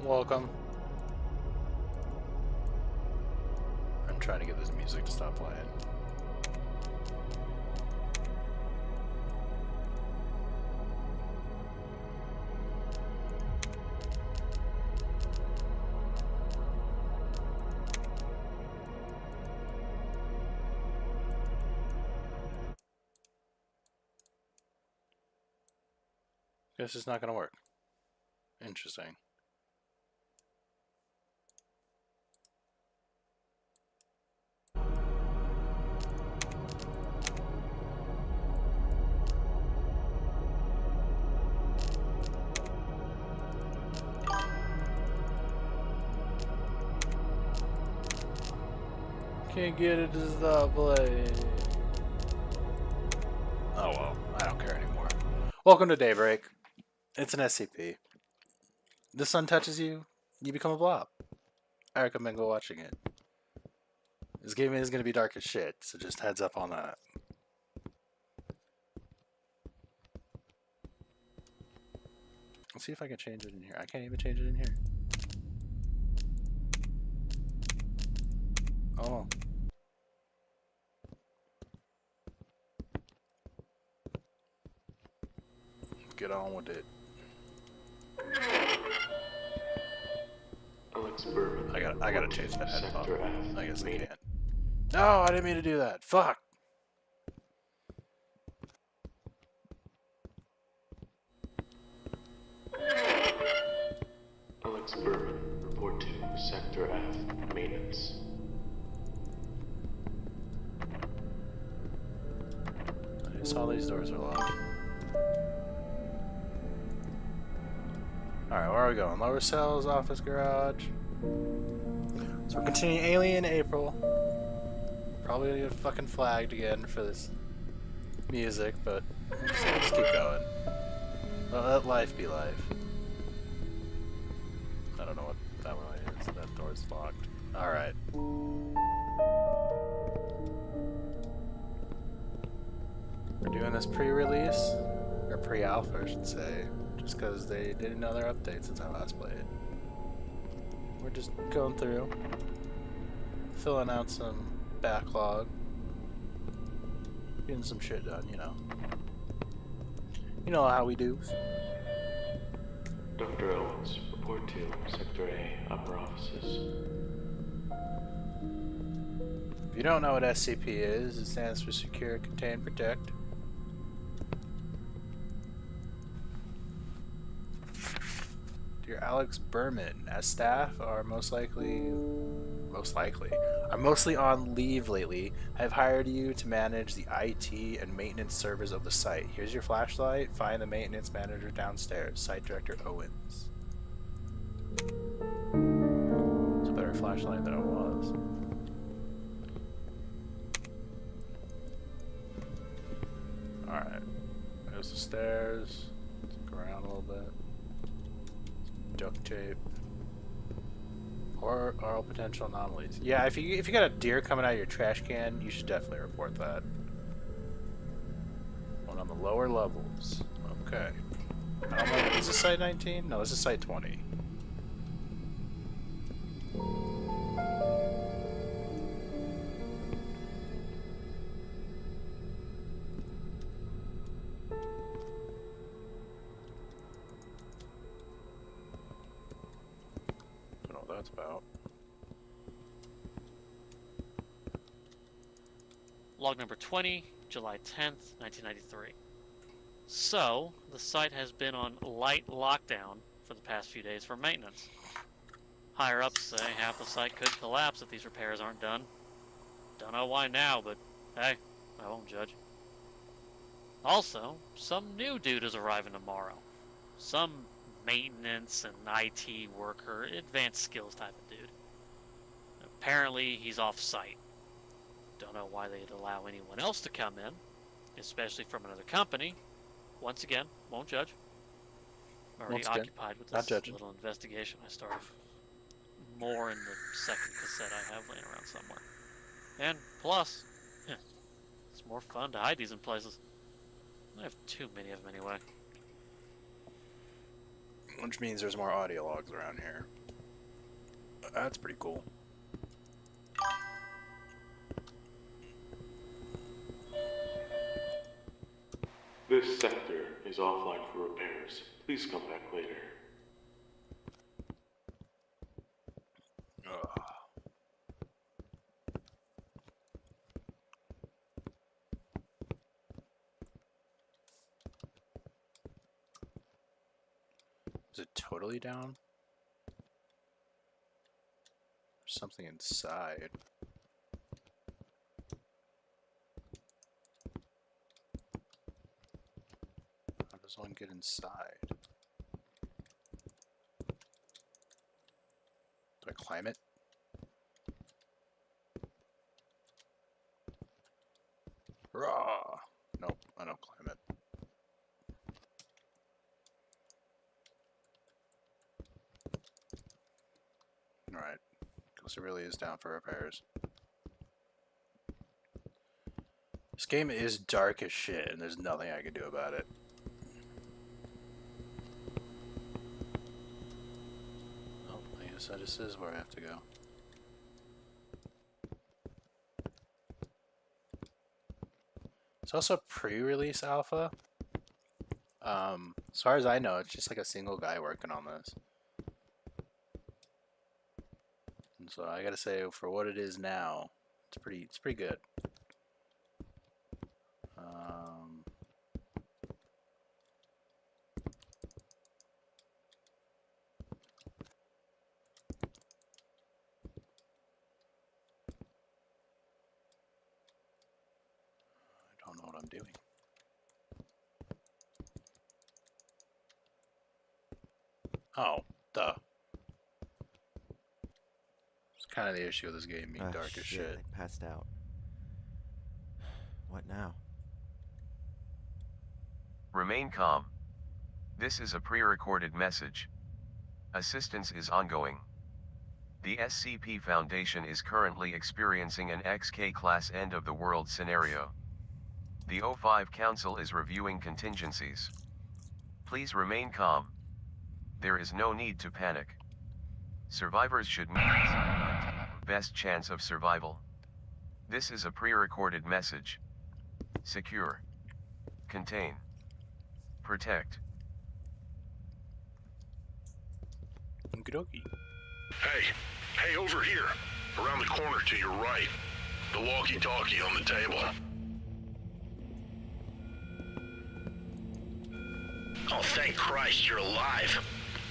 Welcome. I'm trying to get this music to stop playing. Guess it's not gonna work. Interesting. Can't get it to stop playing. Oh well, I don't care anymore. Welcome to Daybreak. It's an SCP. The sun touches you, you become a blob. I recommend go watching it. This game is going to be dark as shit, so just heads up on that. Let's see if I can change it in here. I can't even change it in here. Oh. Get on with it. I gotta change the headphone. I guess I can't. No, I didn't mean to do that. Fuck. Alex Berman, report to Sector F, maintenance. I saw these doors are locked. Alright, where are we going? Lower cells, office, garage. So we're continuing Alien April. Probably gonna get fucking flagged again for this music, but just keep going. Well, let life be life. I don't know what that really is. That door's locked. Alright. We're doing this pre-release, or pre-alpha I should say, just because they didn't know their updates since I last played. We're just going through, filling out some backlog, getting some shit done, you know. You know how we do. Dr. Owens, report to Sector A, upper offices. If you don't know what SCP is, it stands for Secure, Contain, Protect. Dear Alex Berman, as staff are mostly on leave lately, I've hired you to manage the IT and maintenance servers of the site. Here's your flashlight. Find the maintenance manager downstairs. Site Director Owens. It's a better flashlight than it was. Alright. There's the stairs. Let's look around a little bit. Duct tape. Or all potential anomalies. Yeah, if you got a deer coming out of your trash can, you should definitely report that. One on the lower levels. Okay. I don't know. Is this site 19? No, this is site 20. Don't know what that's about. Log number 20, July 10th, 1993. So, the site has been on light lockdown for the past few days for maintenance. Higher ups say half the site could collapse if these repairs aren't done. Don't know why now, but hey, I won't judge. Also, some new dude is arriving tomorrow. Some maintenance and IT worker, advanced skills type of dude. Apparently, he's off-site. Don't know why they'd allow anyone else to come in, especially from another company. Once again, won't judge. I'm already occupied with this little investigation I started. More in the second cassette I have laying around somewhere. And plus, it's more fun to hide these in places. I have too many of them anyway. Which means there's more audio logs around here. That's pretty cool. This sector is offline for repairs. Please come back later. Ugh. Is it totally down? There's something inside. How does one get inside? Do I climb it? Raw. Nope, I don't climb it. Alright. Guess it really is down for repairs. This game is dark as shit, and there's nothing I can do about it. Oh, I guess that just is where I have to go. It's also pre-release alpha. As far as I know, it's just like a single guy working on this. And so I gotta say, for what it is now, it's pretty good. I don't know what I'm doing. Oh, duh. It's kind of the issue with this game being dark as shit. I passed out. What now? Remain calm. This is a pre-recorded message. Assistance is ongoing. The SCP Foundation is currently experiencing an XK-class end-of-the-world scenario. The O5 Council is reviewing contingencies. Please remain calm. There is no need to panic. Survivors should meet best chance of survival. This is a pre-recorded message. Secure. Contain. Protect. Okie-dokie. Hey, over here. Around the corner to your right. The walkie-talkie on the table. Oh, thank Christ you're alive.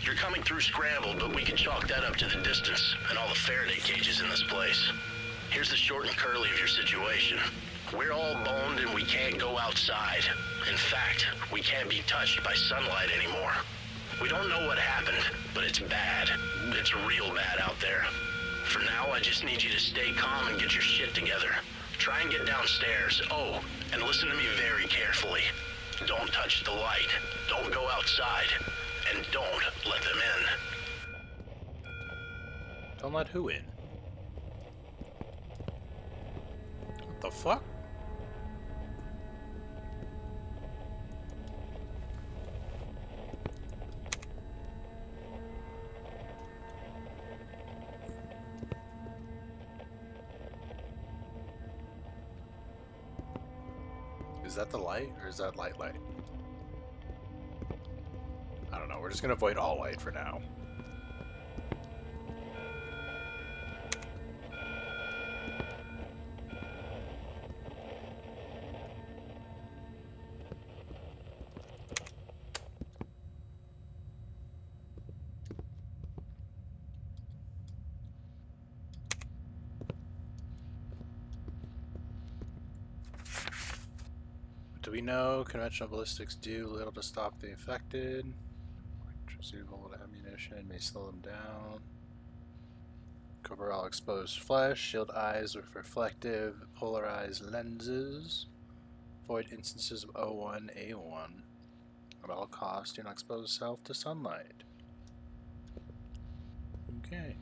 You're coming through scrambled, but we can chalk that up to the distance and all the Faraday cages in this place. Here's the short and curly of your situation. We're all boned and we can't go outside. In fact, we can't be touched by sunlight anymore. We don't know what happened, but it's bad. It's real bad out there. For now, I just need you to stay calm and get your shit together. Try and get downstairs. Oh, and listen to me very carefully. Don't touch the light. Don't go outside. And don't let them in. Don't let who in? What the fuck? Is that the light, or is that light? I don't know, we're just gonna avoid all light for now. Do we know conventional ballistics do little to stop the infected? Electricity volt ammunition may slow them down. Cover all exposed flesh. Shield eyes with reflective, polarized lenses. Avoid instances of O1A1. At all costs, do not expose yourself to sunlight. Okay.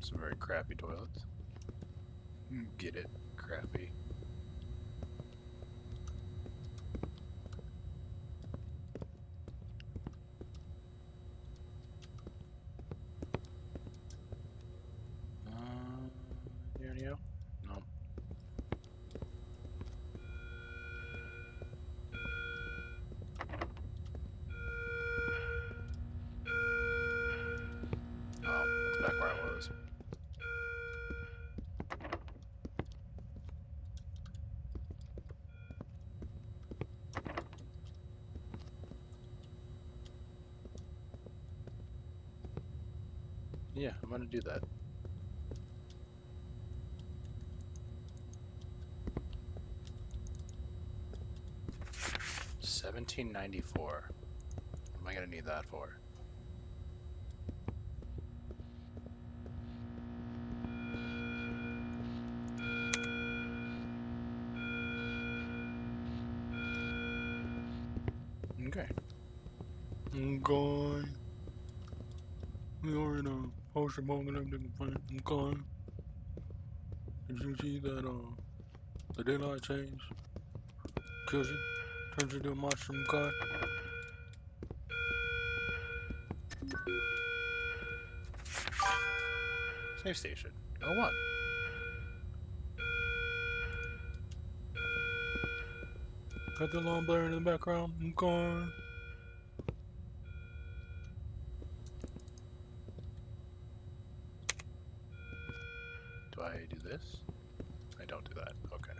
Some very crappy toilets. Get it? Crappy. Here any out? No. Oh, that's back where I was. Yeah, I'm gonna do that. $17.94. What am I gonna need that for? Okay. I'm going. We are in a post-apocalyptic planet. I'm going. Did you see that? The daylight change kills you, turns you into a monster. I'm going. Save station. Oh, what? Got the alarm blaring in the background. I'm going. Do I do this? I don't do that. Okay.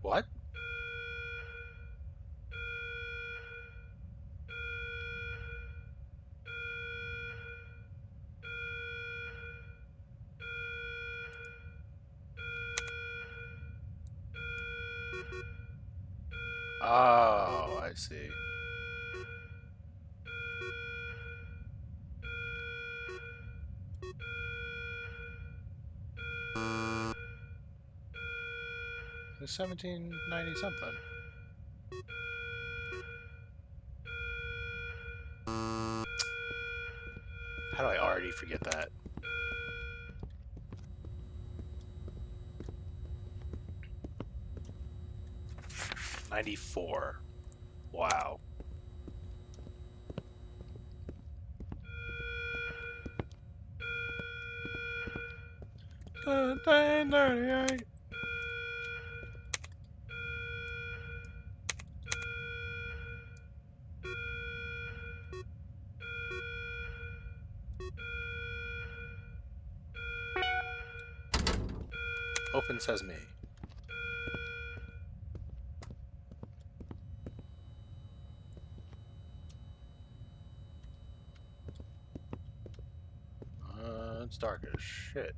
What? Oh, I see. It's 1790 something. How do I already forget that? '94. Wow. $17.38. Open Sesame. It's dark as shit.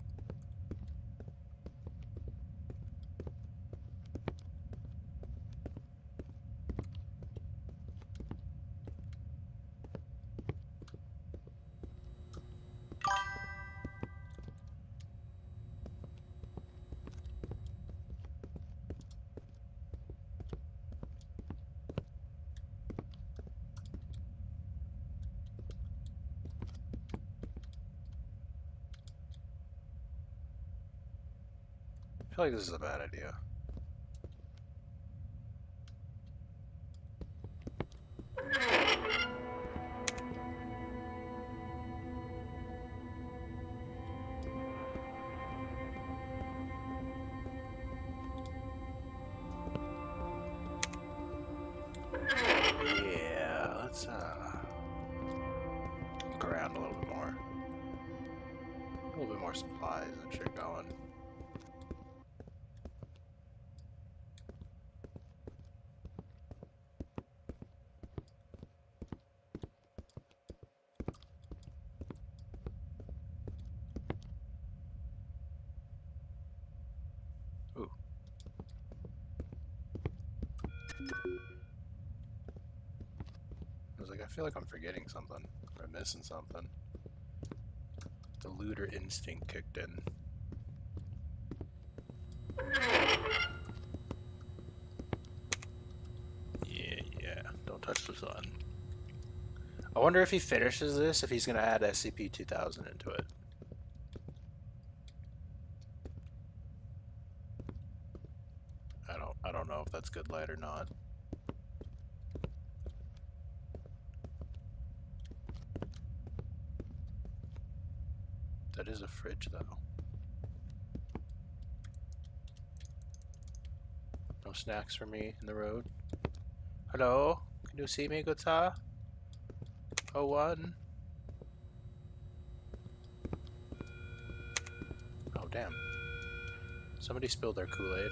I feel like this is a bad idea. Yeah, let's look around a little bit more. A little bit more supplies and shit going. feel like I'm forgetting something. Or missing something. The looter instinct kicked in. Yeah. Don't touch the sun. I wonder if he finishes this, if he's gonna add SCP-2000 into it. I don't know if that's good light or not. That is a fridge, though. No snacks for me in the road. Hello? Can you see me, good sir? Oh, one. Oh, damn. Somebody spilled their Kool-Aid.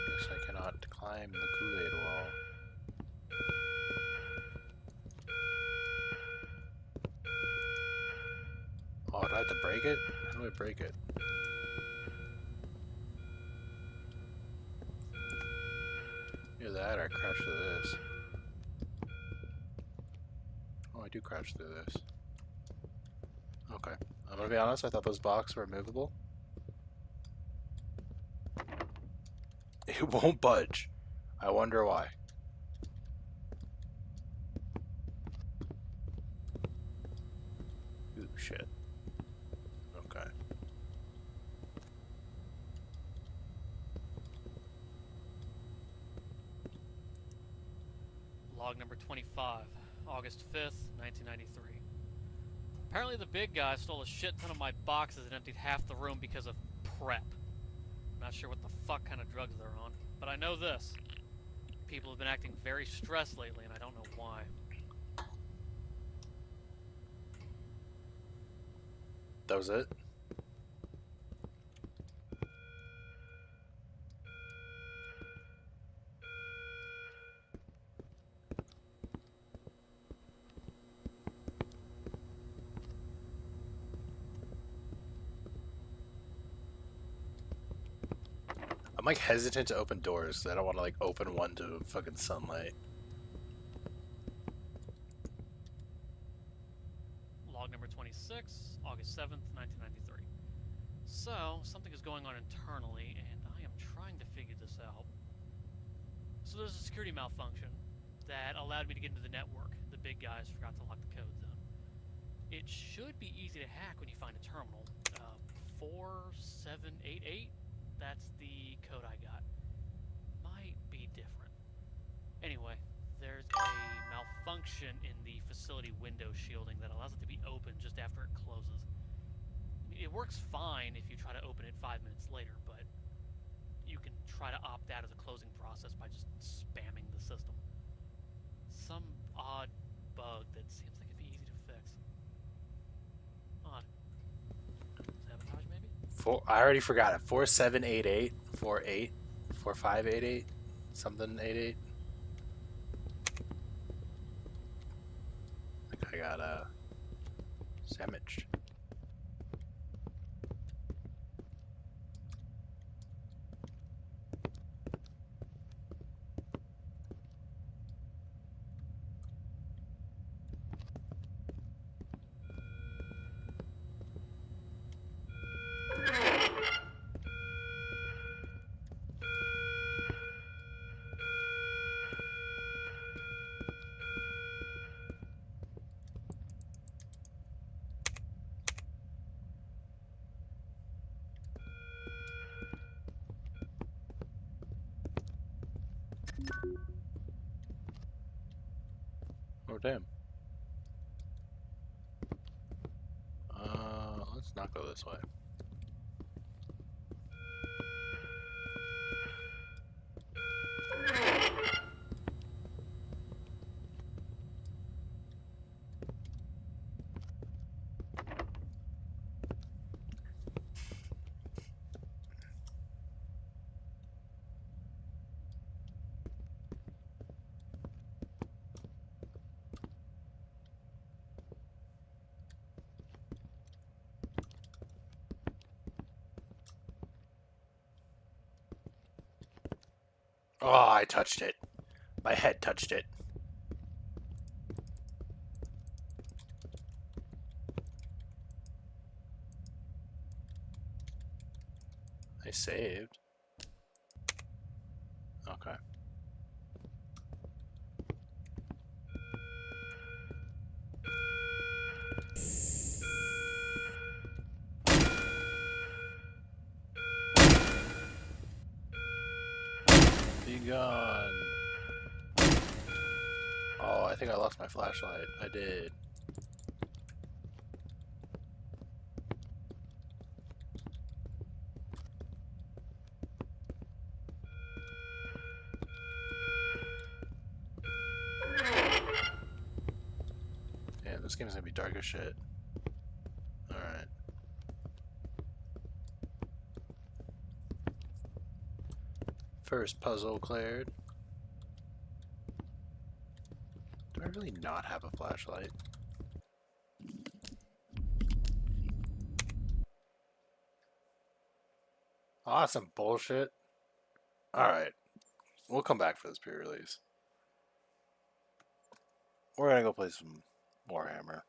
Guess I cannot climb the Kool-Aid wall. Oh, do I have to break it? How do I break it? Either that or crash through this. Oh, I do crash through this. Okay. I'm gonna be honest, I thought those boxes were movable. It won't budge. I wonder why. Ooh, shit. Okay. Log number 25, August 5th, 1993. Apparently the big guy stole a shit ton of my boxes and emptied half the room because of prep. Not sure what the fuck kind of drugs they're on, but I know this. People have been acting very stressed lately and I don't know why. That was it? I'm like hesitant to open doors because I don't want to like open one to fucking sunlight. Log number 26, August 7th, 1993. So, something is going on internally, and I am trying to figure this out. So there's a security malfunction that allowed me to get into the network. The big guys forgot to lock the codes in. It should be easy to hack when you find a terminal. 4788, that's the code I got. Might be different. Anyway, there's a malfunction in the facility window shielding that allows it to be open just after it closes. It works fine if you try to open it 5 minutes later, but you can try to opt out of the closing process by just spamming the system. Some odd bug that seems like it'd be easy to fix. Odd. Sabotage, maybe? I already forgot it. 4788, 48, 4588, something 88. I think I got sandwiched. Oh, damn. Let's not go this way. Oh, I touched it. My head touched it. I saved. Okay. Be gone. Oh, I think I lost my flashlight. I did. Yeah, this game's gonna be dark as shit. Alright. First puzzle cleared. Do I really not have a flashlight? Awesome bullshit. Alright. We'll come back for this pre-release. We're gonna go play some Warhammer.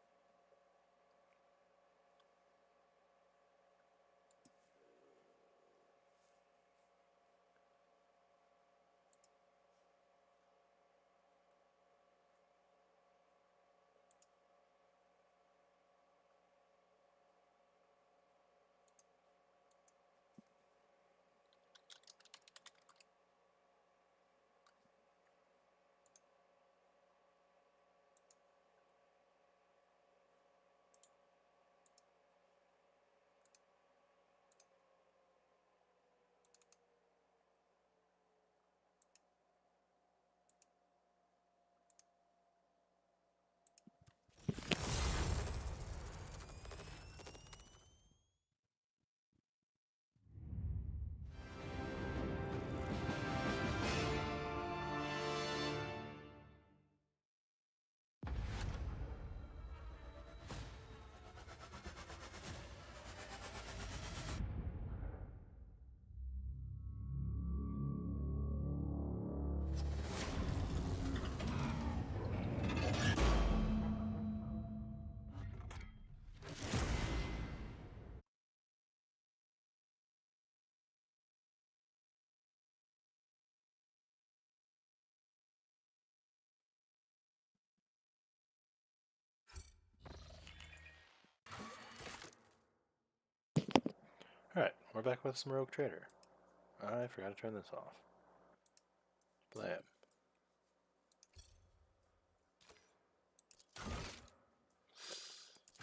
Alright, we're back with some Rogue Trader. I forgot to turn this off. Blam.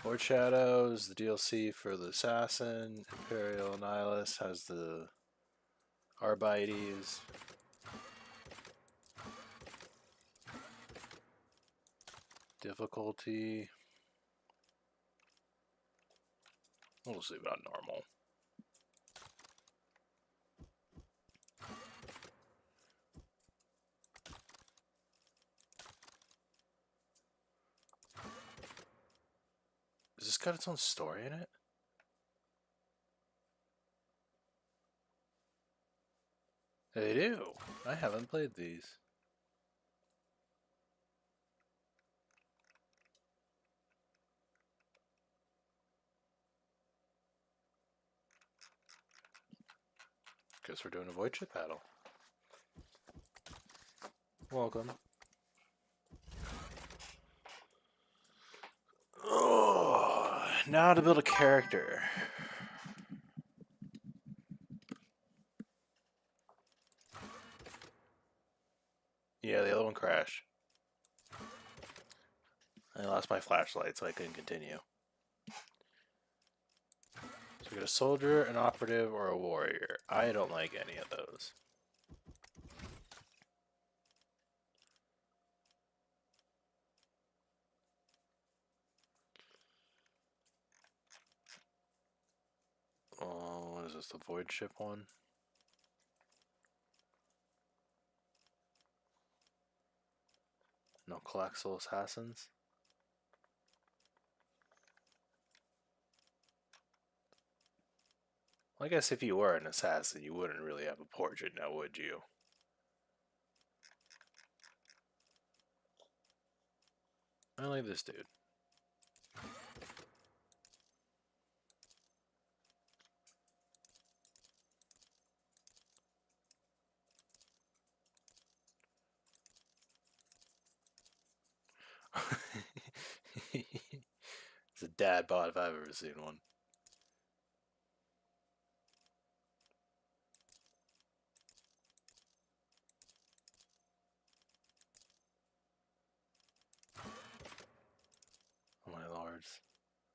Lord Shadows, the DLC for the Assassin. Imperial Nihilist has the Arbites. Difficulty. We'll just leave it on normal. Has this got its own story in it? They do. I haven't played these. Guess we're doing a void ship battle. Welcome. Oh, now to build a character. Yeah, the other one crashed. I lost my flashlight, so I couldn't continue. So we got a soldier, an operative, or a warrior. I don't like any of those. Oh, what is this, the void ship one? No collateral assassins? Well, I guess if you were an assassin, you wouldn't really have a portrait now, would you? I like this dude. It's a dad bod if I've ever seen one. Oh my lords.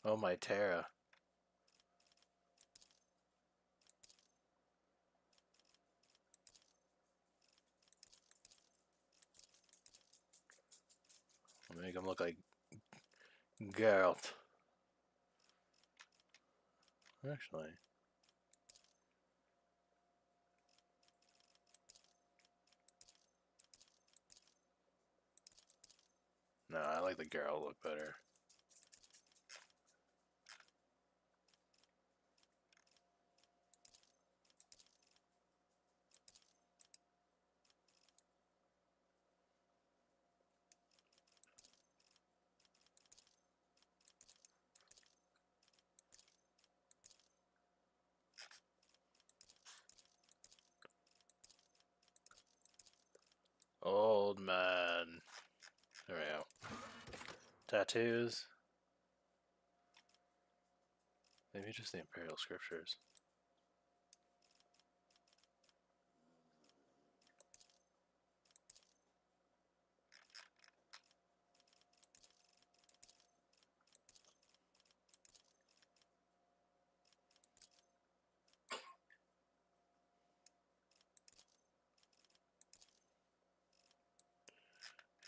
Oh my Terra. I'll make him look like Geralt. Actually. No, I like the Geralt look better. Old man. There we go. Tattoos. Maybe just the Imperial Scriptures.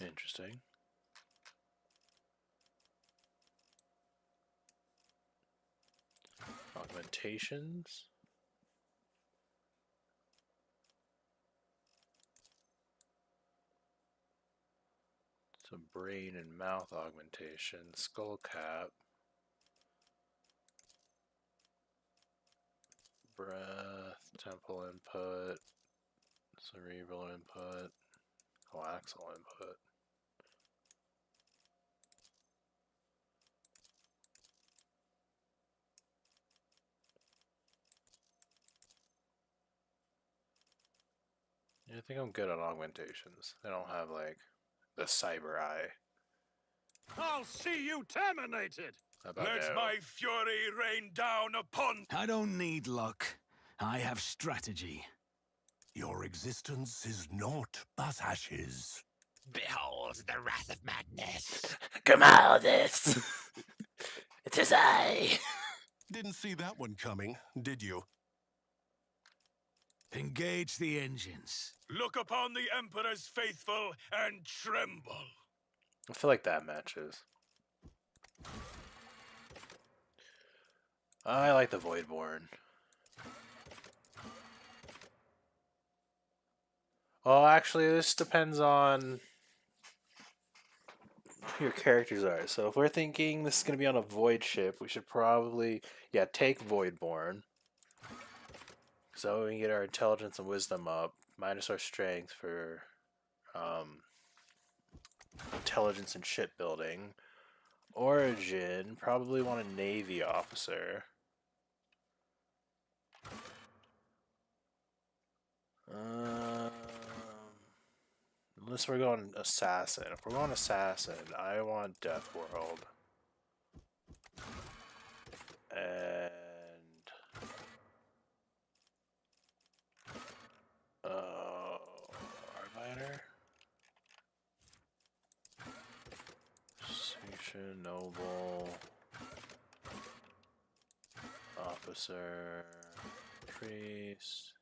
Interesting. Augmentations. Some brain and mouth augmentation. Skull cap. Breath. Temple input. Cerebral input. Coaxial input. Yeah, I think I'm good on augmentations. I don't have like the cyber eye. I'll see you terminated! About Let now. my fury rain down upon... I don't need luck. I have strategy. Your existence is naught but ashes. Behold the wrath of madness. Come out of this! It is I! Didn't see that one coming, did you? Engage the engines. Look upon the Emperor's faithful and tremble. I feel like that matches. I like the Voidborn. Well, actually, this depends on who your characters are. So if we're thinking this is going to be on a Void ship, we should probably, yeah, take Voidborn. So we can get our intelligence and wisdom up, minus our strength for intelligence and shipbuilding. Origin, probably want a Navy officer. Unless we're going assassin. If we're going assassin, I want Death World. And Arbiter. Station Noble. Officer. Priest.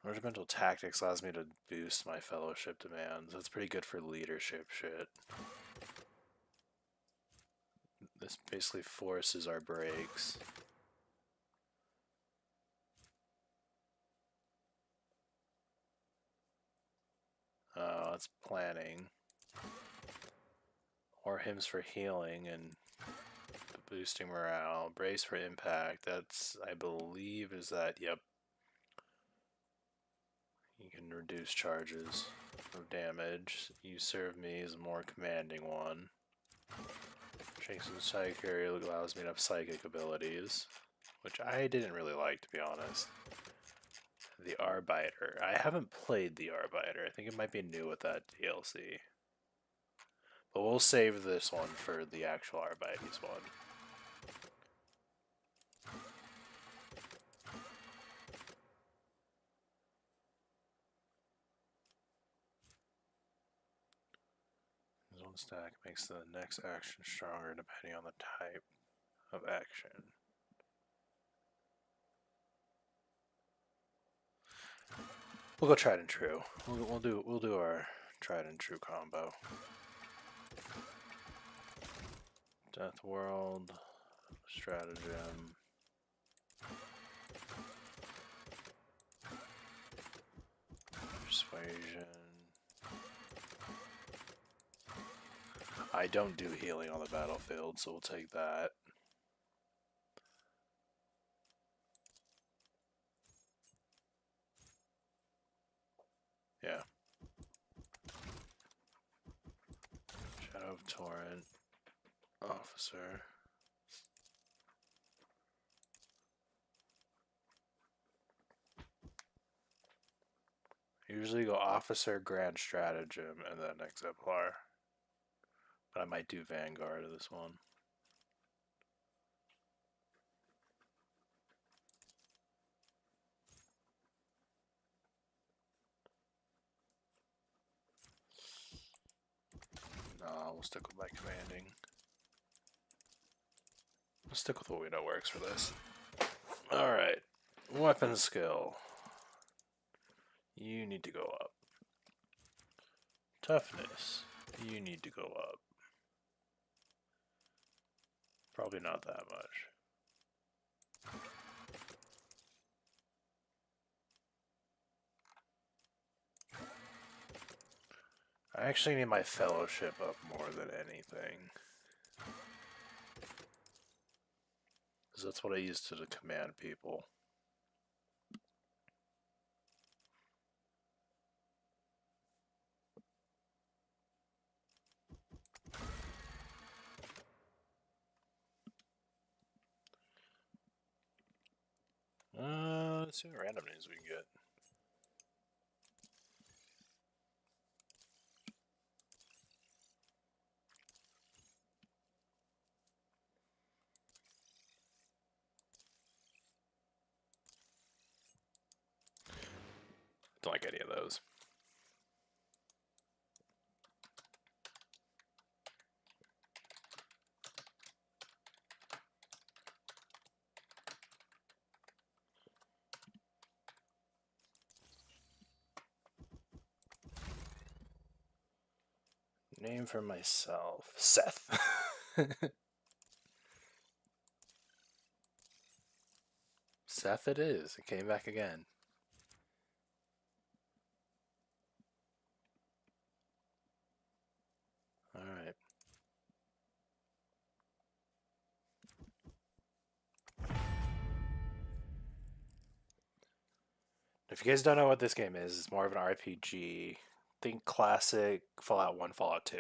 Regimental tactics allows me to boost my fellowship demands. That's pretty good for leadership shit. This basically forces our breaks. Oh, that's planning. Or hymns for healing and Boosting morale. Brace for impact. That's, I believe, is that, yep. You can reduce charges of damage. You serve me as a more commanding one. Strength in psychic area allows me to have psychic abilities, which I didn't really like, to be honest. The Arbiter. I haven't played the Arbiter. I think it might be new with that DLC. But we'll save this one for the actual Arbiter's one. This one stack makes the next action stronger depending on the type of action. We'll go tried and true. We'll do our tried and true combo. Death World, Stratagem. Persuasion. I don't do healing on the battlefield, so we'll take that. Yeah. Shadow of Torrent. Officer. Usually go Officer, Grand Stratagem, and then Exemplar. But I might do Vanguard of this one. No, we'll stick with my commanding. We'll stick with what we know works for this. Alright. Weapon skill. You need to go up. Toughness. You need to go up. Probably not that much. I actually need my fellowship up more than anything. Because that's what I use to command people. Let's see what random names we can get. Don't like any of those. Name for myself. Seth. Seth it is. It came back again. Alright. If you guys don't know what this game is, it's more of an RPG. Think classic Fallout 1, Fallout 2.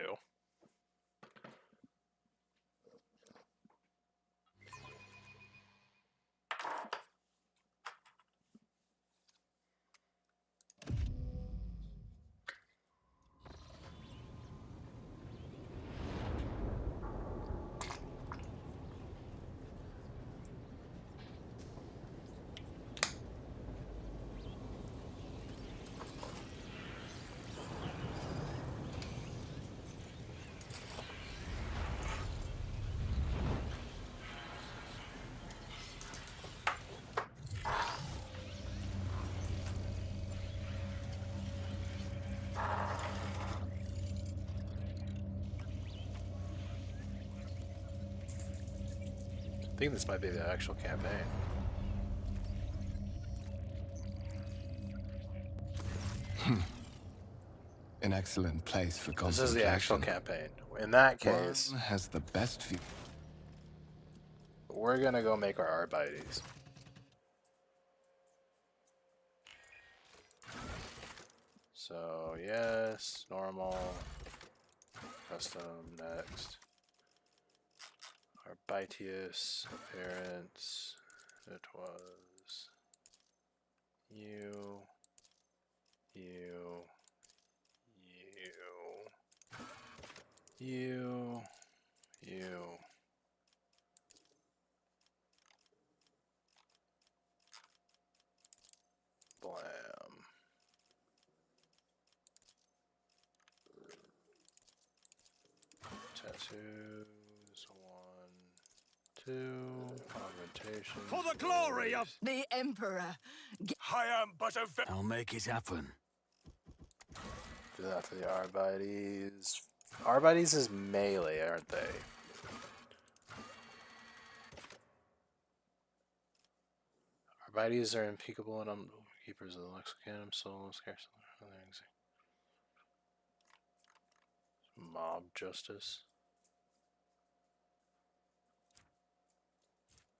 I think this might be the actual campaign. An excellent place for concentration. This is the actual campaign. In that case, one has the best view. we're gonna go make our arbites. So yes, normal, custom, next. Arbitius appearance. It was you, you, you, you. Blam. Tattoos. 1, 2. Augmentation. For the glory of The Emperor. I am but a I'll make it happen. Do that for the Arbites. Arbites is melee, aren't they? Arbites are impeccable and keepers of the Lexicon, soul, scarce. Mob justice.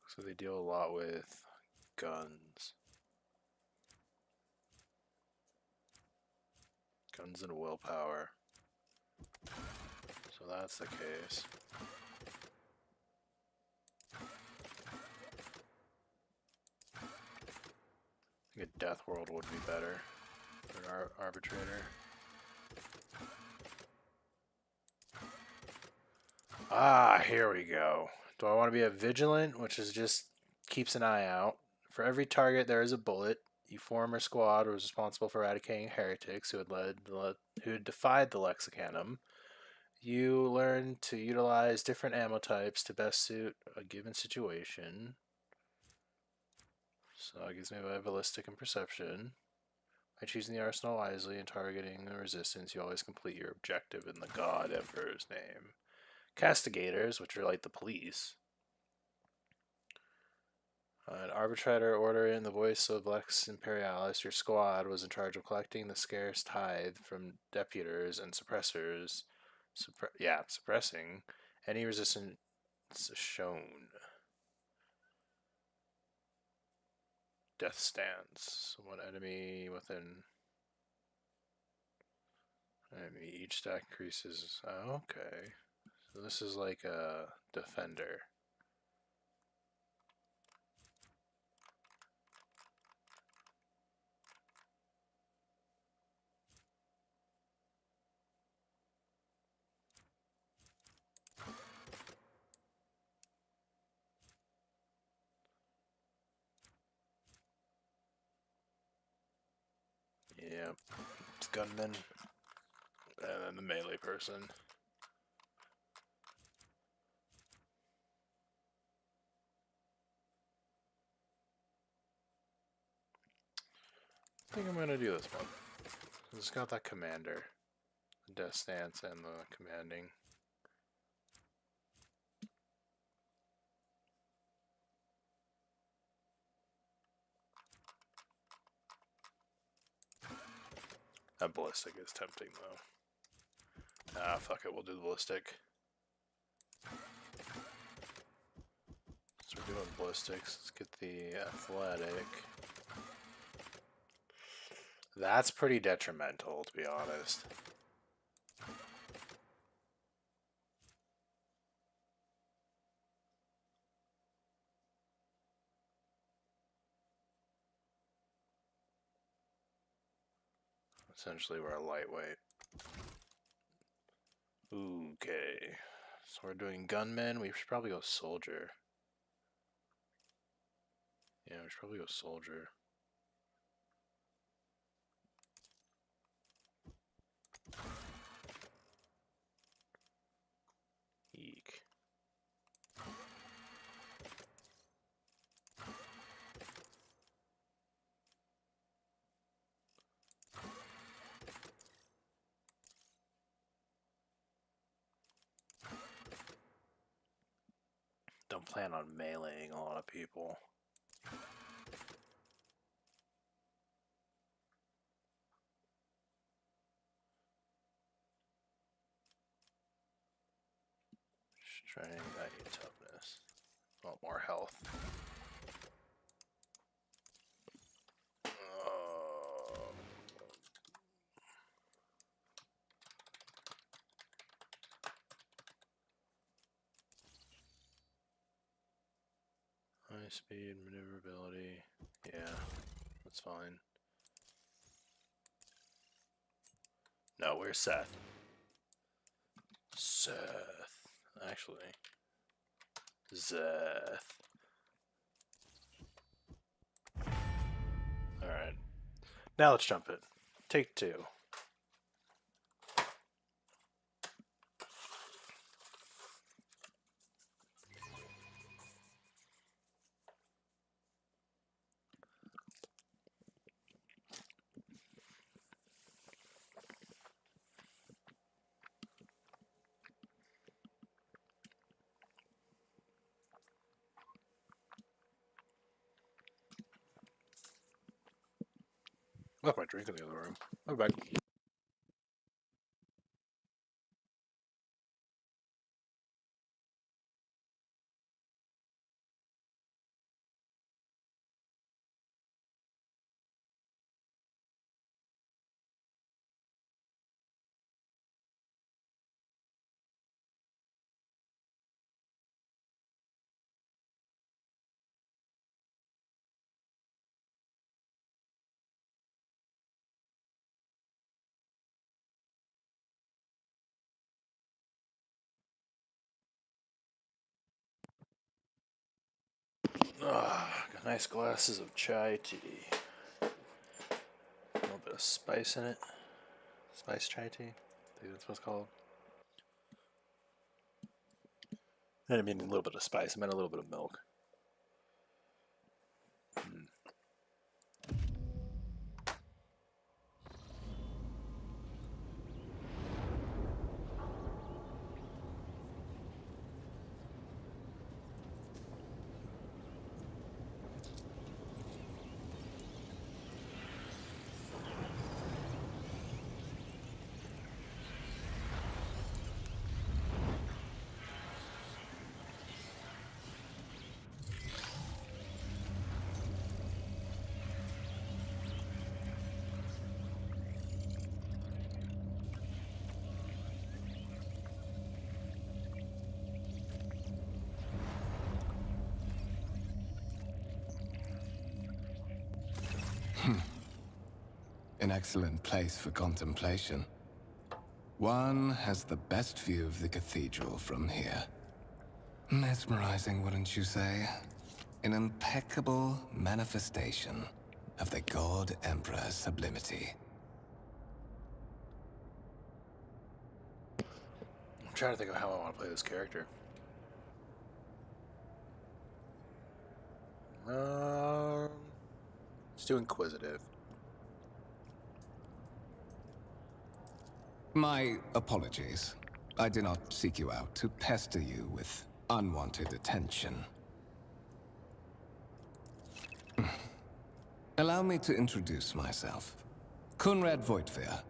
So they deal a lot with guns. Guns and willpower. So that's the case. I think a Death World would be better for an arbitrator. Ah, here we go. Do I want to be a vigilant, which is just keeps an eye out? For every target, there is a bullet. You form a squad was responsible for eradicating heretics who had defied the Lexicanum. You learn to utilize different ammo types to best suit a given situation. So it gives me a ballistic and perception. By choosing the arsenal wisely and targeting the resistance, you always complete your objective in the God Emperor's name. Castigators, which are like the police. An arbitrator ordering the voice of Lex Imperialis, your squad was in charge of collecting the scarce tithe from deputers and suppressors. Suppressing any resistance shown. Death stance. One enemy within. Enemy each stack increases. Oh, okay. So this is like a defender. Yep. It's gunman. And then the melee person. I think I'm gonna do this one. It's got that commander. The death stance and the commanding. That ballistic is tempting though. Ah, fuck it, we'll do the ballistic. So we're doing ballistics. Let's get the athletic. That's pretty detrimental, to be honest. Essentially, we're a lightweight. Okay. So we're doing gunmen. We should probably go soldier. Yeah, we should probably go soldier. Eek. Don't plan on meleeing a lot of people. Strength, I need toughness. Oh, more health. High speed, maneuverability. Yeah, that's fine. No, where's Seth? Seth. Actually. Seth. Alright. Now let's jump it. Take two. Left my drink in the other room. I'm back. Got nice glasses of chai tea. A little bit of spice in it. Spice chai tea. I think that's what it's called. I didn't mean a little bit of spice. I meant a little bit of milk. An excellent place for contemplation. One has the best view of the cathedral from here. Mesmerizing, wouldn't you say? An impeccable manifestation of the God Emperor's sublimity. I'm trying to think of how I want to play this character. Let's do inquisitive. My apologies. I did not seek you out to pester you with unwanted attention. Allow me to introduce myself. Conrad Voigtveer,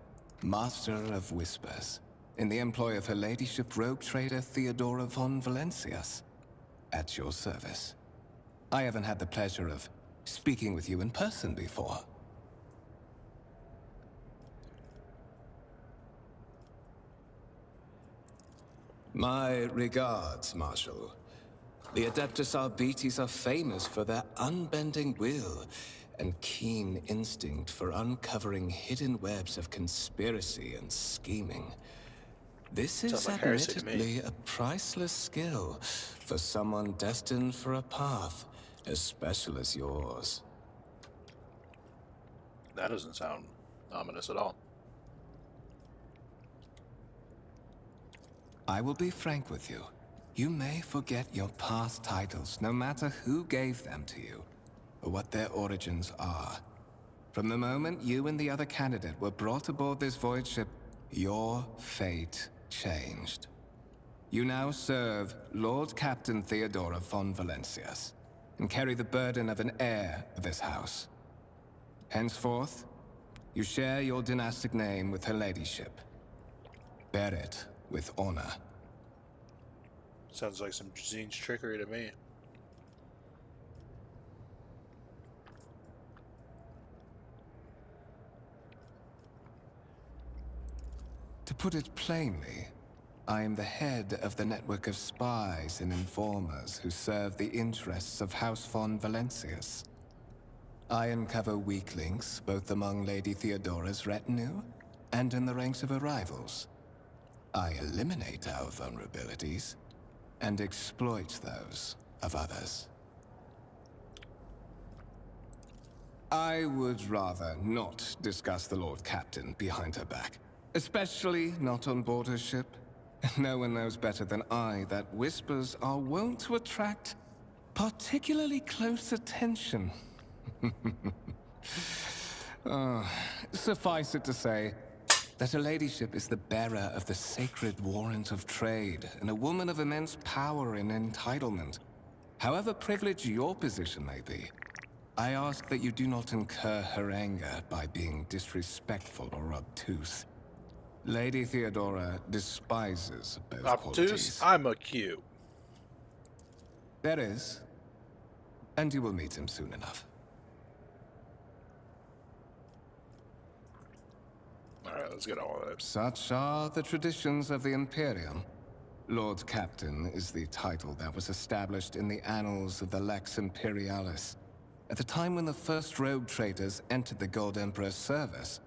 Master of Whispers, in the employ of Her Ladyship Rogue Trader Theodora von Valencias. At your service. I haven't had the pleasure of speaking with you in person before. My regards, Marshal. The Adeptus Arbites are famous for their unbending will and keen instinct for uncovering hidden webs of conspiracy and scheming. This is Sounds like heresy to me. admittedly a priceless skill for someone destined for a path as special as yours. That doesn't sound ominous at all. I will be frank with you. You may forget your past titles, no matter who gave them to you, or what their origins are. From the moment you and the other candidate were brought aboard this void ship, your fate changed. You now serve Lord Captain Theodora von Valencias, and carry the burden of an heir of this house. Henceforth, you share your dynastic name with Her Ladyship. Bear it with honor. Sounds like some Jazine's trickery to me. put it plainly, I am the head of the network of spies and informers who serve the interests of House von Valencius. I uncover weak links both among Lady Theodora's retinue and in the ranks of her rivals. I eliminate our vulnerabilities and exploit those of others. I would rather not discuss the Lord Captain behind her back, especially not on board her ship. No one knows better than I that whispers are wont to attract particularly close attention. Suffice it to say that her ladyship is the bearer of the sacred warrant of trade and a woman of immense power and entitlement. However privileged your position may be, I ask that you do not incur her anger by being disrespectful or obtuse. Lady Theodora despises both Obtuse? qualities. I'm a Q. There is, and you will meet him soon enough. Alright, let's get all of it. Such are the traditions of the Imperium. Lord Captain is the title that was established in the annals of the Lex Imperialis, at the time when the first rogue traders entered the Gold Emperor's service,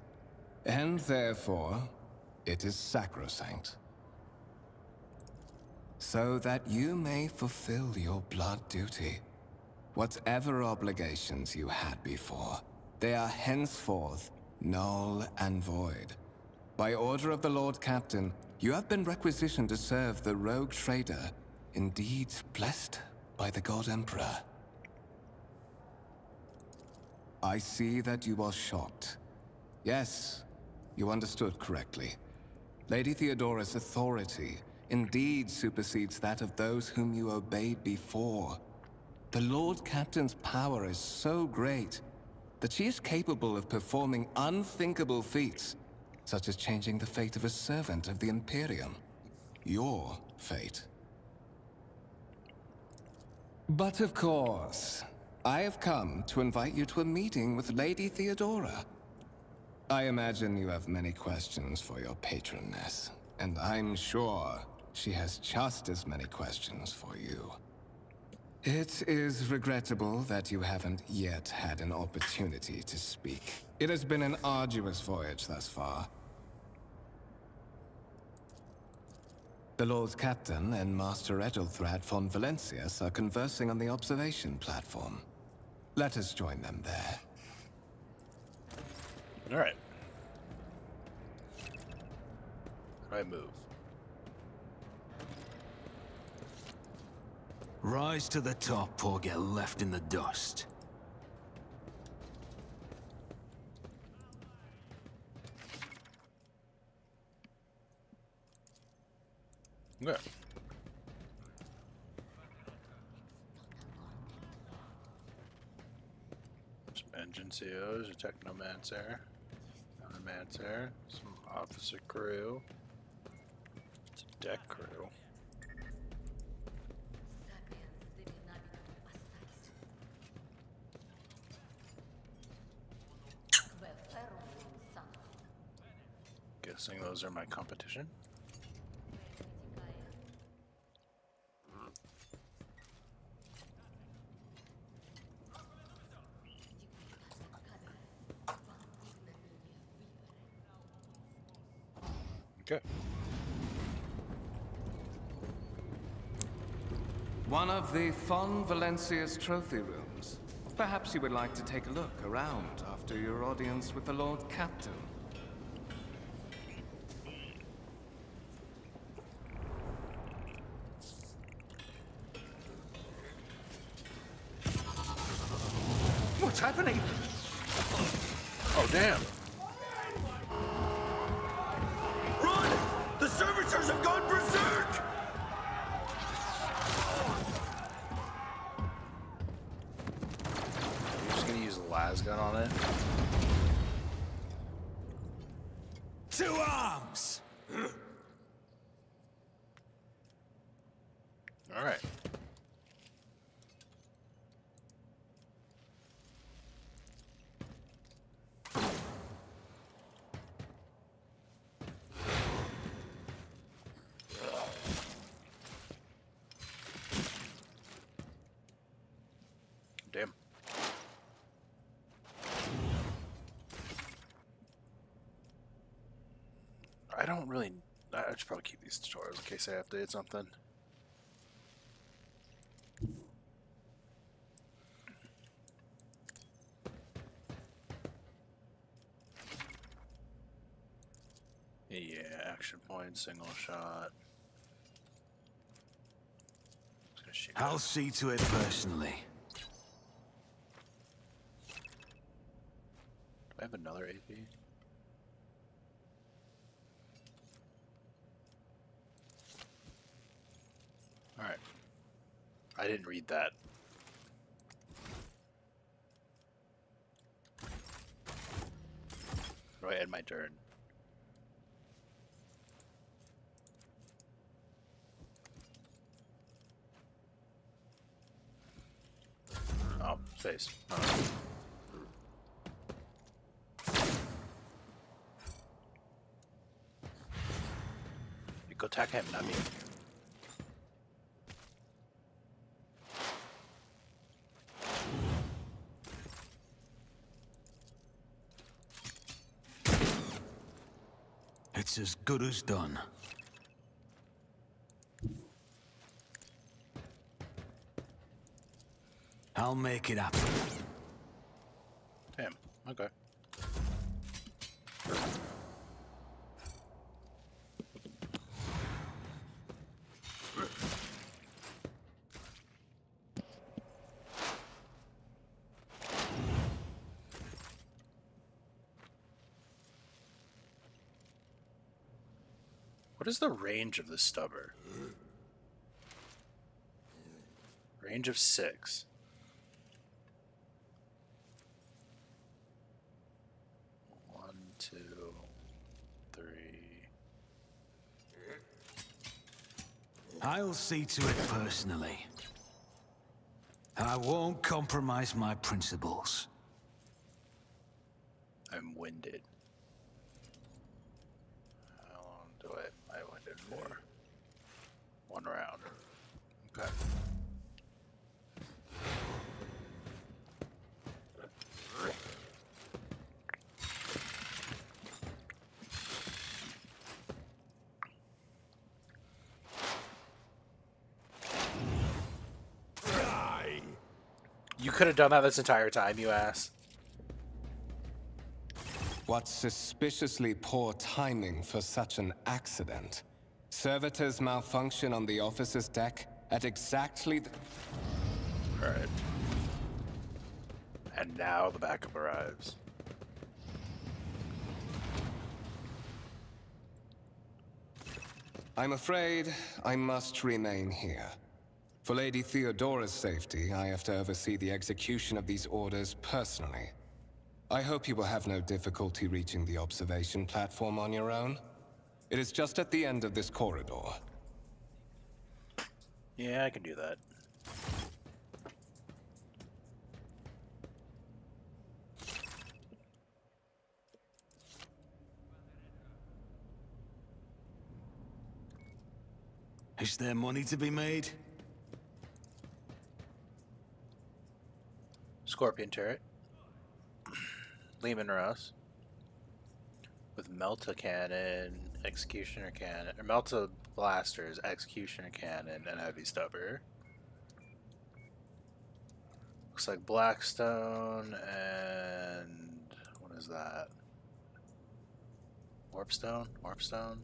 and therefore, it is sacrosanct. So that you may fulfill your blood duty. Whatever obligations you had before, they are henceforth null and void. By order of the Lord Captain, you have been requisitioned to serve the rogue trader, indeed blessed by the God Emperor. I see that you are shocked. Yes, you understood correctly. Lady Theodora's authority indeed supersedes that of those whom you obeyed before. The Lord Captain's power is so great that she is capable of performing unthinkable feats, such as changing the fate of a servant of the Imperium. Your fate. But of course, I have come to invite you to a meeting with Lady Theodora. I imagine you have many questions for your patroness, and I'm sure she has just as many questions for you. It is regrettable that you haven't yet had an opportunity to speak. It has been an arduous voyage thus far. The Lord Captain and Master Edelthrad von Valencius are conversing on the observation platform. Let us join them there. Alright. I move. Rise to the top or get left in the dust. Yeah. Some engine COs, a technomancer, mancer, some officer crew. It's a deck crew. Guessing those are my competition. Okay. One of the Von Valencius trophy rooms. Perhaps you would like to take a look around after your audience with the Lord Captain. What's happening? Oh, damn. Run! The servitors have gone berserk! You're just gonna use the las gun on it? To arms! Alright. Damn. I don't really... I should probably keep these tutorials in case I have to hit something. Yeah, action point, single shot. Just gonna shoot I'll that. see to it personally. Do I have another AP? Alright. I didn't read that. Do I end my turn? Oh, space. Oh. You go attack him, not me. It's as good as done. I'll make it happen. Damn, okay. What is the range of this stubber? Range of 6. One, two, three. I'll see to it personally. I won't compromise my principles. I'm winded. How long do I winded for? 1 round. Okay. You could have done that this entire time, you ass. What suspiciously poor timing for such an accident. Servitors malfunction on the officer's deck at exactly the... Alright. And now the backup arrives. I'm afraid I must remain here. For Lady Theodora's safety, I have to oversee the execution of these orders personally. I hope you will have no difficulty reaching the observation platform on your own. It is just at the end of this corridor. Yeah, I can do that. Is there money to be made? Scorpion turret. Lehman Russ. With Melta cannon, executioner cannon, or Melta blasters, executioner cannon, and heavy stubber. Looks like Blackstone and what is that? Warpstone? Warpstone?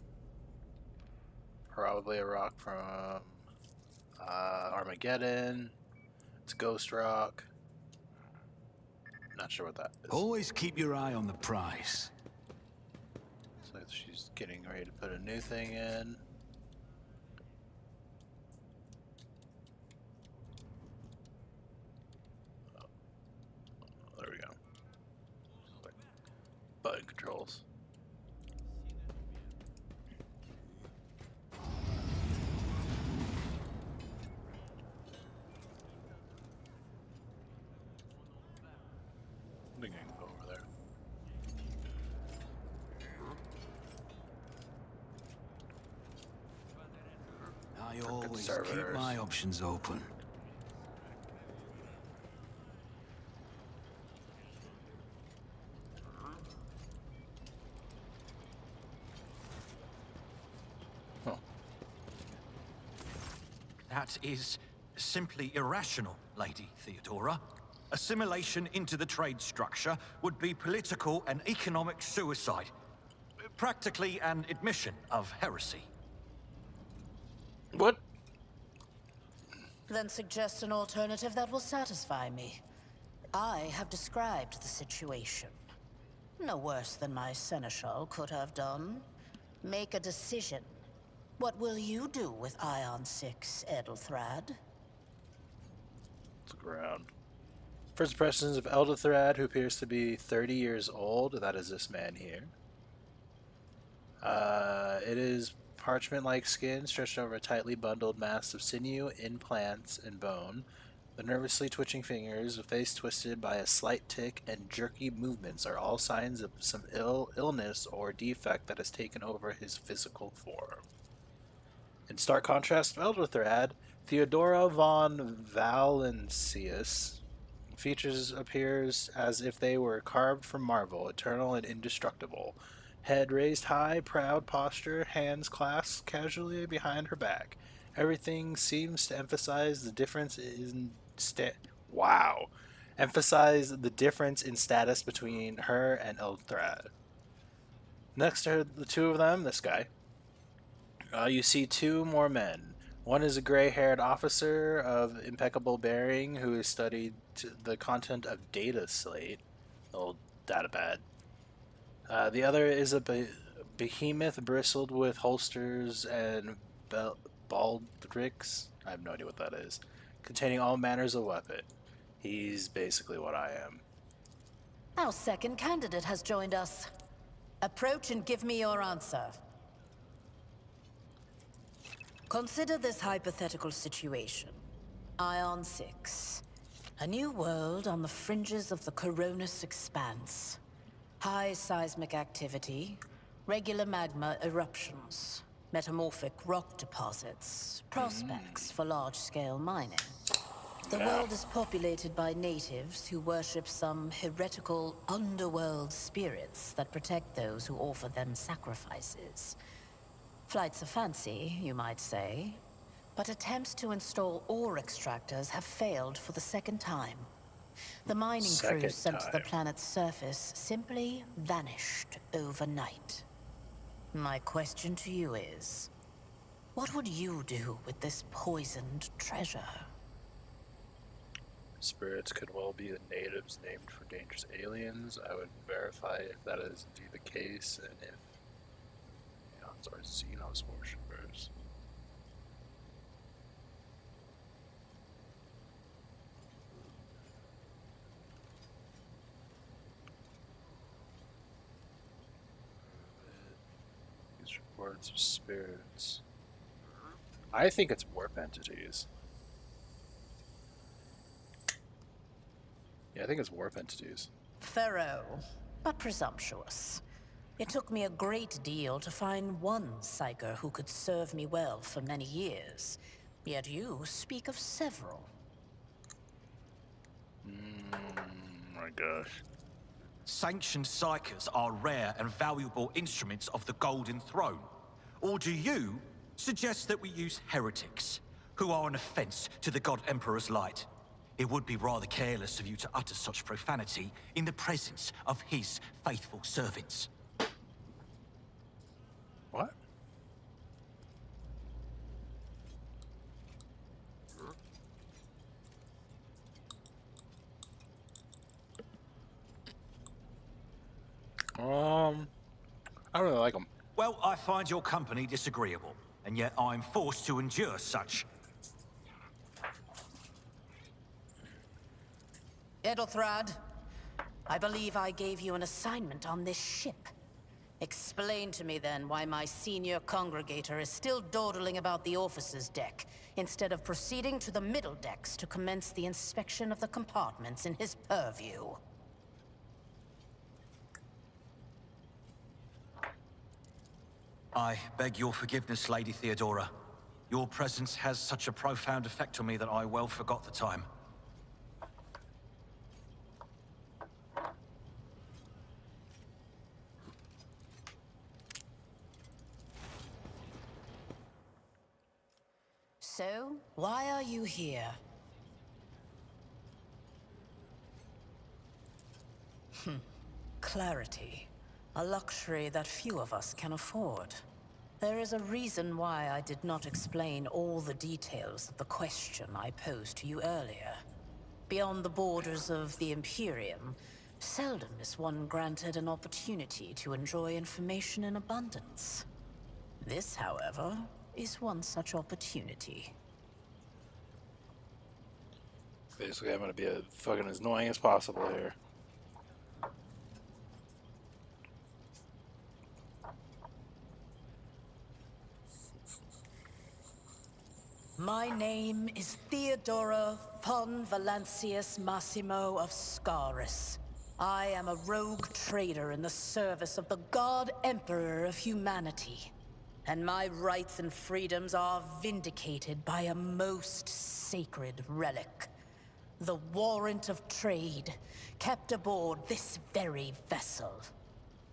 Probably a rock from Armageddon. It's Ghost Rock. Not sure what that is. Always keep your eye on the prize. So she's getting ready to put a new thing in. Oh, there we go. Button controls. I think I can go over there. I always keep conservators. my options open. at is simply irrational, Lady Theodora. Assimilation into the trade structure would be political and economic suicide. Practically an admission of heresy. What? Then suggest an alternative that will satisfy me. I have described the situation. No worse than my seneschal could have done. Make a decision. What will you do with Ion 6, Edelthrad? Let's look around. First impressions of Edelthrad, who appears to be 30 years old. That is this man here. It is parchment-like skin stretched over a tightly bundled mass of sinew, implants, and bone. The nervously twitching fingers, a face twisted by a slight tic, and jerky movements are all signs of some illness or defect that has taken over his physical form. In stark contrast to Edelthrad, Theodora von Valencius features appears as if they were carved from marble, eternal and indestructible. Head raised high, proud posture, hands clasped casually behind her back. Everything seems to emphasize the difference in emphasize the difference in status between her and Edelthrad. Next to the two of them, this guy, you see two more men. One is a gray-haired officer of impeccable bearing who has studied the content of Data Slate, old datapad. The other is a behemoth bristled with holsters and baldricks. I have no idea what that is. Containing all manners of weapon. He's basically what I am. Our second candidate has joined us. Approach and give me your answer. Consider this hypothetical situation. Ion 6. A new world on the fringes of the Coronis expanse. High seismic activity, regular magma eruptions, metamorphic rock deposits, prospects for large-scale mining. The world is populated by natives who worship some heretical underworld spirits that protect those who offer them sacrifices. Flights of fancy, you might say, but attempts to install ore extractors have failed for the second time. The mining crews sent to the planet's surface simply vanished overnight. My question to you is, what would you do with this poisoned treasure? Spirits could well be the natives named for dangerous aliens. I would verify if that is indeed the case, and if Eons are Xenos worshippers. These reports of spirits. I think it's warp entities. Yeah, I think it's warp entities. Thorough, but presumptuous. It took me a great deal to find one psyker who could serve me well for many years. Yet you speak of several. My gosh. Sanctioned psychers are rare and valuable instruments of the Golden Throne. Or do you suggest that we use heretics, who are an offense to the God Emperor's light? It would be rather careless of you to utter such profanity in the presence of his faithful servants. What? I don't really like them. Well, I find your company disagreeable, and yet I'm forced to endure such. Edelthrad, I believe I gave you an assignment on this ship. Explain to me then why my senior congregator is still dawdling about the officer's deck, instead of proceeding to the middle decks to commence the inspection of the compartments in his purview. I beg your forgiveness, Lady Theodora. Your presence has such a profound effect on me that I well forgot the time. So, why are you here? Clarity. A luxury that few of us can afford. There is a reason why I did not explain all the details of the question I posed to you earlier. Beyond the borders of the Imperium, seldom is one granted an opportunity to enjoy information in abundance. This, however, is one such opportunity. Basically, I'm gonna be as fucking as annoying as possible here. My name is Theodora von Valancius Massimo of Scaris. I am a rogue trader in the service of the God Emperor of humanity. And my rights and freedoms are vindicated by a most sacred relic. The warrant of trade, kept aboard this very vessel.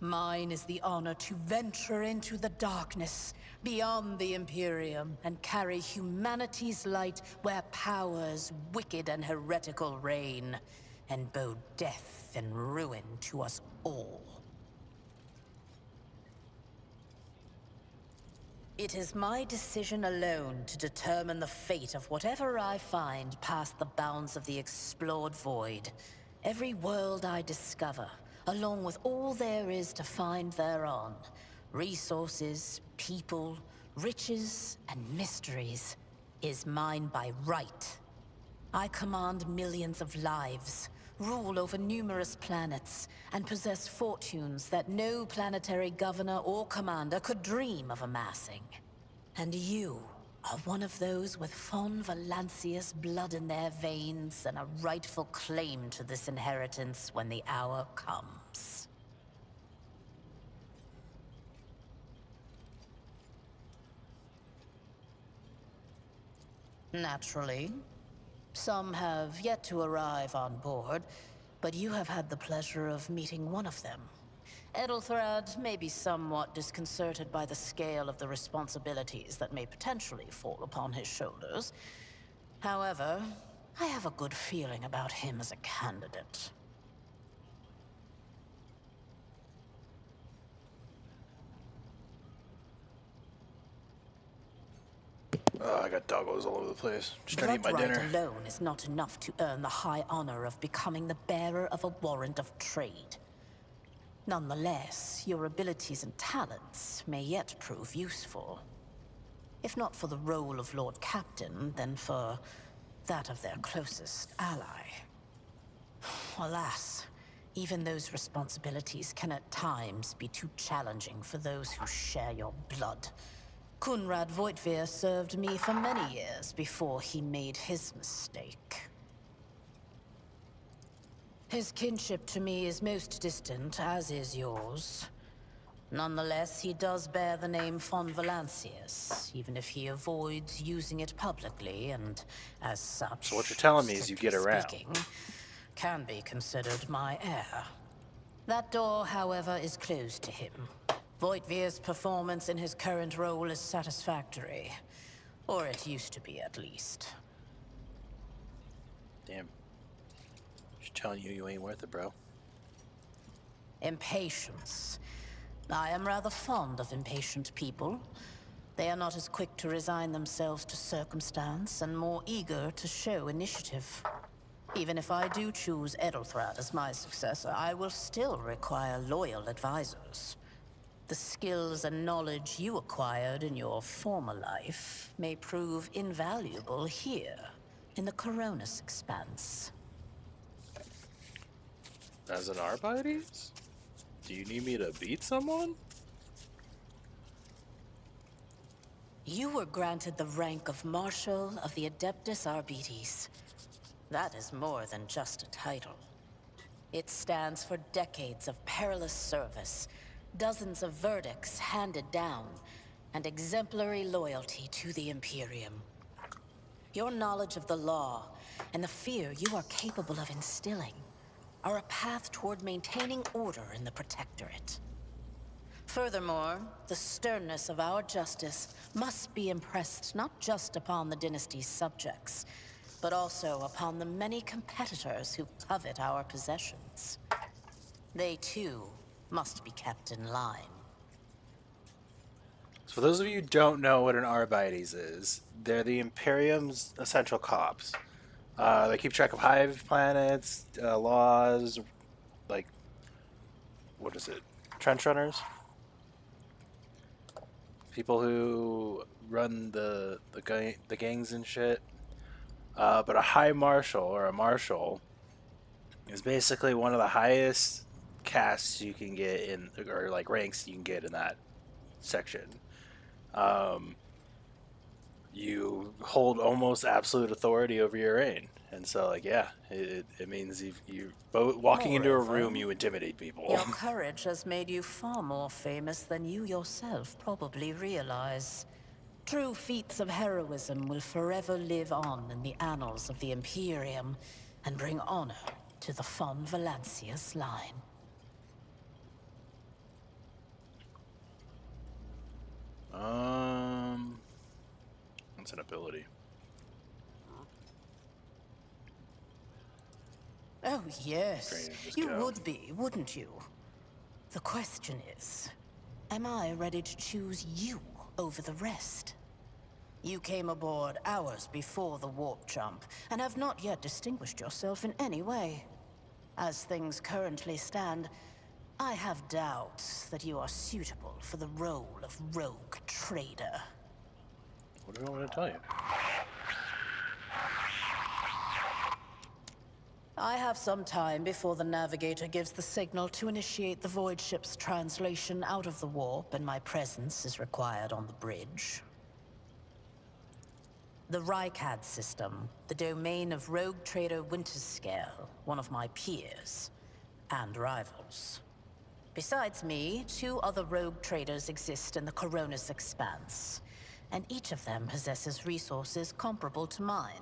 Mine is the honor to venture into the darkness, beyond the Imperium, and carry humanity's light where powers wicked and heretical reign, and bow death and ruin to us all. It is my decision alone to determine the fate of whatever I find past the bounds of the explored void. Every world I discover, along with all there is to find thereon, resources, people, riches, and mysteries, is mine by right. I command millions of lives, rule over numerous planets, and possess fortunes that no planetary governor or commander could dream of amassing. And you are one of those with von Valancius blood in their veins and a rightful claim to this inheritance when the hour comes. Naturally. Some have yet to arrive on board, but you have had the pleasure of meeting one of them. Edelthrad may be somewhat disconcerted by the scale of the responsibilities that may potentially fall upon his shoulders. However, I have a good feeling about him as a candidate. I got doggos all over the place. Just trying to eat my Blood dinner. right alone is not enough to earn the high honor of becoming the bearer of a warrant of trade. Nonetheless, your abilities and talents may yet prove useful. If not for the role of Lord Captain, then for that of their closest ally. Alas, even those responsibilities can at times be too challenging for those who share your blood. Kunrad Voitvir served me for many years before he made his mistake. His kinship to me is most distant, as is yours. Nonetheless, he does bear the name von Valancius, even if he avoids using it publicly, and as such, So what you're telling me is you get around. speaking, can be considered my heir. That door, however, is closed to him. Voitvir's performance in his current role is satisfactory. Or it used to be, at least. Damn. Just telling you, you ain't worth it, bro. Impatience. I am rather fond of impatient people. They are not as quick to resign themselves to circumstance and more eager to show initiative. Even if I do choose Edelthrad as my successor, I will still require loyal advisors. The skills and knowledge you acquired in your former life may prove invaluable here, in the Coronis Expanse. As an Arbites? Do you need me to beat someone? You were granted the rank of Marshal of the Adeptus Arbites. That is more than just a title. It stands for decades of perilous service, dozens of verdicts handed down, and exemplary loyalty to the Imperium. Your knowledge of the law and the fear you are capable of instilling are a path toward maintaining order in the Protectorate. Furthermore, the sternness of our justice must be impressed not just upon the dynasty's subjects, but also upon the many competitors who covet our possessions. They, too, must be kept in line. So for those of you who don't know what an Arbites is, they're the Imperium's essential cops. They keep track of hive planets, laws, like, what is it? Trench runners? People who run the gangs and shit. But a high marshal, or a marshal, is basically one of the highest castes you can get in, or like ranks you can get in that section. You hold almost absolute authority over your reign, and so like it means you walking into a room, you intimidate people. Your courage has made you far more famous than you yourself probably realize. True feats of heroism will forever live on in the annals of the Imperium and bring honor to the von Valancius line. That's an ability. Oh, yes. Just You go. would be, wouldn't you? The question is, am I ready to choose you over the rest? You came aboard hours before the warp jump, and have not yet distinguished yourself in any way. As things currently stand, I have doubts that you are suitable for the role of rogue trader. What do I want to tell you? I have some time before the navigator gives the signal to initiate the void ship's translation out of the warp, and my presence is required on the bridge. The Rykad system, the domain of rogue trader Winterscale, one of my peers and rivals. Besides me, 2 other rogue traders exist in the Coronis Expanse, and each of them possesses resources comparable to mine.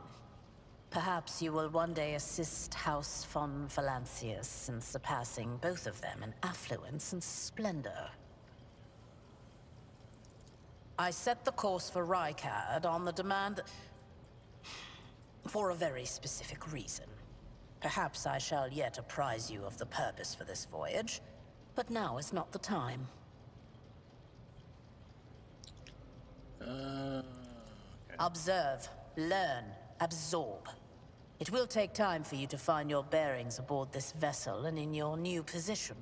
Perhaps you will one day assist House von Valancius in surpassing both of them in affluence and splendor. I set the course for Rykad on the demand for a very specific reason. Perhaps I shall yet apprise you of the purpose for this voyage, but now is not the time. Okay. Observe, learn, absorb. It will take time for you to find your bearings aboard this vessel and in your new position.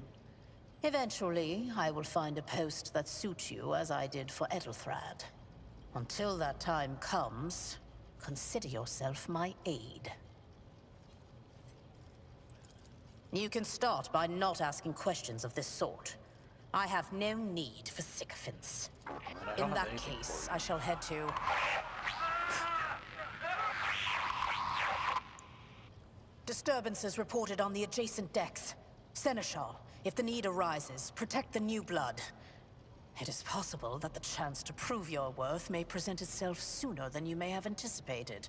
Eventually, I will find a post that suits you as I did for Edelthrad. Until that time comes, consider yourself my aide. You can start by not asking questions of this sort. I have no need for sycophants. In that case, I shall head to... Disturbances reported on the adjacent decks. Seneschal, if the need arises, protect the new blood. It is possible that the chance to prove your worth may present itself sooner than you may have anticipated.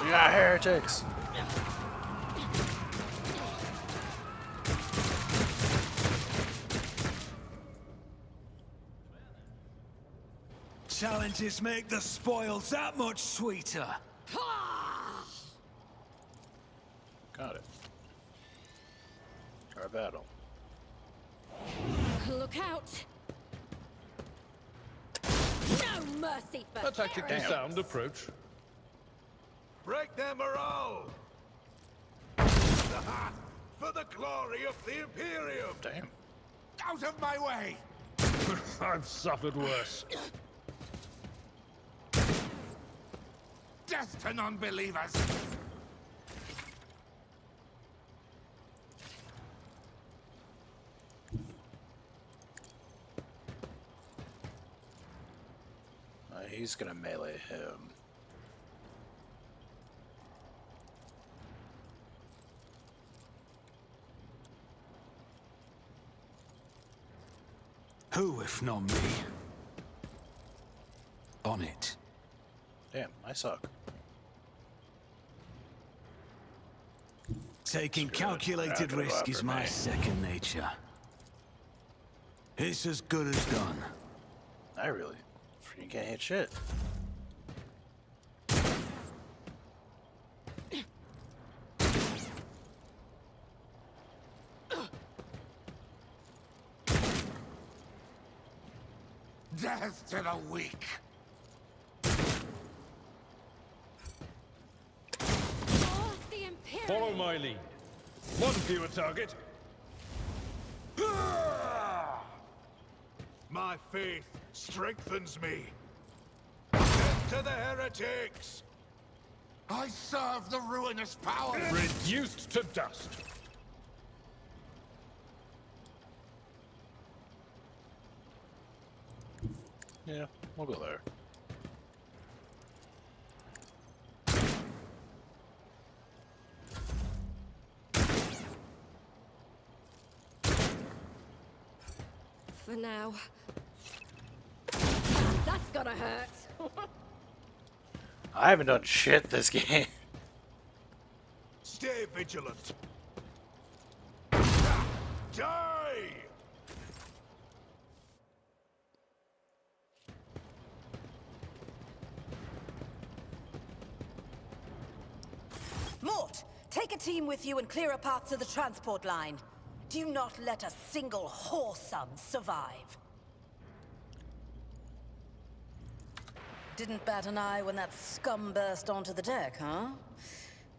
We got heretics. Challenges make the spoils that much sweeter. Got it. Our battle. Look out! No mercy for A tactically Damn. sound approach. Break their morale! For the glory of the Imperium! Damn. Out of my way! I've suffered worse. Death to non-believers! He's gonna melee him. Who, if not me? On it. Damn, I suck. Taking Screw it. calculated Not gonna go risk is after my me. second nature. It's as good as done. I really freaking can't hit shit. Death to the weak. Oh, the Imperium. Follow my lead. One fewer target. My faith strengthens me. Death to the heretics! I serve the ruinous power! Reduced to dust. Yeah, we'll go there. For now. That's gonna hurt. I haven't done shit this game. Stay vigilant. Die! Mort, take a team with you and clear a path to the transport line. Do not let a single whoreson survive. Didn't bat an eye when that scum burst onto the deck, huh?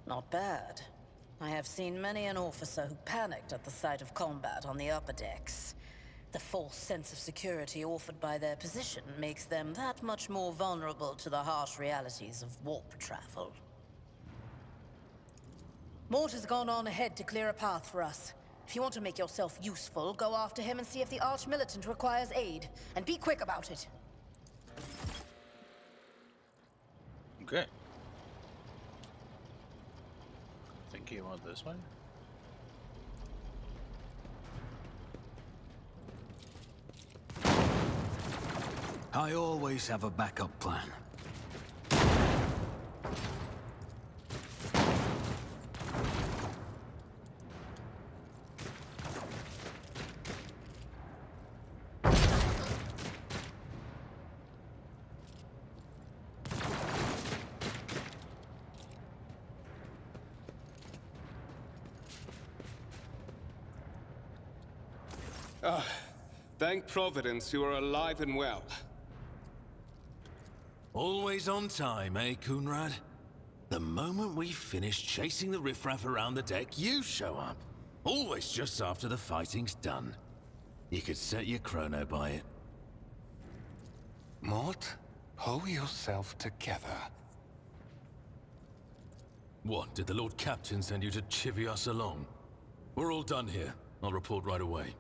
Not bad. I have seen many an officer who panicked at the sight of combat on the upper decks. The false sense of security offered by their position makes them that much more vulnerable to the harsh realities of warp travel. Mort has gone on ahead to clear a path for us. If you want to make yourself useful, go after him and see if the Arch-Militant requires aid. And be quick about it. Okay. Think he went this way? I always have a backup plan. Thank Providence you are alive and well. Always on time, eh, Coonrad? The moment we finish chasing the riffraff around the deck, you show up. Always just after the fighting's done. You could set your chrono by it. Mort, pull yourself together. What, did the Lord Captain send you to chivvy us along? We're all done here. I'll report right away.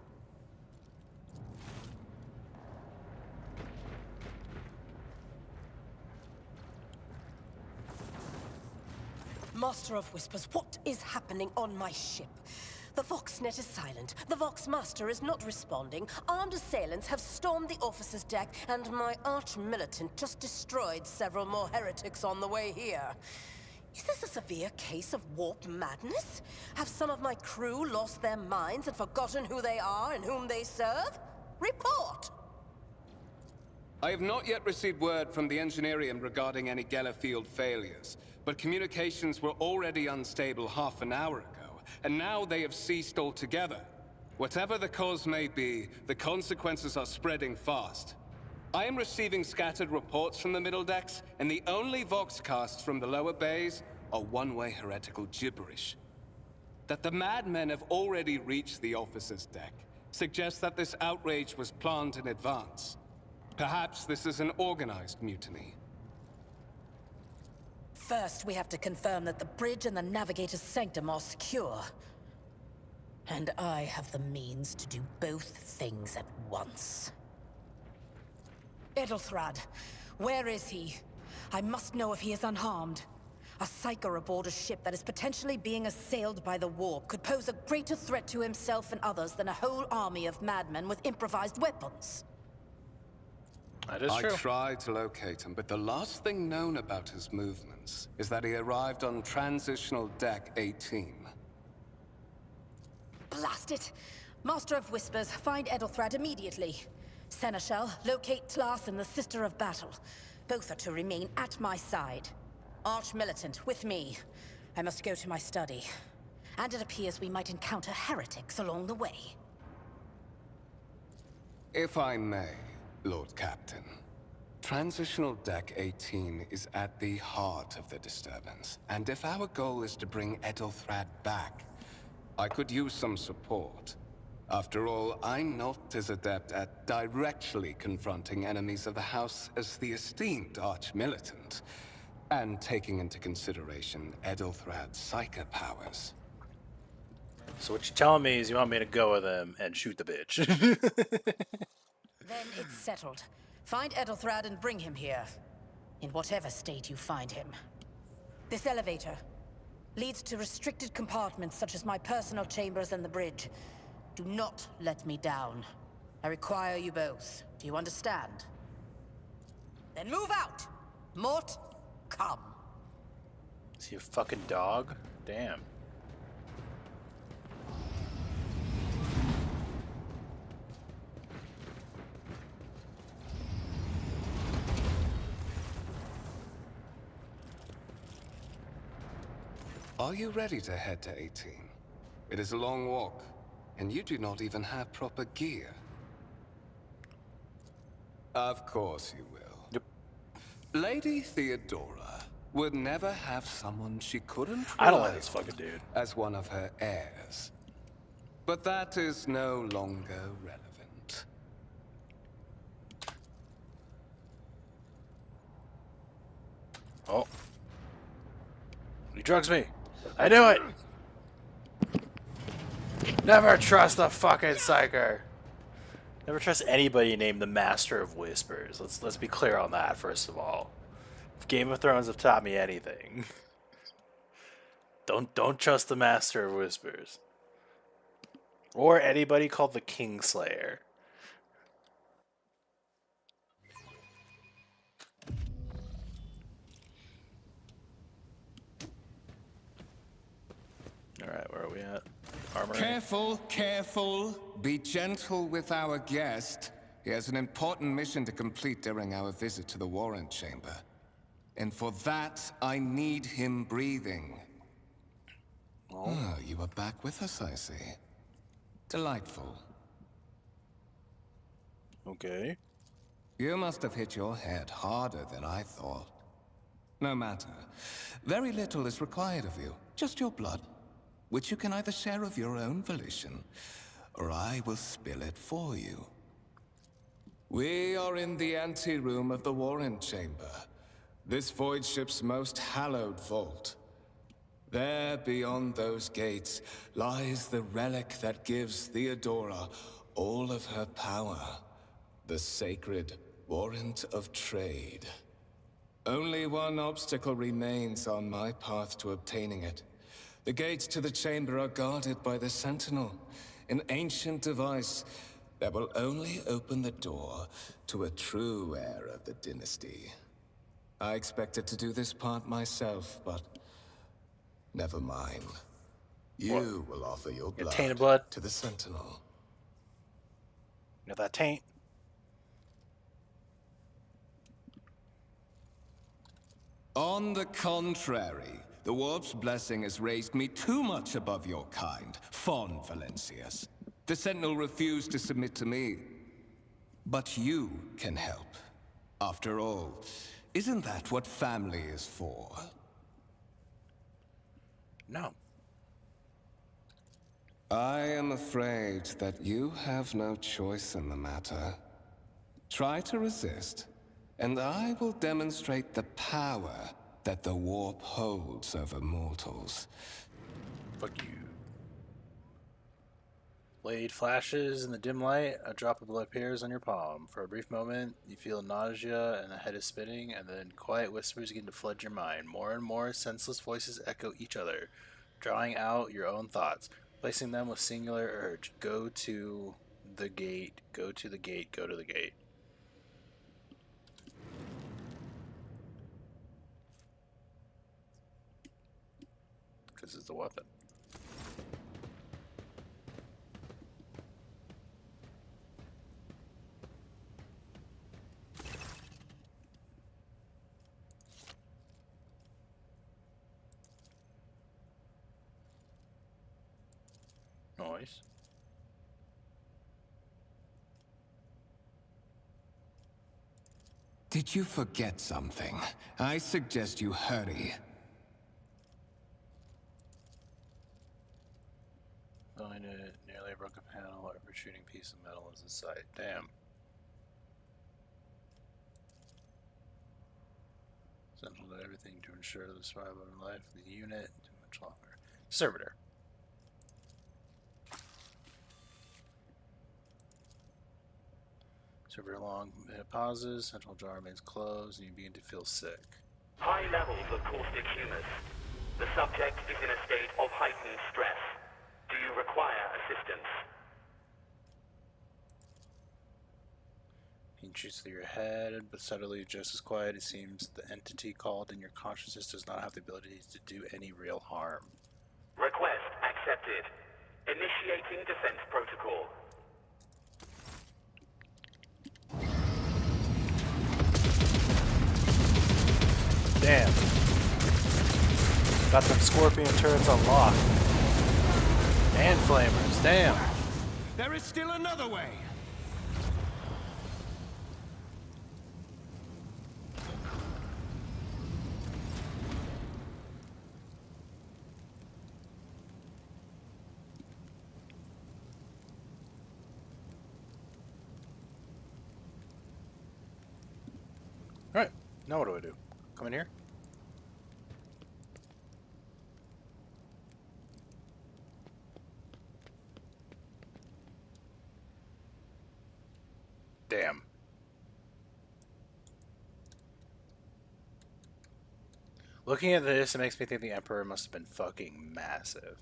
Master of Whispers, what is happening on my ship? The Voxnet is silent. The Vox Master is not responding. Armed assailants have stormed the officer's deck, and my arch-militant just destroyed several more heretics on the way here. Is this a severe case of warp madness? Have some of my crew lost their minds and forgotten who they are and whom they serve? Report! I have not yet received word from the Engineerium regarding any Geller field failures, but communications were already unstable half an hour ago, and now they have ceased altogether. Whatever the cause may be, the consequences are spreading fast. I am receiving scattered reports from the middle decks, and the only voxcasts from the lower bays are one-way heretical gibberish. That the madmen have already reached the officer's deck suggests that this outrage was planned in advance. Perhaps this is an organized mutiny. First, we have to confirm that the bridge and the Navigator's Sanctum are secure. And I have the means to do both things at once. Edelthrad, where is he? I must know if he is unharmed. A psyker aboard a ship that is potentially being assailed by the warp could pose a greater threat to himself and others than a whole army of madmen with improvised weapons. That is I true. tried to locate him, but the last thing known about his movements is that he arrived on Transitional Deck 18. Blast it! Master of Whispers, find Edelthrad immediately. Seneschal, locate Tlas and the Sister of Battle. Both are to remain at my side. Arch-Militant, with me. I must go to my study. And it appears we might encounter heretics along the way. If I may, Lord Captain. Transitional Deck 18 is at the heart of the disturbance, and if our goal is to bring Edelthrad back, I could use some support. After all, I'm not as adept at directly confronting enemies of the House as the esteemed Arch-Militant, and taking into consideration Edelthrad's psychic powers. So what you're telling me is you want me to go with him and shoot the bitch. Then it's settled. Find Edelthrad and bring him here. In whatever state you find him. This elevator leads to restricted compartments such as my personal chambers and the bridge. Do not let me down. I require you both. Do you understand? Then move out! Mort, come. Is he a fucking dog? Damn. Are you ready to head to 18? It is a long walk, and you do not even have proper gear. Of course you will. Yep. Lady Theodora would never have someone she couldn't I don't like rely this on fucking dude. as one of her heirs. But that is no longer relevant. Oh. He drugs me. I knew it! Never trust the fucking psyker. Never trust anybody named the Master of Whispers. Let's be clear on that, first of all. If Game of Thrones have taught me anything. Don't trust the Master of Whispers. Or anybody called the Kingslayer. Alright, where are we at? Armory. Careful, careful. Be gentle with our guest. He has an important mission to complete during our visit to the Warrant Chamber. And for that, I need him breathing. Oh, you are back with us, I see. Delightful. Okay. You must have hit your head harder than I thought. No matter. Very little is required of you. Just your blood, which you can either share of your own volition, or I will spill it for you. We are in the anteroom of the Warrant Chamber, this void ship's most hallowed vault. There, beyond those gates, lies the relic that gives Theodora all of her power. The sacred Warrant of Trade. Only one obstacle remains on my path to obtaining it. The gates to the chamber are guarded by the Sentinel, an ancient device that will only open the door to a true heir of the dynasty. I expected to do this part myself, but never mind. You will offer your tainted blood to the Sentinel. You know that taint? On the contrary, the Warp's blessing has raised me too much above your kind, Fon Valencius. The Sentinel refused to submit to me. But you can help. After all, isn't that what family is for? No. I am afraid that you have no choice in the matter. Try to resist, and I will demonstrate the power that the Warp holds over mortals. Fuck you. Blade flashes in the dim light. A drop of blood appears on your palm. For a brief moment, you feel nausea and the head is spinning, and then quiet whispers begin to flood your mind. More and more senseless voices echo each other, drawing out your own thoughts, placing them with singular urge. Go to the gate. Go to the gate. Go to the gate. this is the weapon. Noise. Did you forget something? I suggest you hurry. Find it. Nearly broke a panel. A protruding piece of metal is in sight. Damn. Central to everything to ensure the survival of life of the unit. Too much longer. Servitor. Servitor long pauses. Central jar remains closed, and you begin to feel sick. High levels of caustic humus. The subject is in a state of heightened stress. Do you require assistance? Pain shoots through your head, but suddenly just as quiet. It seems the entity called in your consciousness does not have the ability to do any real harm. Request accepted. Initiating defense protocol. Damn. Got them scorpion turrets unlocked. And flamers, damn. There is still another way. Alright, now what do I do? Come in here? Damn. Looking at this, it makes me think the Emperor must have been fucking massive.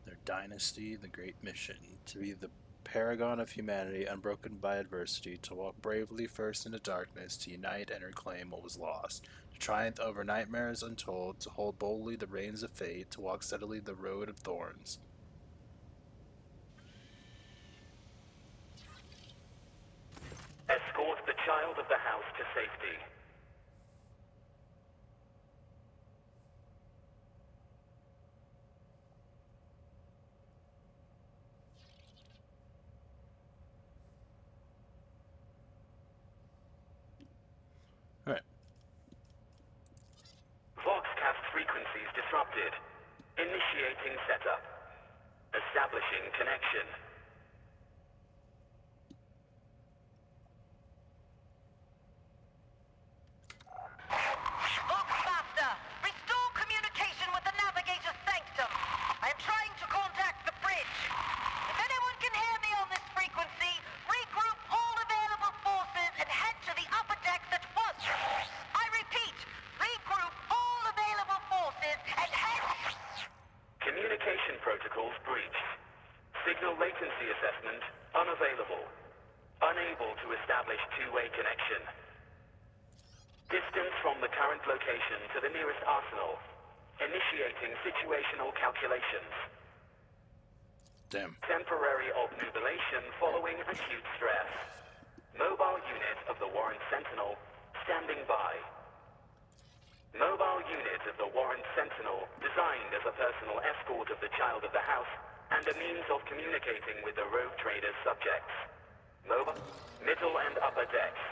Their dynasty, the great mission, to be the paragon of humanity, unbroken by adversity, to walk bravely first into darkness, to unite and reclaim what was lost, to triumph over nightmares untold, to hold boldly the reins of fate, to walk steadily the road of thorns. Escort the child of the house to safety. Alright. Voxcast frequencies disrupted. Initiating setup. Establishing connection. Voxmaster, restore communication with the navigator's sanctum. I am trying to contact the bridge. If anyone can hear me on this frequency, regroup all available forces and head to the upper decks at once. I repeat, regroup all available forces and head... Communication protocols breached. Signal latency assessment unavailable. Unable to establish two-way connection. Distance from the current location to the nearest arsenal. Initiating situational calculations. Damn. Temporary obnubilation following acute stress. Mobile unit of the Warren Sentinel standing by. Mobile unit of the Warren Sentinel designed as a personal escort of the child of the house and a means of communicating with the rogue trader's subjects. Mobile, middle and upper decks.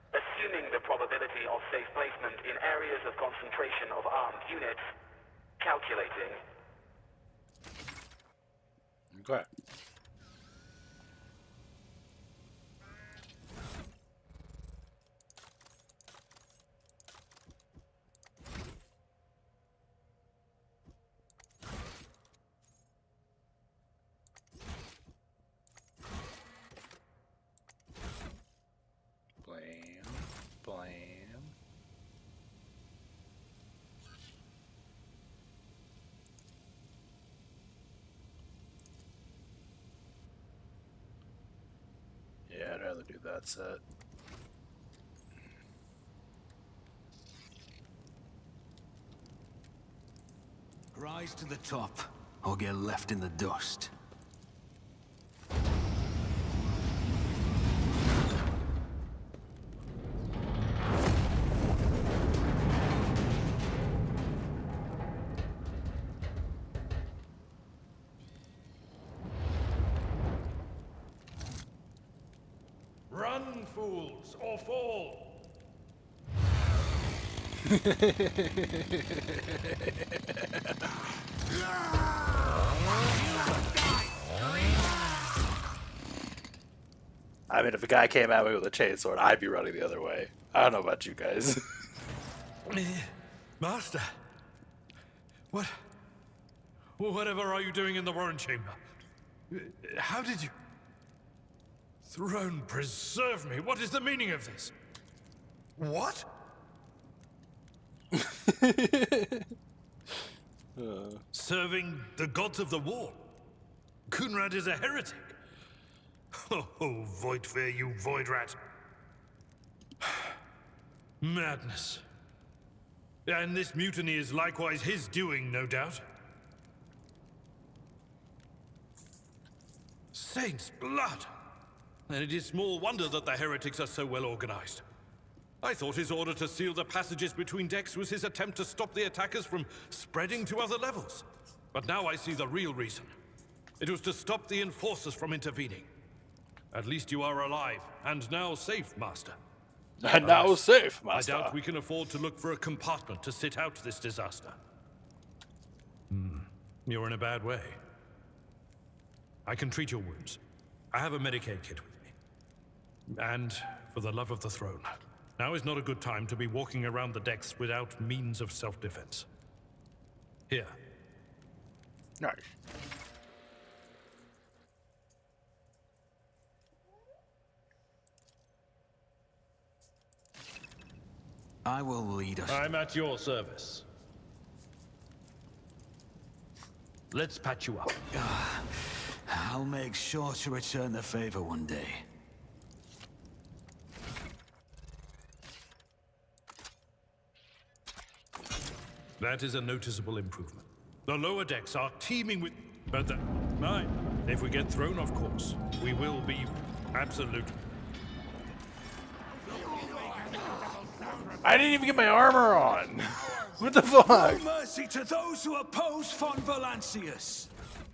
Assuming the probability of safe placement in areas of concentration of armed units. Calculating. Okay. Blam. rather do that set. Rise to the top, or get left in the dust. Run, fools, or fall! I mean, if a guy came at me with a chainsword, I'd be running the other way. I don't know about you guys. Master, whatever are you doing in the Warren Chamber? How did you... Throne preserve me, what is the meaning of this? What? Serving the gods of the war? Kunrad is a heretic. Oh, Voidfare, you void rat. Madness. And this mutiny is likewise his doing, no doubt. Saints' blood! And it is small wonder that the heretics are so well organized. I thought his order to seal the passages between decks was his attempt to stop the attackers from spreading to other levels. But now I see the real reason. It was to stop the enforcers from intervening. At least you are alive, and now safe, Master. And now safe, Master. I doubt we can afford to look for a compartment to sit out this disaster. You're in a bad way. I can treat your wounds. I have a Medicaid kit with me. And, for the love of the throne, now is not a good time to be walking around the decks without means of self-defense. Here. Nice. I will lead us. I'm at your service. Let's patch you up. I'll make sure to return the favor one day. That is a noticeable improvement. The lower decks are teeming with... But that... Mine. If we get thrown off course, we will be absolute... I didn't even get my armor on! What the fuck? No mercy to those who oppose Von Valancius!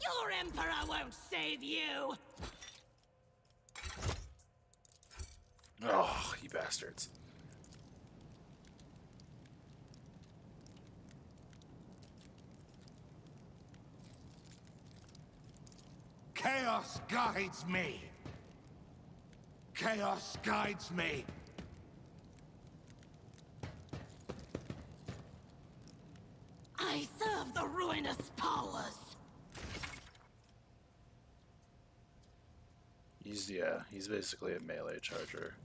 Your Emperor won't save you! Oh, you bastards. Chaos guides me. Chaos guides me. I serve the ruinous powers. He's basically a melee charger.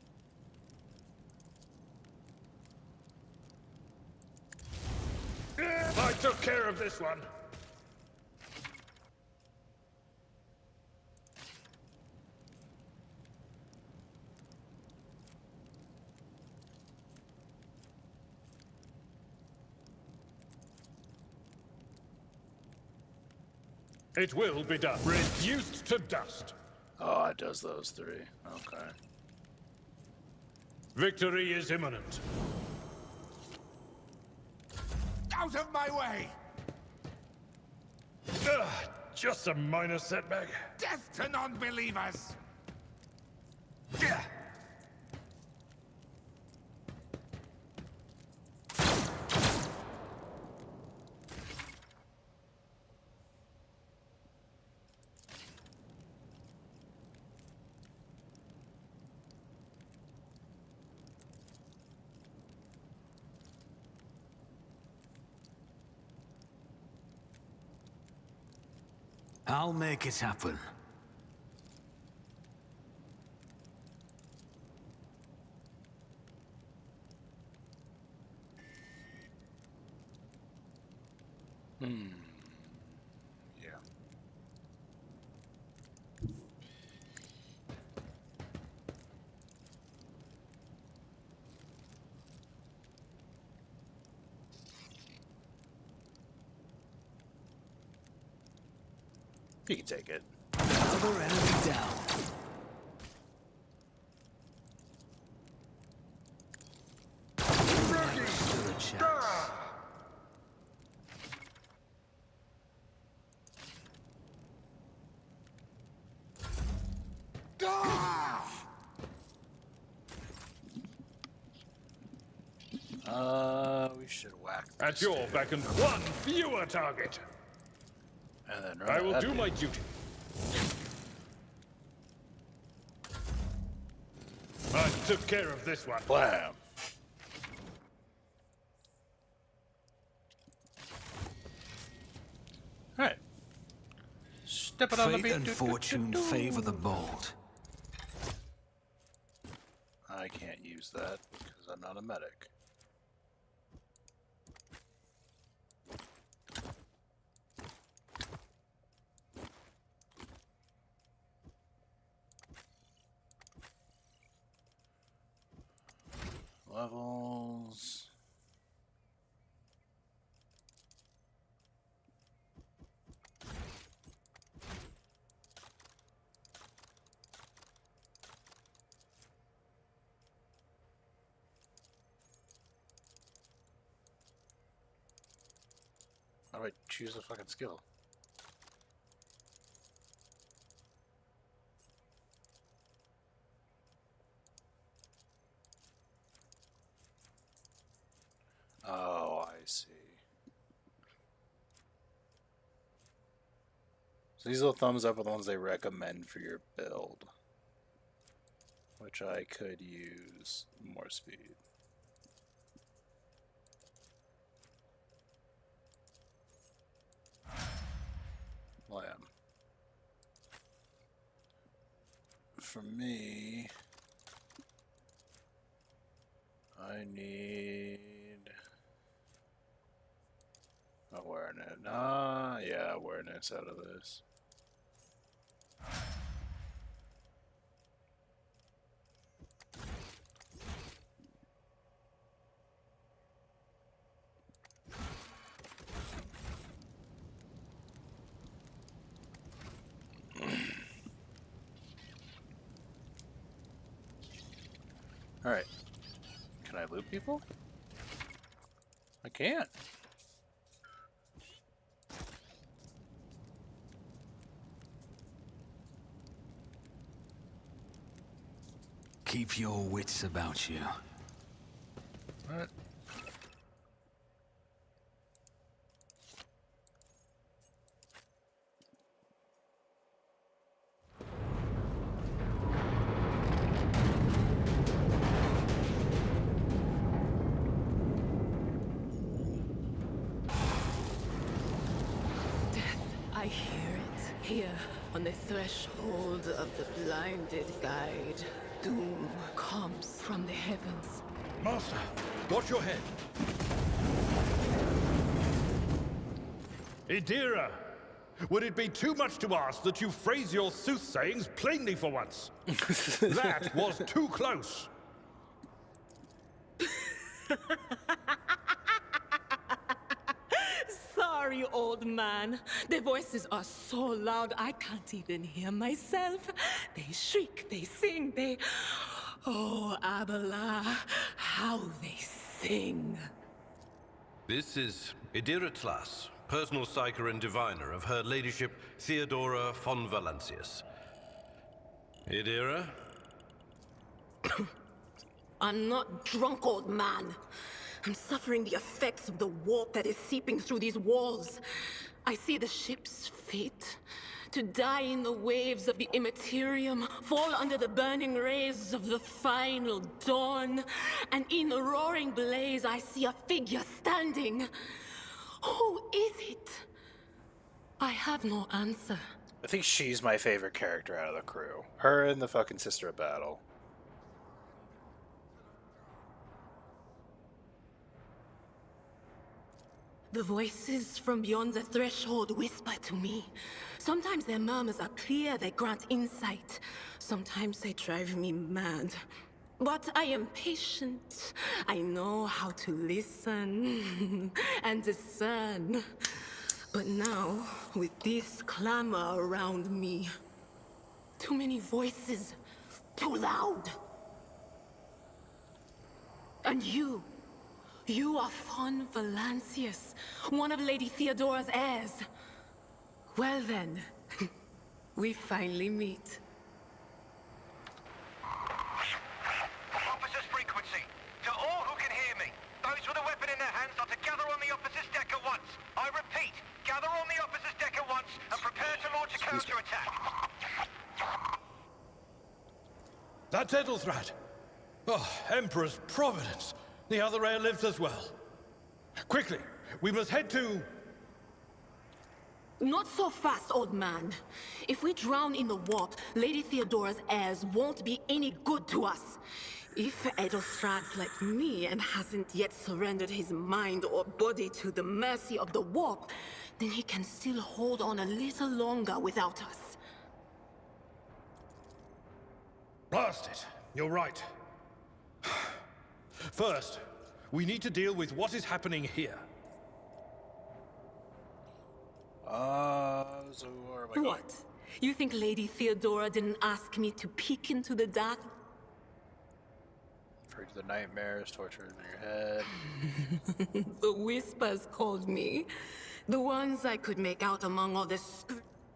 I took care of this one. It will be done. Reduced to dust. Oh, it does those three. Okay. Victory is imminent. Out of my way! Just a minor setback. Death to non-believers! I'll make it happen. Yeah. You can take it. Another enemy down. Still a chance. We should whack this At your dude. beck and one fewer target. And then run I at will that do dude. my duty. I took care of this one. Blam. Alright. Step it on the Fate beat. and fortune favor the bold. I can't use that because I'm not a medic. Levels. How do I choose a fucking skill? Oh, I see. So these little thumbs up are the ones they recommend for your build. Which I could use more speed. Lamb. For me, I need awareness. Yeah, awareness out of this. Alright. Can I loot people? I can't. Keep your wits about you. What? I hear it. Here, on the threshold of the blinded guide, doom comes from the heavens. Master, watch your head. Idira, would it be too much to ask that you phrase your soothsayings plainly for once? That was too close. Sorry, old man. The voices are so loud I can't even hear myself. They shriek, they sing, they... Oh, Abala, how they sing. This is Idira Tlas, personal psyker and diviner of Her Ladyship Theodora von Valancius. Idira? I'm not drunk, old man. I'm suffering the effects of the warp that is seeping through these walls. I see the ship's fate, to die in the waves of the immaterium, fall under the burning rays of the final dawn, and in the roaring blaze I see a figure standing. Who is it? I have no answer. I think she's my favorite character out of the crew. Her and the fucking Sister of Battle. The voices from beyond the threshold whisper to me. Sometimes their murmurs are clear, they grant insight. Sometimes they drive me mad. But I am patient. I know how to listen and discern. But now, with this clamor around me, too many voices, too loud. And you are Von Valancius, one of Lady Theodora's heirs. Well then, we finally meet. Officers frequency. To all who can hear me, those with a weapon in their hands are to gather on the officers' deck at once. I repeat, gather on the officers' deck at once and prepare to launch a counterattack. That's Ethelthrat. Oh, Emperor's Providence. The other heir lives as well. Quickly, we must head to... Not so fast, old man. If we drown in the warp, Lady Theodora's heirs won't be any good to us. If Ethelthrat's like me and hasn't yet surrendered his mind or body to the mercy of the warp, then he can still hold on a little longer without us. Blast it. You're right. First, we need to deal with what is happening here. So where am I going? What? You think Lady Theodora didn't ask me to peek into the dark? Afraid of the nightmares, tortured in your head. The whispers called me. The ones I could make out among all this...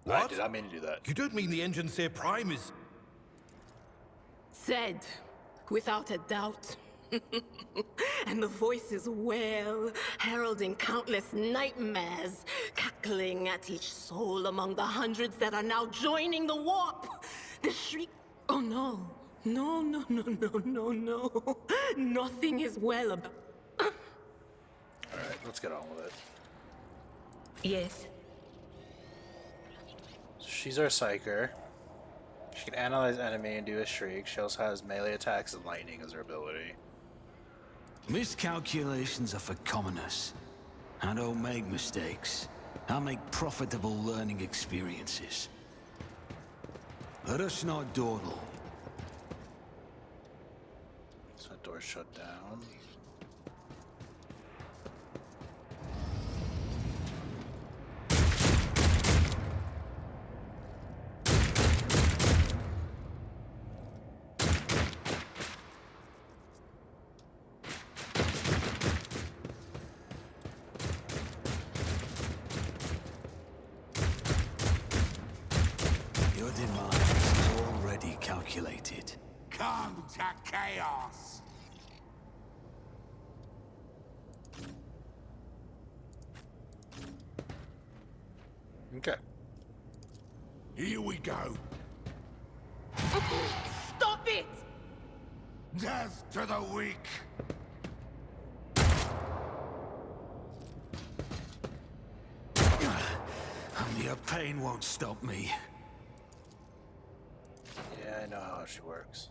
What? I did not mean to do that. You don't mean the Engineer Prime is... Said, without a doubt. And the voices wail, heralding countless nightmares, cackling at each soul among the hundreds that are now joining the warp. The shriek... Oh no. No. Nothing is well about... Alright, let's get on with it. Yes. She's our psyker. She can analyze enemy and do a shriek. She also has melee attacks and lightning as her ability. Miscalculations are for commoners. I don't make mistakes. I make profitable learning experiences. Let us not dawdle. So that door shut down. Your demise is already calculated. Come to chaos! Okay. Here we go. Stop it! Death to the weak! Only your pain won't stop me. Yeah, I know how she works.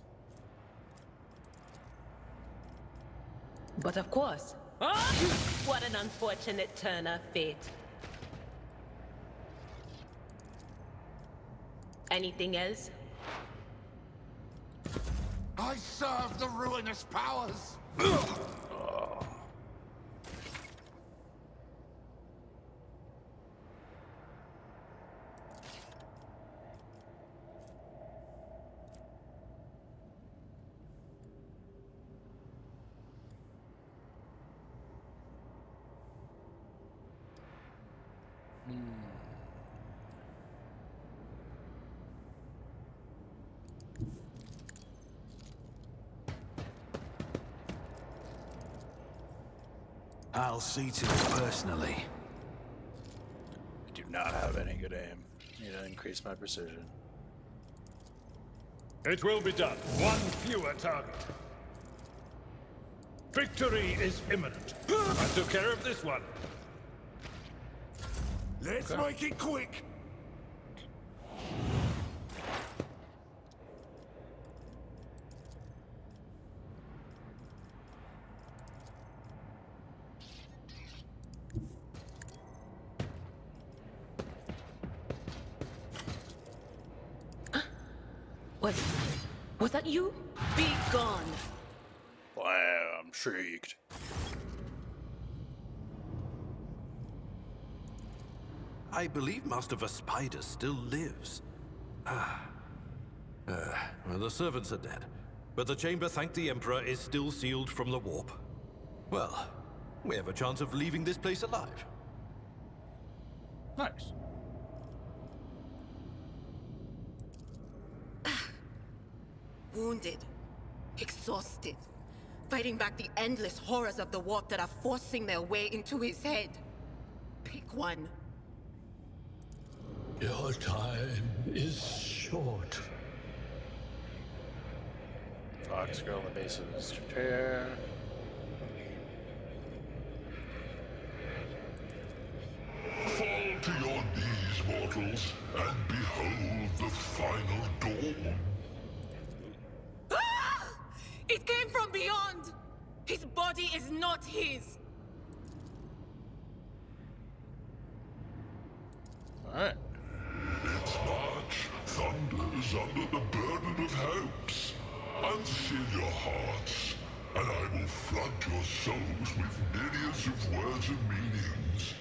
But of course. What an unfortunate turn of fate. Anything else? I serve the ruinous powers! I'll see to it personally. I do not have any good aim. Need to increase my precision. It will be done. One fewer target. Victory is imminent. I took care of this one. Let's make it quick! Was that you? Be gone. Blam, shrieked. I believe Master Vespider still lives. Well, the servants are dead, but the chamber, thank the Emperor, is still sealed from the warp. Well, we have a chance of leaving this place alive. Nice. Wounded, exhausted, fighting back the endless horrors of the warp that are forcing their way into his head. Pick one. Your time is short. Fox girl on the base of his chair. Fall to your knees, mortals, and behold the final dawn. Ah! It came from beyond! His body is not his! Alright. Its march thunders under the burden of hopes. Unseal your hearts, and I will flood your souls with myriads of words and meanings,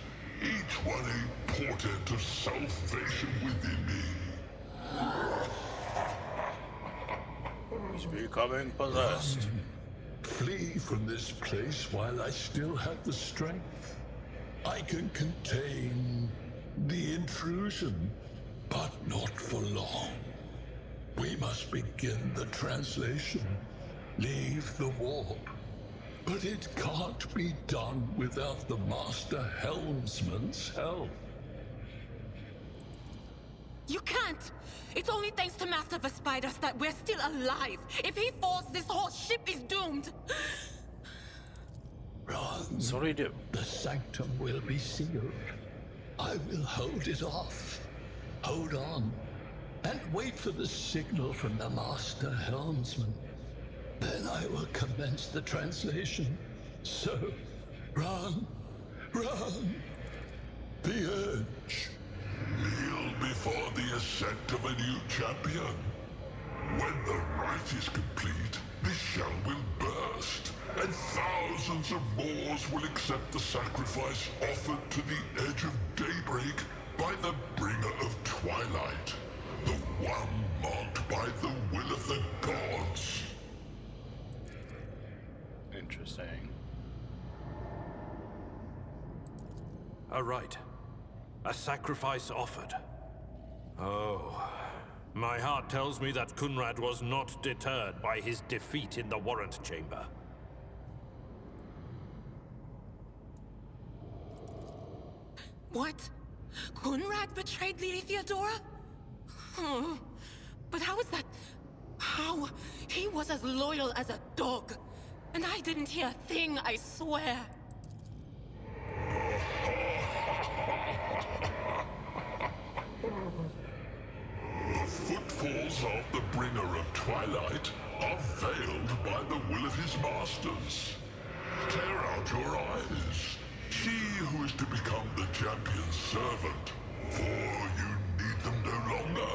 each one a portent of salvation within me. He's becoming possessed. Flee from this place while I still have the strength. I can contain the intrusion, but not for long. We must begin the translation. Leave the warp. But it can't be done without the Master Helmsman's help. You can't! It's only thanks to Master Vespider that we're still alive. If he falls, this whole ship is doomed. Run. So what do we do? The sanctum will be sealed. I will hold it off. Hold on. And wait for the signal from the Master Helmsman. Then I will commence the translation. So, run. Run. The edge. Kneel before the ascent of a new champion. When the rite is complete, this shell will burst, and thousands of Moors will accept the sacrifice offered to the edge of Daybreak by the bringer of Twilight, the one marked by the will of the gods. Interesting. All right. A sacrifice offered. Oh, my heart tells me that Kunrad was not deterred by his defeat in the warrant chamber. What? Kunrad betrayed Lady Theodora? Oh, but how is that? How? He was as loyal as a dog. And I didn't hear a thing, I swear. The footfalls of the bringer of Twilight are veiled by the will of his masters. Tear out your eyes. See who is to become the champion's servant, for you need them no longer.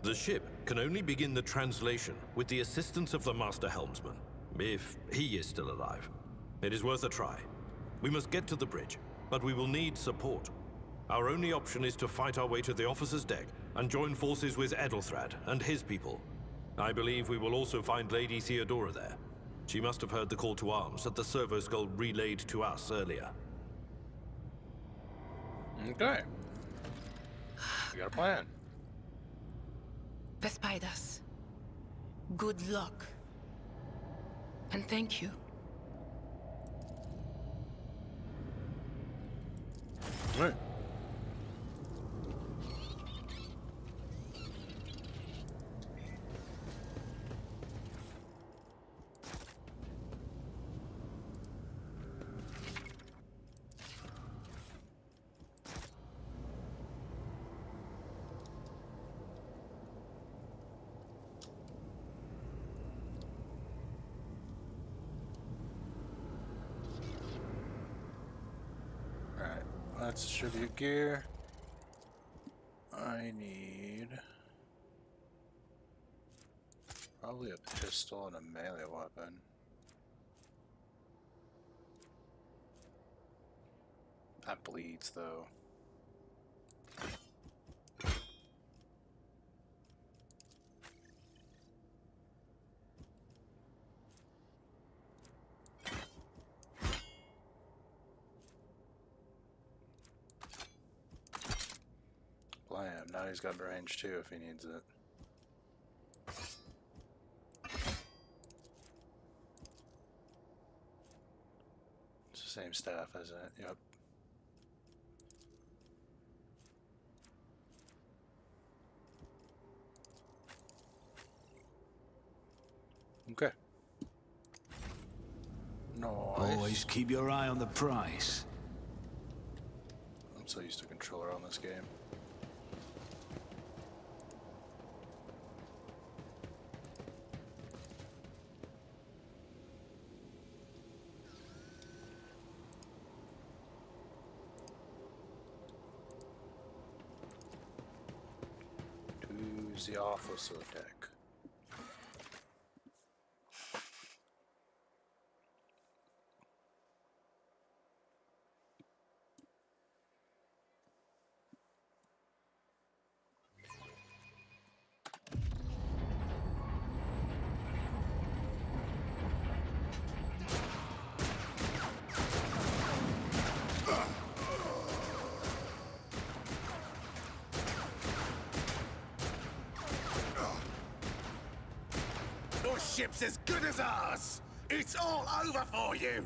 The ship can only begin the translation with the assistance of the Master Helmsman, if he is still alive. It is worth a try. We must get to the bridge, but we will need support. Our only option is to fight our way to the officer's deck and join forces with Edelthrad and his people. I believe we will also find Lady Theodora there. She must have heard the call to arms that the servo skull relayed to us earlier. Okay. We got a plan. Vespidus, good luck. And thank you. Right. Let's distribute gear. I need probably a pistol and a melee weapon. That bleeds, though. Blam. Now he's got range too if he needs it. It's the same staff, isn't it? Yep. Okay. Nice. Always keep your eye on the prize. I'm so used to controller on this game. To the officer deck. Your ship's as good as ours! It's all over for you!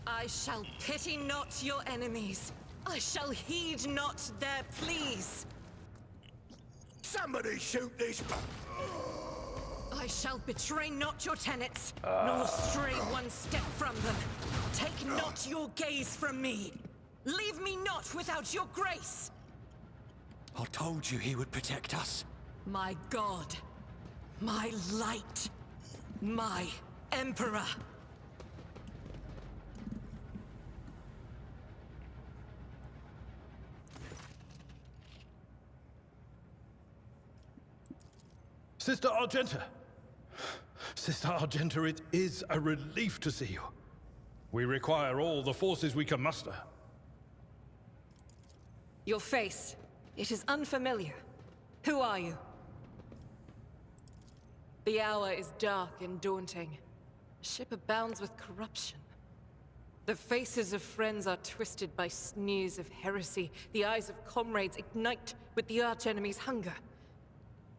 I shall pity not your enemies. I shall heed not their pleas. Somebody shoot these... I shall betray not your tenets, nor stray one step from them. Take not your gaze from me. Leave me not without your grace. I told you he would protect us. My God, my light, my Emperor. Sister Argenta! Sister Argenta, it is a relief to see you. We require all the forces we can muster. Your face, it is unfamiliar. Who are you? The hour is dark and daunting. The ship abounds with corruption. The faces of friends are twisted by sneers of heresy. The eyes of comrades ignite with the archenemy's hunger.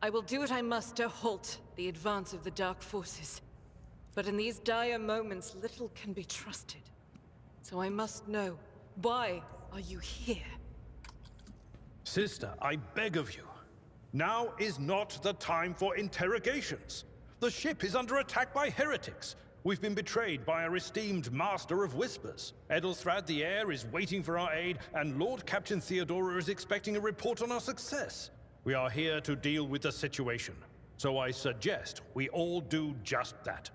I will do what I must to halt the advance of the dark forces. But in these dire moments, little can be trusted. So I must know, why are you here? Sister, I beg of you. Now is not the time for interrogations. The ship is under attack by heretics. We've been betrayed by our esteemed Master of Whispers. Edelthrad the Heir is waiting for our aid, and Lord Captain Theodora is expecting a report on our success. We are here to deal with the situation, so I suggest we all do just that.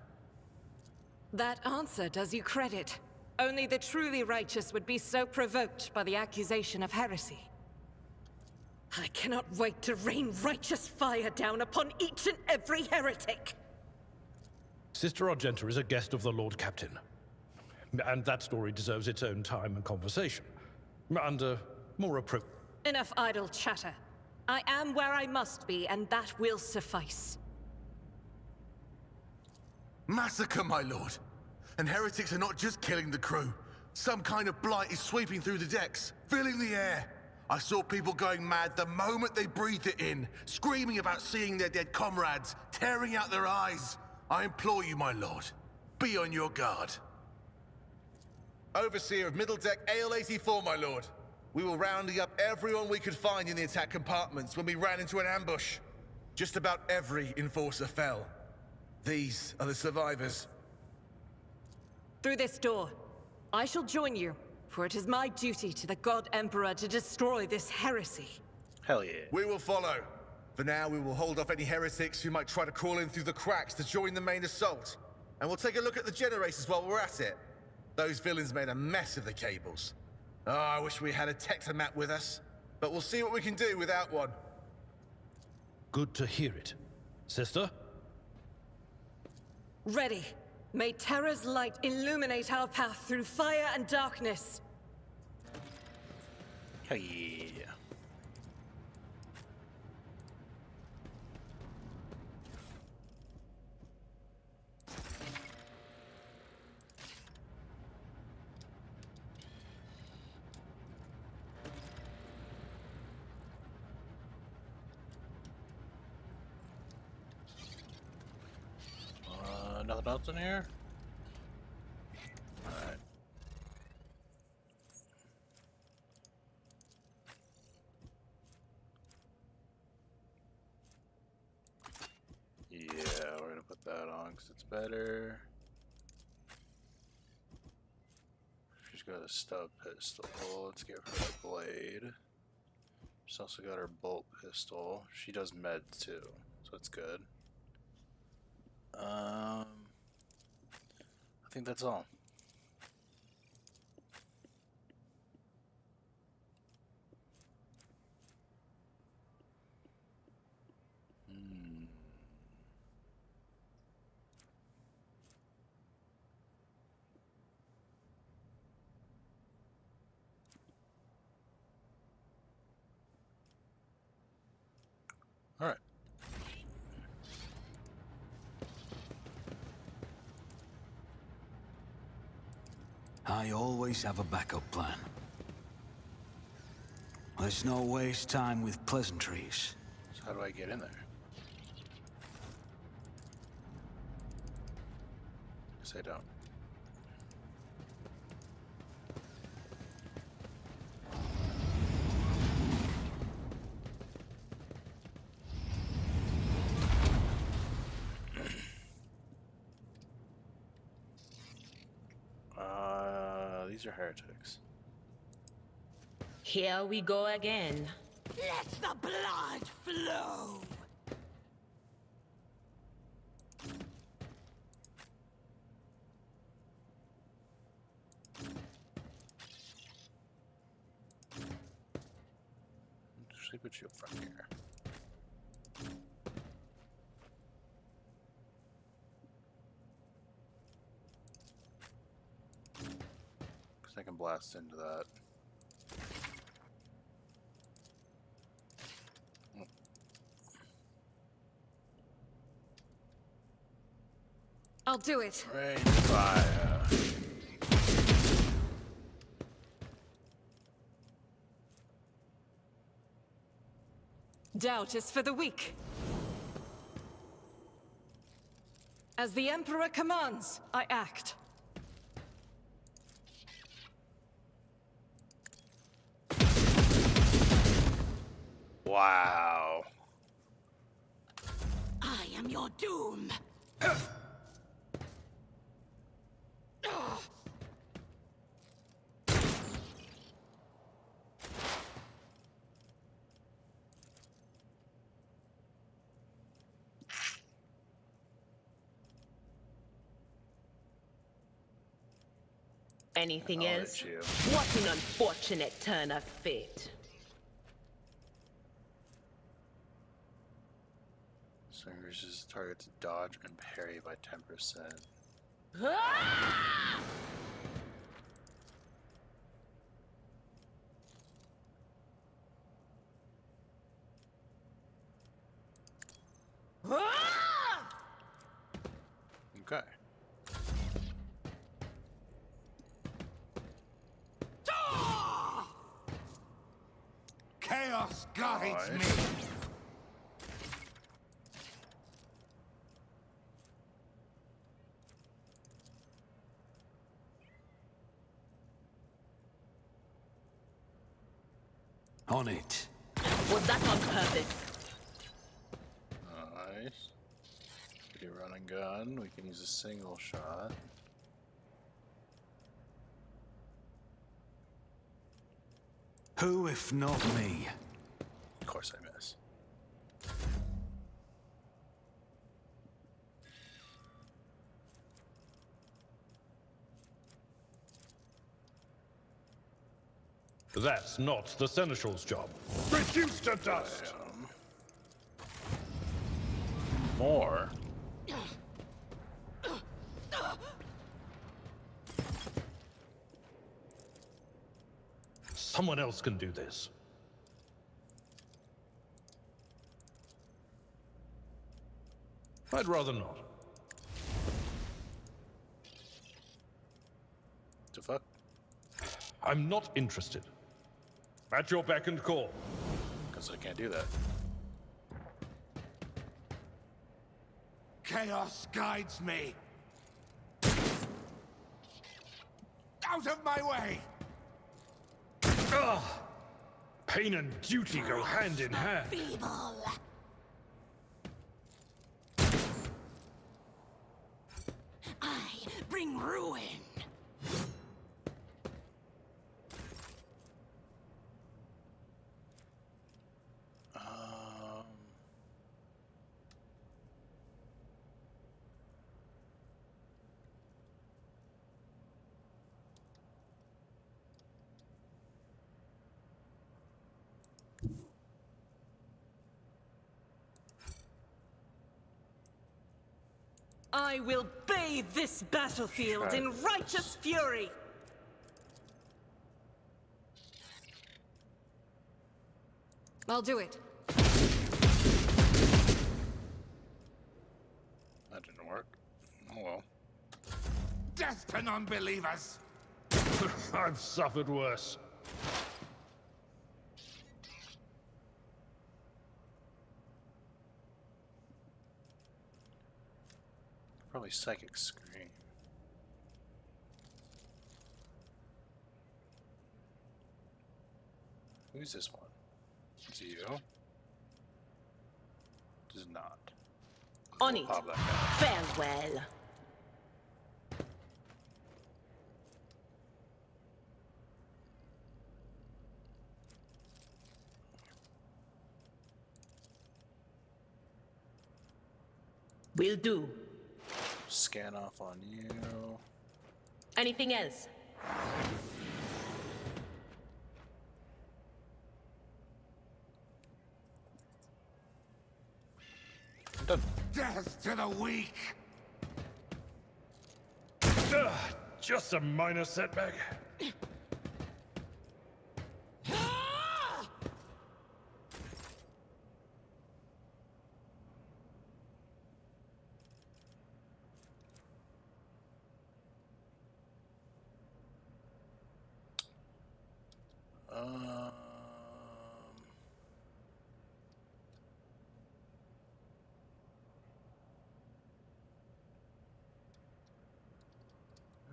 That answer does you credit. Only the truly righteous would be so provoked by the accusation of heresy. I cannot wait to rain righteous fire down upon each and every heretic! Sister Argenta is a guest of the Lord Captain, and that story deserves its own time and conversation. And, more appropriate. Enough idle chatter. I am where I must be, and that will suffice. Massacre, my lord! And heretics are not just killing the crew. Some kind of blight is sweeping through the decks, filling the air. I saw people going mad the moment they breathed it in, screaming about seeing their dead comrades, tearing out their eyes. I implore you, my lord, be on your guard. Overseer of Middle Deck AL-84, my lord. We were rounding up everyone we could find in the attack compartments when we ran into an ambush. Just about every enforcer fell. These are the survivors. Through this door. I shall join you, for it is my duty to the God Emperor to destroy this heresy. Hell yeah. We will follow. For now, we will hold off any heretics who might try to crawl in through the cracks to join the main assault. And we'll take a look at the generators while we're at it. Those villains made a mess of the cables. Oh, I wish we had a Tectomat with us. But we'll see what we can do without one. Good to hear it. Sister? Ready. May Terra's light illuminate our path through fire and darkness. Hell yeah. Nothing else in here? Alright. Yeah, we're gonna put that on because it's better. She's got a stub pistol. Let's give her a blade. She's also got her bolt pistol. She does meds too, so it's good. I think that's all. All right. I always have a backup plan. Let's not waste time with pleasantries. So how do I get in there? Guess I don't. These are heretics. Here we go again. Let the blood flow. Usually put you up front here. I can blast into that. I'll do it. Rain fire. Doubt is for the weak. As the Emperor commands, I act. Wow. I am your doom. Anything else? What an unfortunate turn of fate. So increases target to dodge and parry by 10%. Ah! Ah! Okay. Chaos guides me. On it. Was that on purpose? Nice. Pretty run and gun. We can use a single shot. Who if not me? Of course I miss. That's not the Seneschal's job. Reduce to dust! More? Someone else can do this. I'd rather not. The fuck? I'm not interested. At your beck and call. Because I can't do that. Chaos guides me. Out of my way! Ugh! Pain and duty go hand in hand. Feeble. I bring ruin. I will bathe this battlefield in righteous fury! I'll do it. That didn't work. Oh well. Death to non-believers! I've suffered worse. Probably psychic scream. Who's this one? Is it you? Does not. On it. Pop that guy. Farewell. Will do. Scan off on you. Anything else? Done. Death to the weak! Just a minor setback.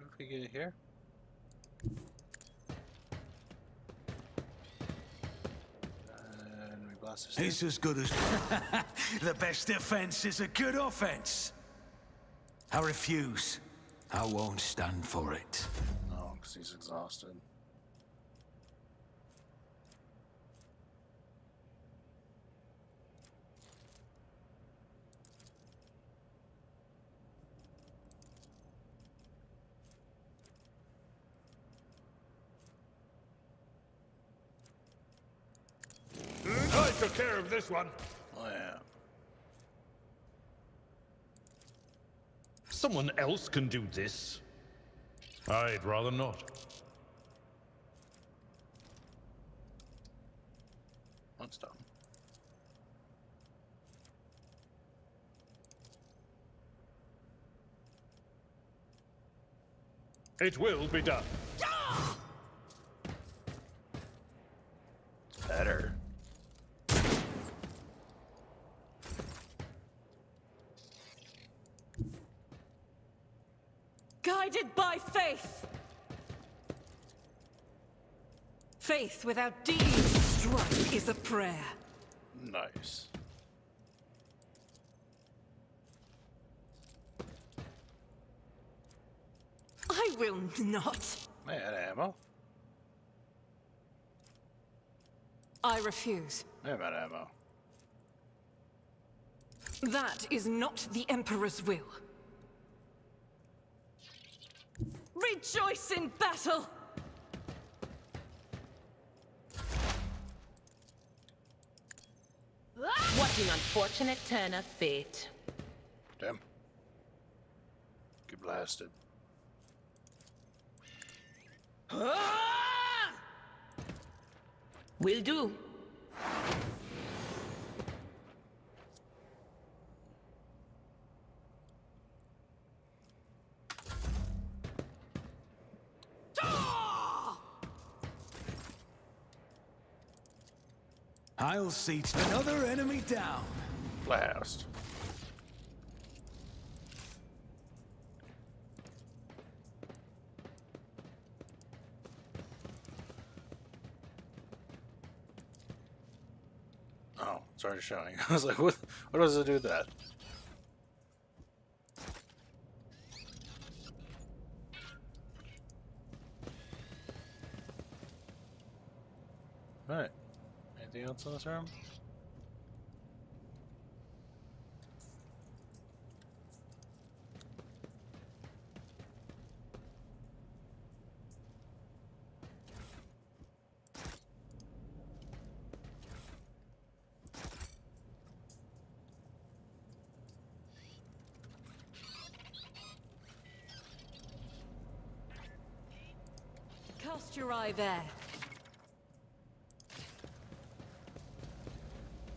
If we get it here. And we blast this. It's as good as... The best defense is a good offense. I refuse. I won't stand for it. Oh, because he's exhausted. I took care of this one. Oh yeah. Someone else can do this. I'd rather not. That's done. It will be done. Better. Guided by faith. Faith without deed strife is a prayer. Nice. I will not. I had ammo. I refuse. I have ammo. That is not the Emperor's will. Rejoice in battle! What an unfortunate turn of fate. Damn. Get blasted. Will do. I'll see another enemy down. Blast. Oh, it's already showing. I was like, what does it do with that? Alright. Anything else in this room? Cast your eye there.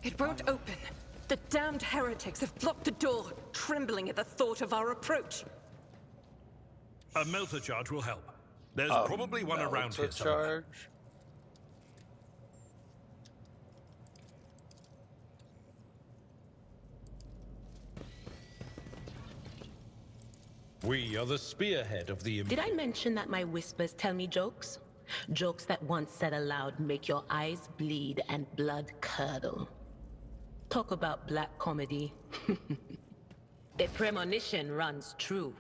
It won't open. The damned heretics have blocked the door, trembling at the thought of our approach. A melter charge will help. There's probably one around here somewhere. Charge. We are the spearhead of the... Did I mention that my whispers tell me jokes? Jokes that once said aloud make your eyes bleed and blood curdle. Talk about black comedy. The premonition runs true.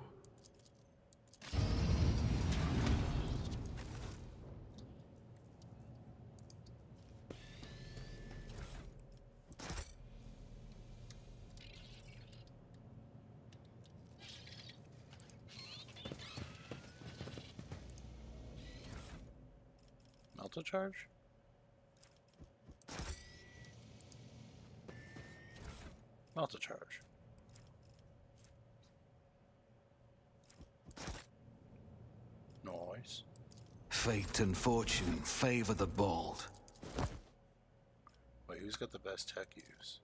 Melter charge? Melter charge. Nice. Fate and fortune favor the bold. Wait, who's got the best tech use?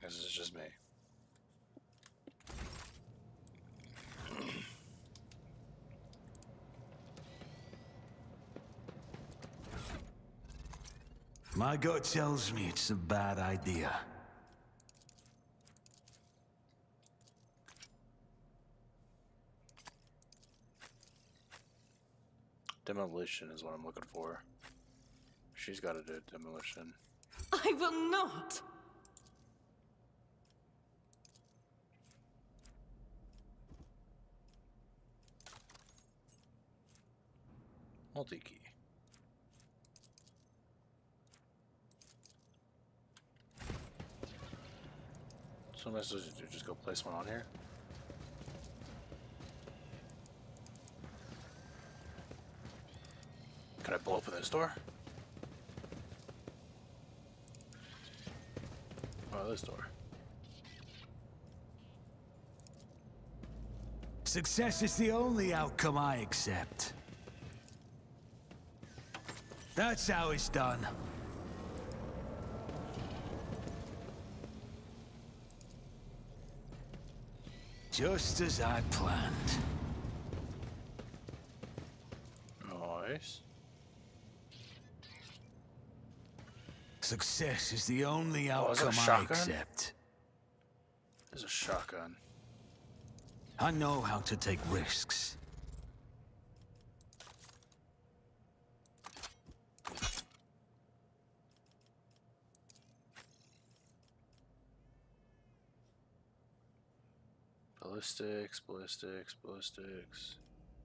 This is just me. My gut tells me it's a bad idea. Demolition is what I'm looking for. She's got to do demolition. I will not! Multi-key. So what am I supposed to do? Just go place one on here? Can I blow open this door? Oh, this door. Success is the only outcome I accept. That's how it's done. Just as I planned. Nice. Success is the only is it a outcome I shotgun? accept. There's a shotgun. I know how to take risks. Ballistics, ballistics, ballistics,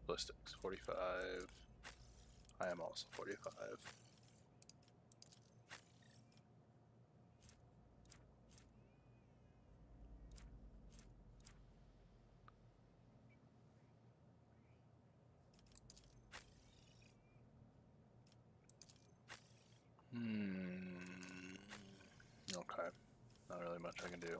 ballistics. 45. I am also 45. Okay. Not really much I can do.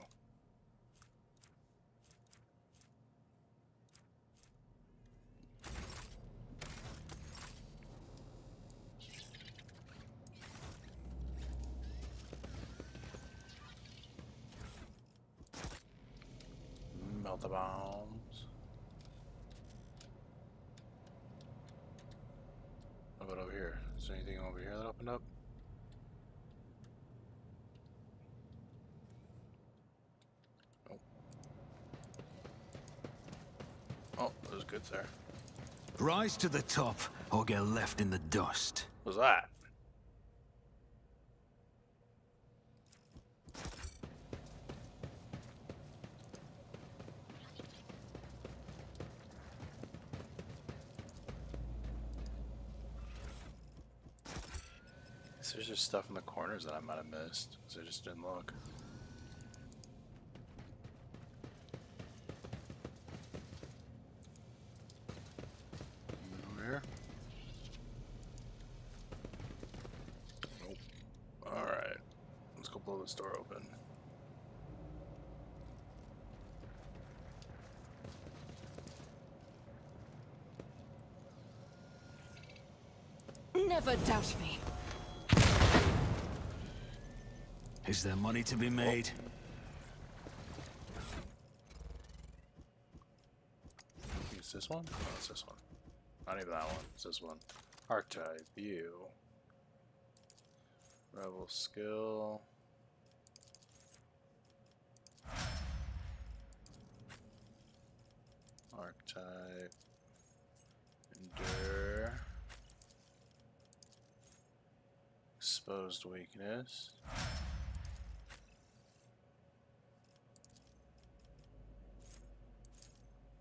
the bombs. What about over here? Is there anything over here that opened up? Nope. Oh, there's goods there. Rise to the top, or get left in the dust. What was that? There's just stuff in the corners that I might have missed, because I just didn't look. Over here? Nope. Alright. Let's go blow this door open. Never doubt me. Is there money to be made? Is this one? Oh, it's this one. Not even that one. It's this one. Archetype view. Rebel skill. Archetype. Endure. Exposed weakness.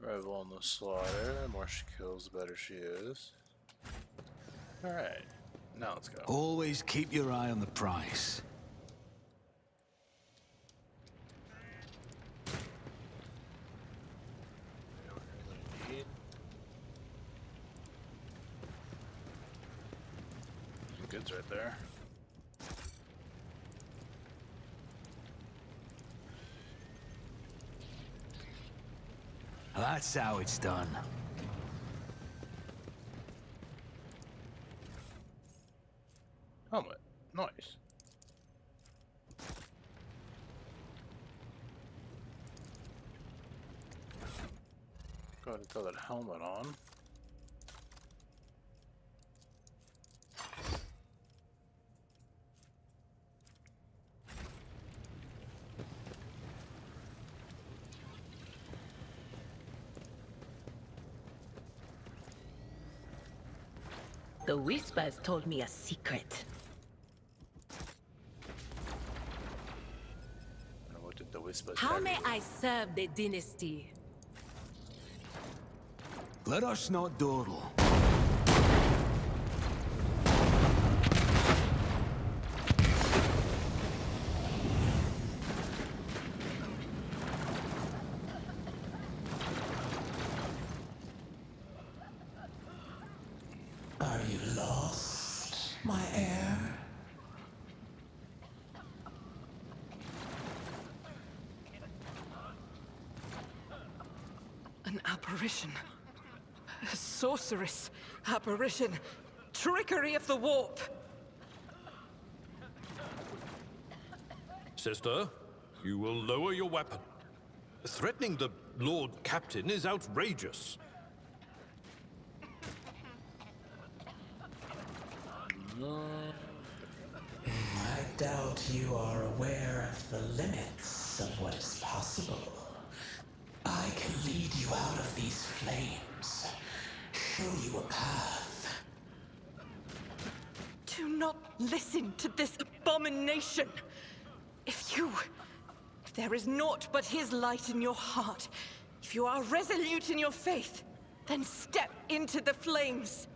Rebel on the slaughter. The more she kills, the better she is. Alright. Now let's go. Always keep your eye on the prize. Some goods right there. That's how it's done. Helmet. Nice. Go ahead and throw that helmet on. The Whispers told me a secret. What did the Whispers How tell may you? I serve the dynasty? Let us not dawdle. Are you lost, my heir? An apparition. A sorceress. Apparition. Trickery of the warp. Sister, you will lower your weapon. Threatening the Lord Captain is outrageous. I doubt you are aware of the limits of what is possible. I can lead you out of these flames, show you a path. Do not listen to this abomination. If there is naught but his light in your heart, if you are resolute in your faith, then step into the flames.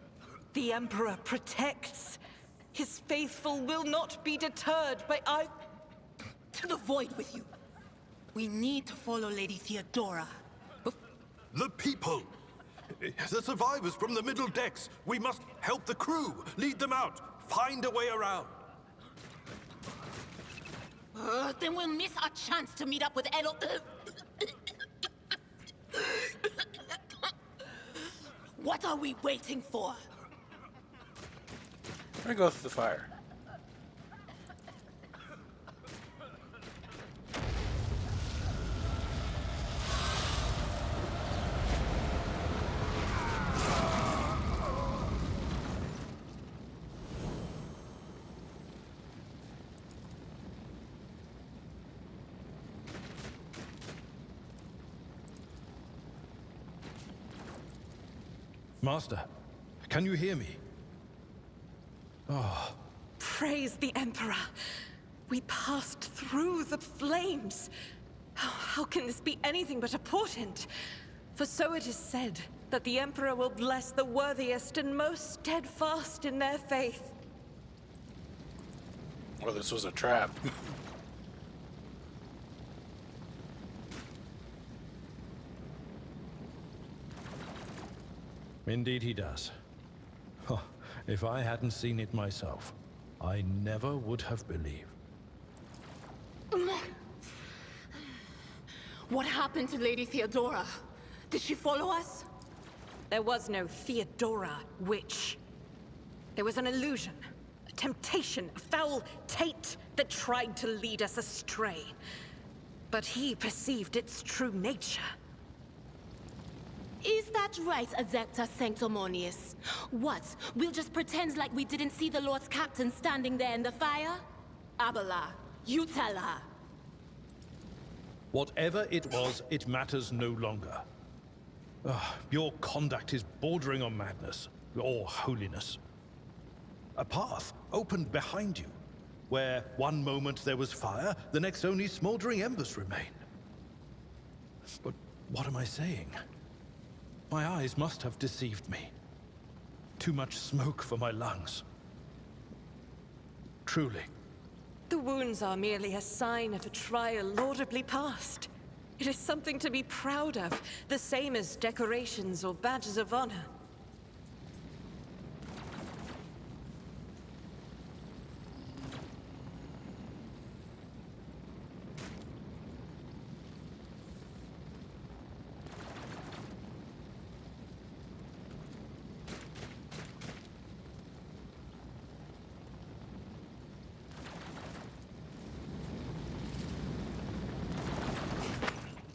The Emperor protects. His faithful will not be deterred by To the void with you. We need to follow Lady Theodora. The people! The survivors from the middle decks! We must help the crew! Lead them out! Find a way around! Then we'll miss our chance to meet up with Edel. What are we waiting for? I'm gonna go through the fire. Master, can you hear me? Oh. Praise the Emperor. We passed through the flames. How can this be anything but a portent? For so it is said that the Emperor will bless the worthiest and most steadfast in their faith. Well, this was a trap. Indeed he does. Huh. If I hadn't seen it myself, I never would have believed. What happened to Lady Theodora? Did she follow us? There was no Theodora, witch. There was an illusion, a temptation, a foul taint that tried to lead us astray. But he perceived its true nature. Is that right, Adepta Sanctimonious? What? We'll just pretend like we didn't see the Lord's Captain standing there in the fire? Abala, you tell her. Whatever it was, it matters no longer. Your conduct is bordering on madness, or holiness. A path opened behind you, where one moment there was fire, the next only smoldering embers remain. But what am I saying? My eyes must have deceived me. Too much smoke for my lungs. Truly. The wounds are merely a sign of a trial laudably passed. It is something to be proud of, the same as decorations or badges of honor.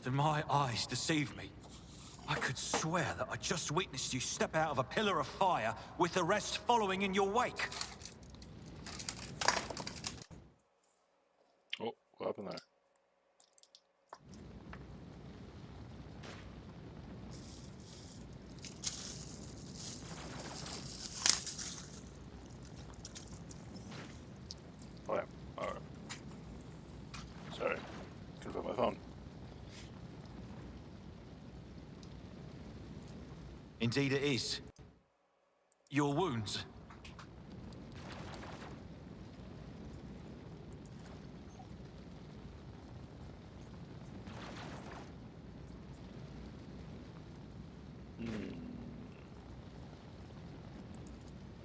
Did my eyes deceive me? I could swear that I just witnessed you step out of a pillar of fire with the rest following in your wake. Oh, what happened there? Alright, alright. Sorry, couldn't put my phone. Indeed it is. Your wounds.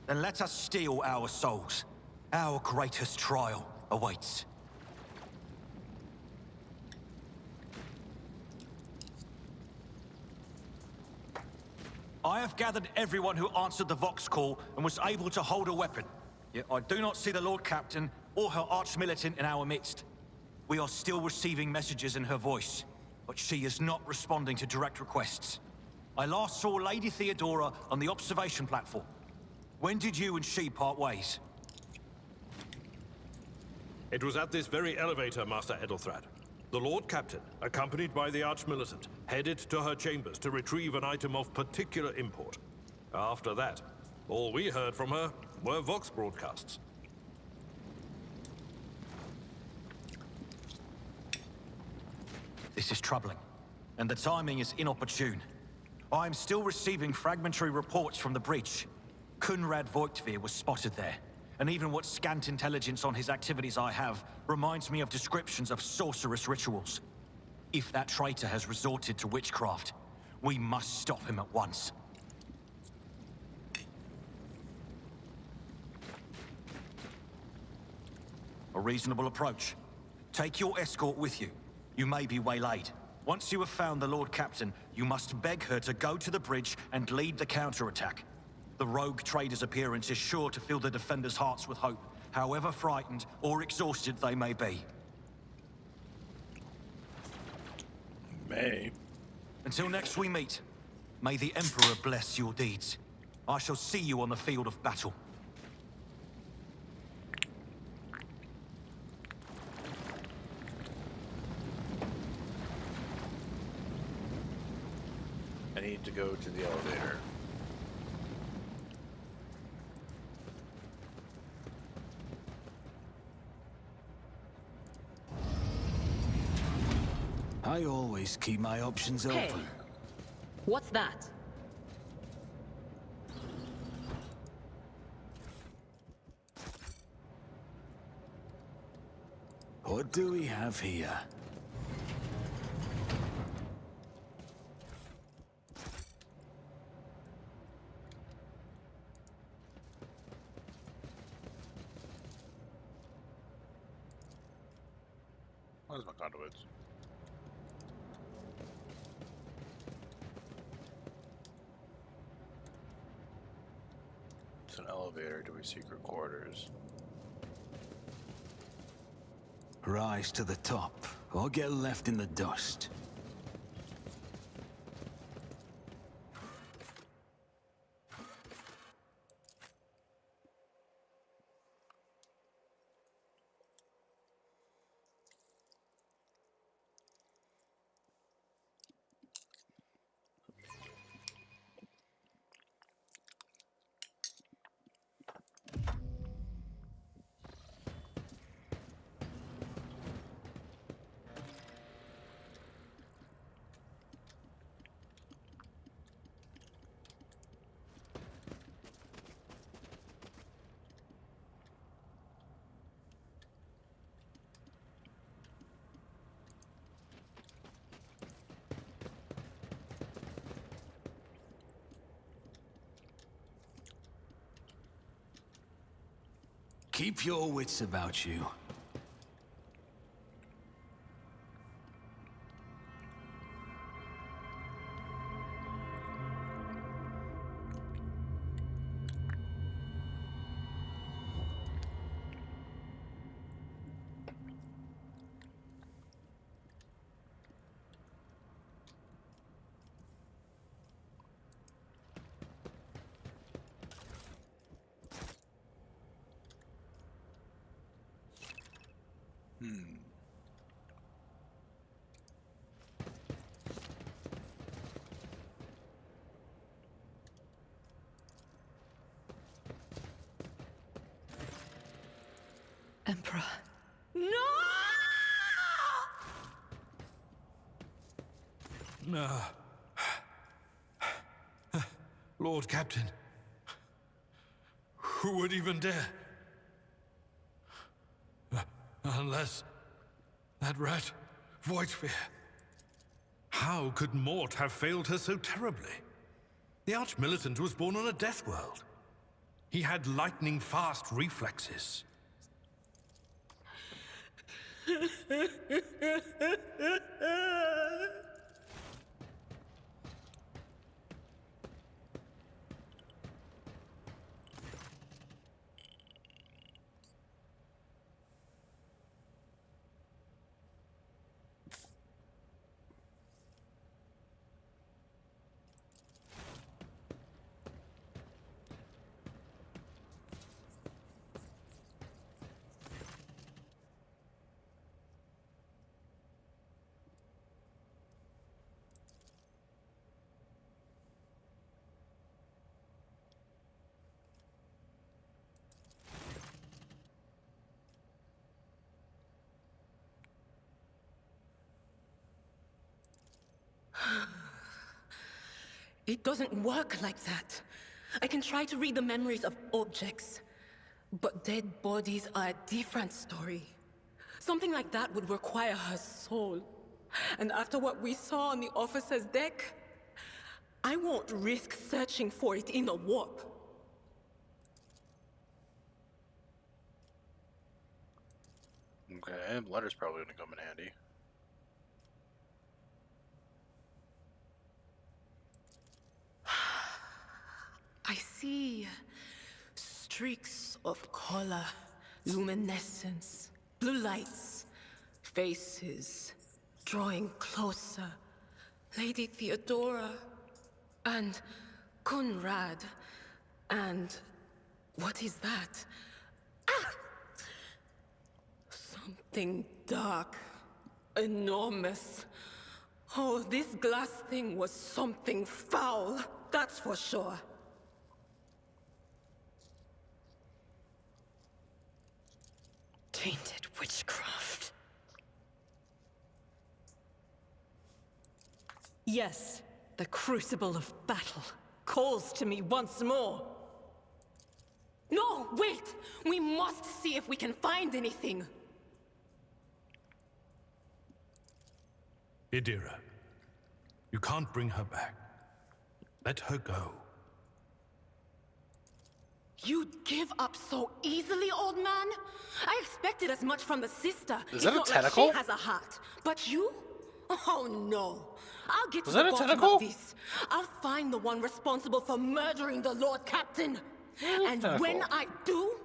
Then let us steel our souls. Our greatest trial awaits. I have gathered everyone who answered the Vox call and was able to hold a weapon. Yet I do not see the Lord Captain or her arch-militant in our midst. We are still receiving messages in her voice, but she is not responding to direct requests. I last saw Lady Theodora on the observation platform. When did you and she part ways? It was at this very elevator, Master Edelthrad. The Lord Captain, accompanied by the Arch-Militant, headed to her chambers to retrieve an item of particular import. After that, all we heard from her were Vox broadcasts. This is troubling, and the timing is inopportune. I am still receiving fragmentary reports from the bridge. Kunrad Voigtvir was spotted there, and even what scant intelligence on his activities I have reminds me of descriptions of sorcerous rituals. If that traitor has resorted to witchcraft, we must stop him at once. A reasonable approach. Take your escort with you. You may be waylaid. Once you have found the Lord Captain, you must beg her to go to the bridge and lead the counterattack. The rogue trader's appearance is sure to fill the defenders' hearts with hope, however frightened or exhausted they may be. May. Until next we meet, may the Emperor bless your deeds. I shall see you on the field of battle. I need to go to the elevator. I always keep my options Hey, open. what's that? What do we have here? Where's my conduits? It's an elevator to a secret quarters. Rise to the top, or get left in the dust. Keep your wits about you. Emperor. No! Lord Captain. Who would even dare? Unless that rat, Voidsphere. How could Mort have failed her so terribly? The Arch-Militant was born on a death world. He had lightning-fast reflexes. It doesn't work like that. I can try to read the memories of objects, but dead bodies are a different story. Something like that would require her soul. And after what we saw on the officer's deck, I won't risk searching for it in a warp. Okay, letter's probably gonna come in handy. I see streaks of color, luminescence, blue lights, faces, drawing closer. Lady Theodora, and Conrad, and what is that? Ah! Something dark, enormous. Oh, this glass thing was something foul, that's for sure. Tainted witchcraft. Yes, the crucible of battle calls to me once more. No, wait! We must see if we can find anything. Idira, you can't bring her back. Let her go. You'd give up so easily, old man? I expected as much from the sister. Is that a It's not tentacle? like she has a heart. But you? Oh no. I'll get to Was the that a bottom tentacle? of this. I'll find the one responsible for murdering the Lord Captain. And tentacle? when I do,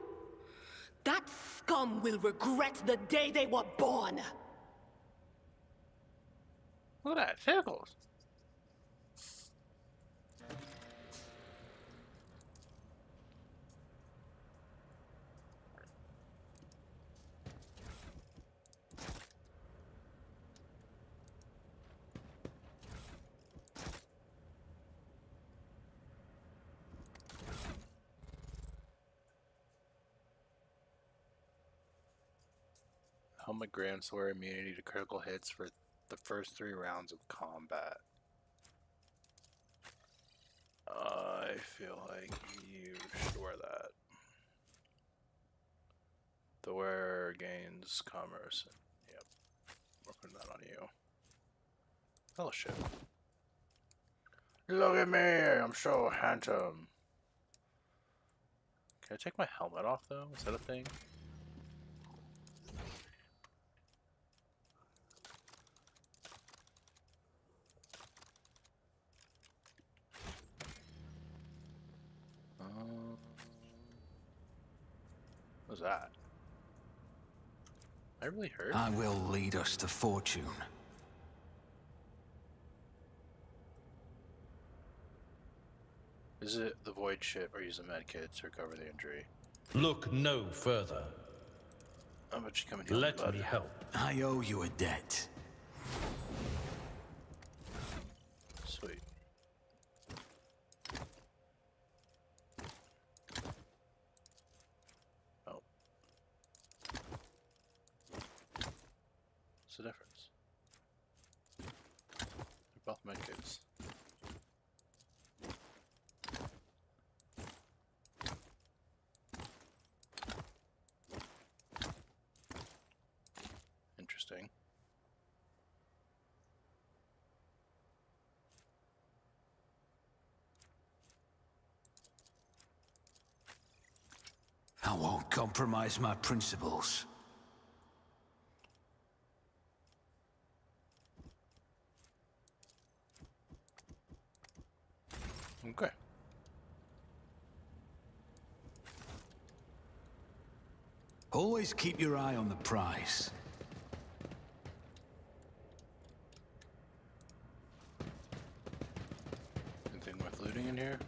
that scum will regret the day they were born. Look at that, tentacles. Helmet grants Sawyer immunity to critical hits for the first 3 rounds of combat. I feel like you should wear that. The wearer gains commerce. Yep. We're putting that on you. Fellowship. Look at me! I'm so handsome. Can I take my helmet off though? Is that a thing? What was that? I really hurt? I will lead us to fortune. Visit the void ship or use a medkit to recover the injury. Look no further. How much you coming here? Let me help. I owe you a debt. Sweet. Oh. What's the difference? They're both medkits. Interesting. I won't compromise my principles. Okay. Always keep your eye on the prize. Anything worth looting in here?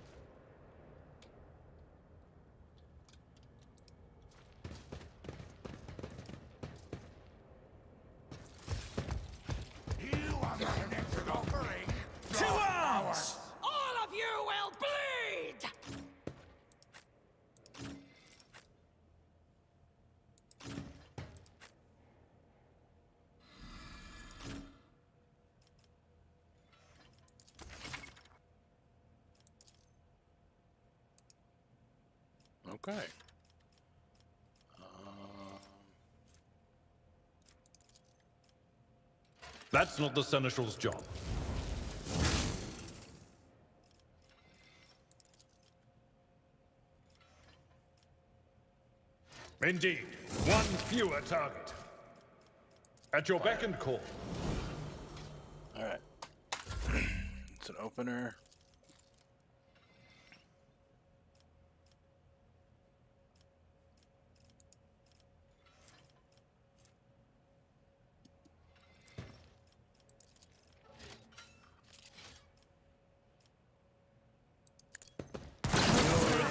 You are not an exit offering. To arms! All of you will bleed! Okay. That's not the Seneschal's job. Indeed, one fewer target. At your beck and call. Alright. It's an opener.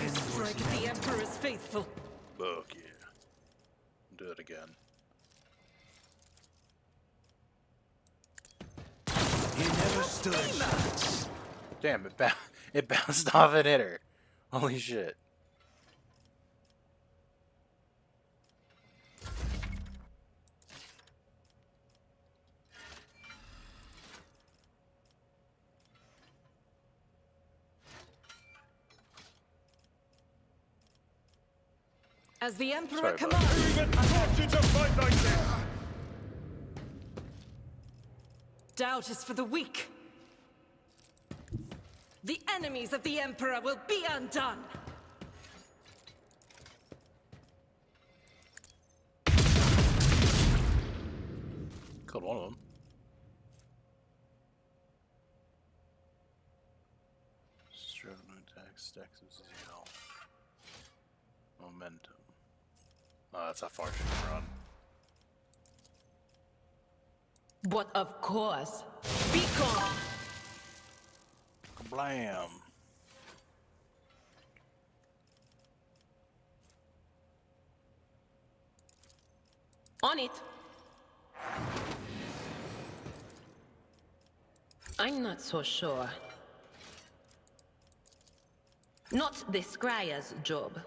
Strike the Emperor's faithful. Fuck yeah. Do it again. You never stood a chance. Damn, it bounced off and hit her. Holy shit. As the Emperor Sorry, bud. commands. You get tortured to fight like this! Doubt is for the weak. The enemies of the Emperor will be undone. Killed one of them. Stroke attack, stacks of zeal. Momentum. Oh, that's how far she can run. But of course, be gone. Blam. On it. I'm not so sure. Not the Scryer's job.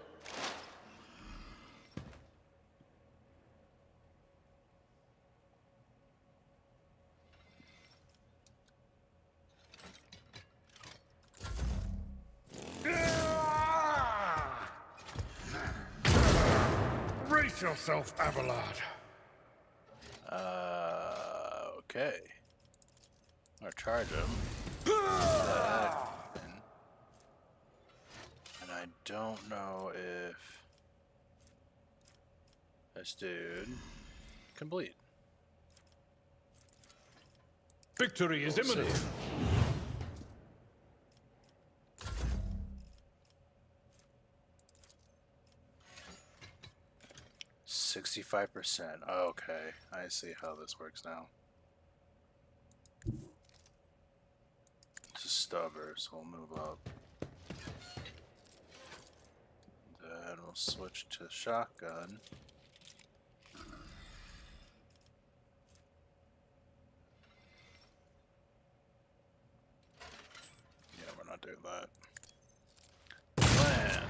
Brace yourself, Abelard. Okay. I'm gonna charge him. And I don't know if this dude can bleed. Victory is imminent. See. 65%. Okay, I see how this works now. It's a stubber, so we'll move up. Then we'll switch to shotgun. Yeah, we're not doing that. Plan.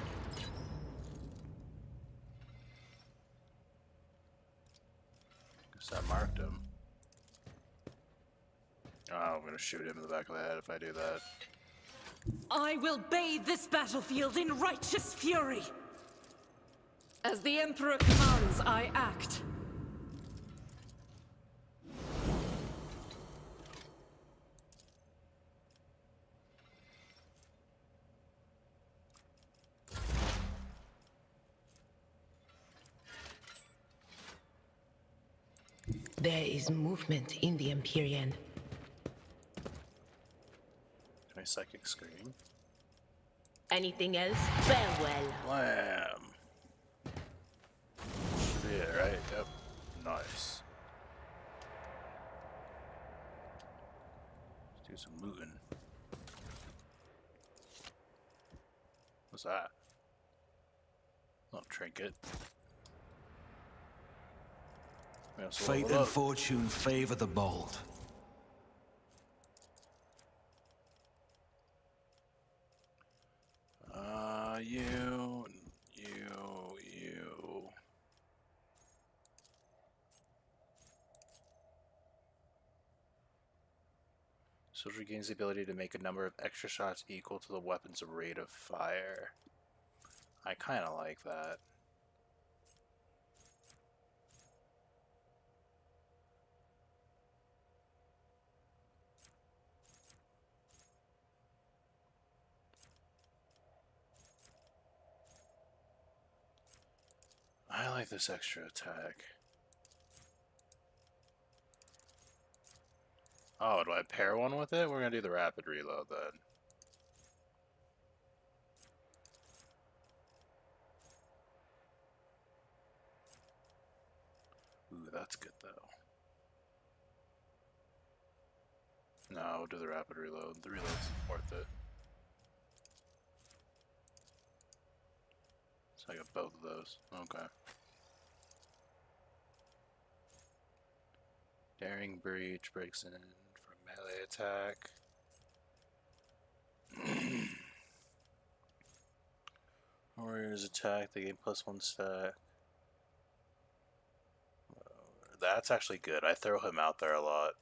Guess I marked him. Oh, I'm gonna shoot him in the back of the head if I do that. I will bathe this battlefield in righteous fury. As the Emperor commands, I act. There is movement in the Empyrean. Can I psychic scream? Anything else? Farewell. Blam. Should be it, right? Yep. Nice. Let's do some moving. What's that? Not trinket. We also Fate leveled and up. fortune favor the bold. You. Soldier gains the ability to make a number of extra shots equal to the weapon's rate of fire. I kind of like that. I like this extra attack. Oh, do I pair one with it? We're gonna do the rapid reload then. Ooh, that's good though. No, we'll do the rapid reload. The reload's worth it. So I got both of those. Okay. Daring Breach breaks in for melee attack. Warriors attack, they gain +1 stat. That's actually good. I throw him out there a lot.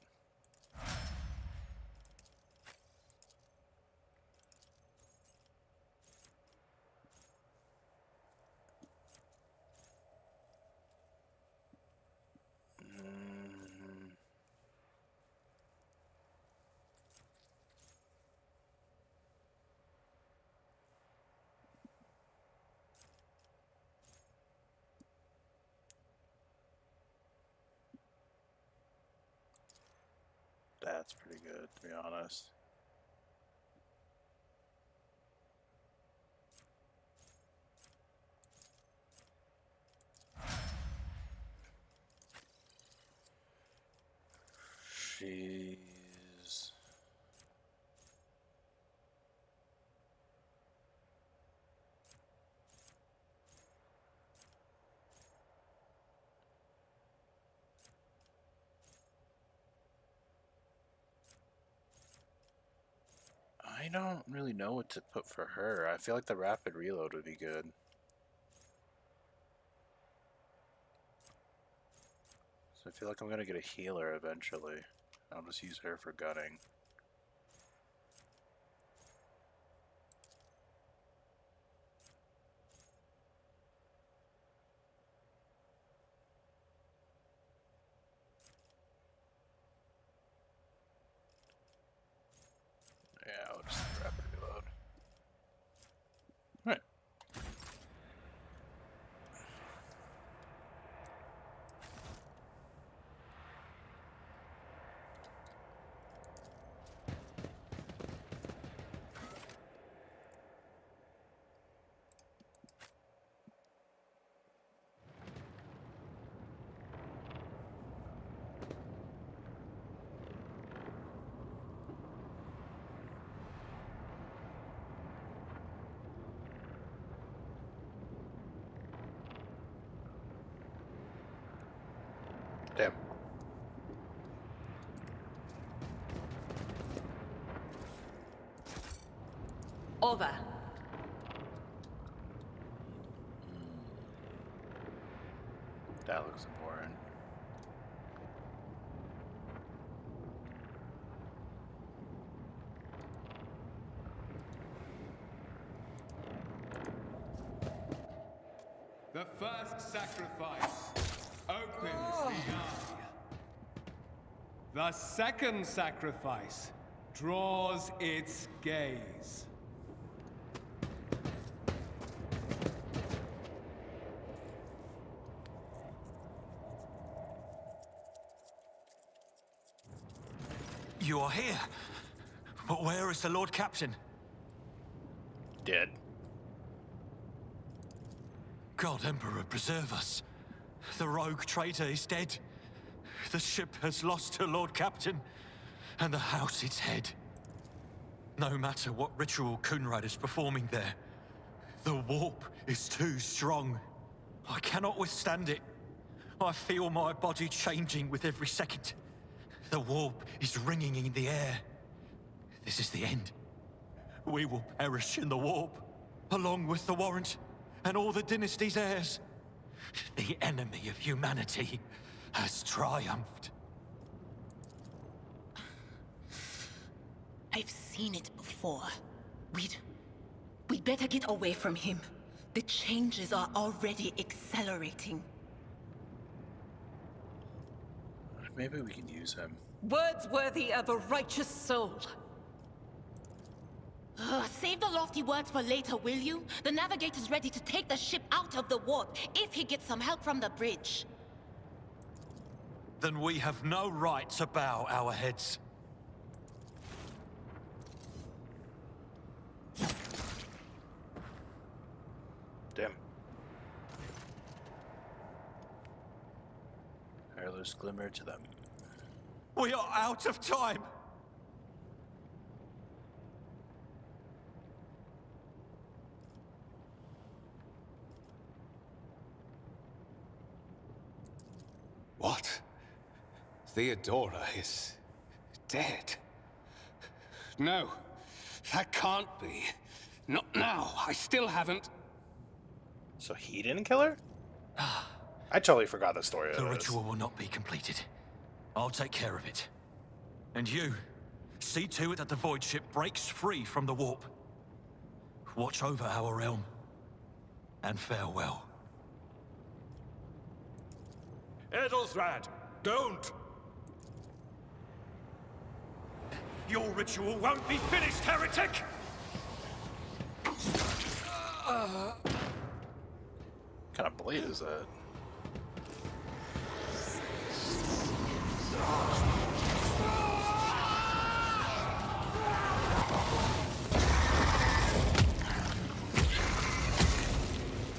That's pretty good, to be honest. She's... I don't really know what to put for her. I feel like the rapid reload would be good. So I feel like I'm gonna get a healer eventually. I'll just use her for gunning. Yeah, I'll just rapid reload. Alright. Damn. Over. That looks important. The first sacrifice opens the eye. The second sacrifice draws its gaze. You are here. But where is the Lord Captain? Dead. God Emperor, preserve us. The rogue traitor is dead. The ship has lost her Lord Captain, and the house its head. No matter what ritual Kunrad is performing there, the warp is too strong. I cannot withstand it. I feel my body changing with every second. The warp is ringing in the air. This is the end. We will perish in the warp, along with the Warrant and all the dynasty's heirs. The enemy of humanity has triumphed. I've seen it before. We'd better get away from him. The changes are already accelerating. Maybe we can use him. Words worthy of a righteous soul. Save the lofty words for later, will you? The navigator's ready to take the ship out of the warp, if he gets some help from the bridge. Then we have no right to bow our heads. Damn. Hairless glimmer to them. We are out of time! What? Theodora is dead? No, that can't be. Not now. I still haven't. So he didn't kill her? I totally forgot the story of The this. ritual will not be completed. I'll take care of it. And you, see to it that the void ship breaks free from the warp. Watch over our realm. And farewell. Edelthrad, don't! Your ritual won't be finished, heretic! What kind of blade is that?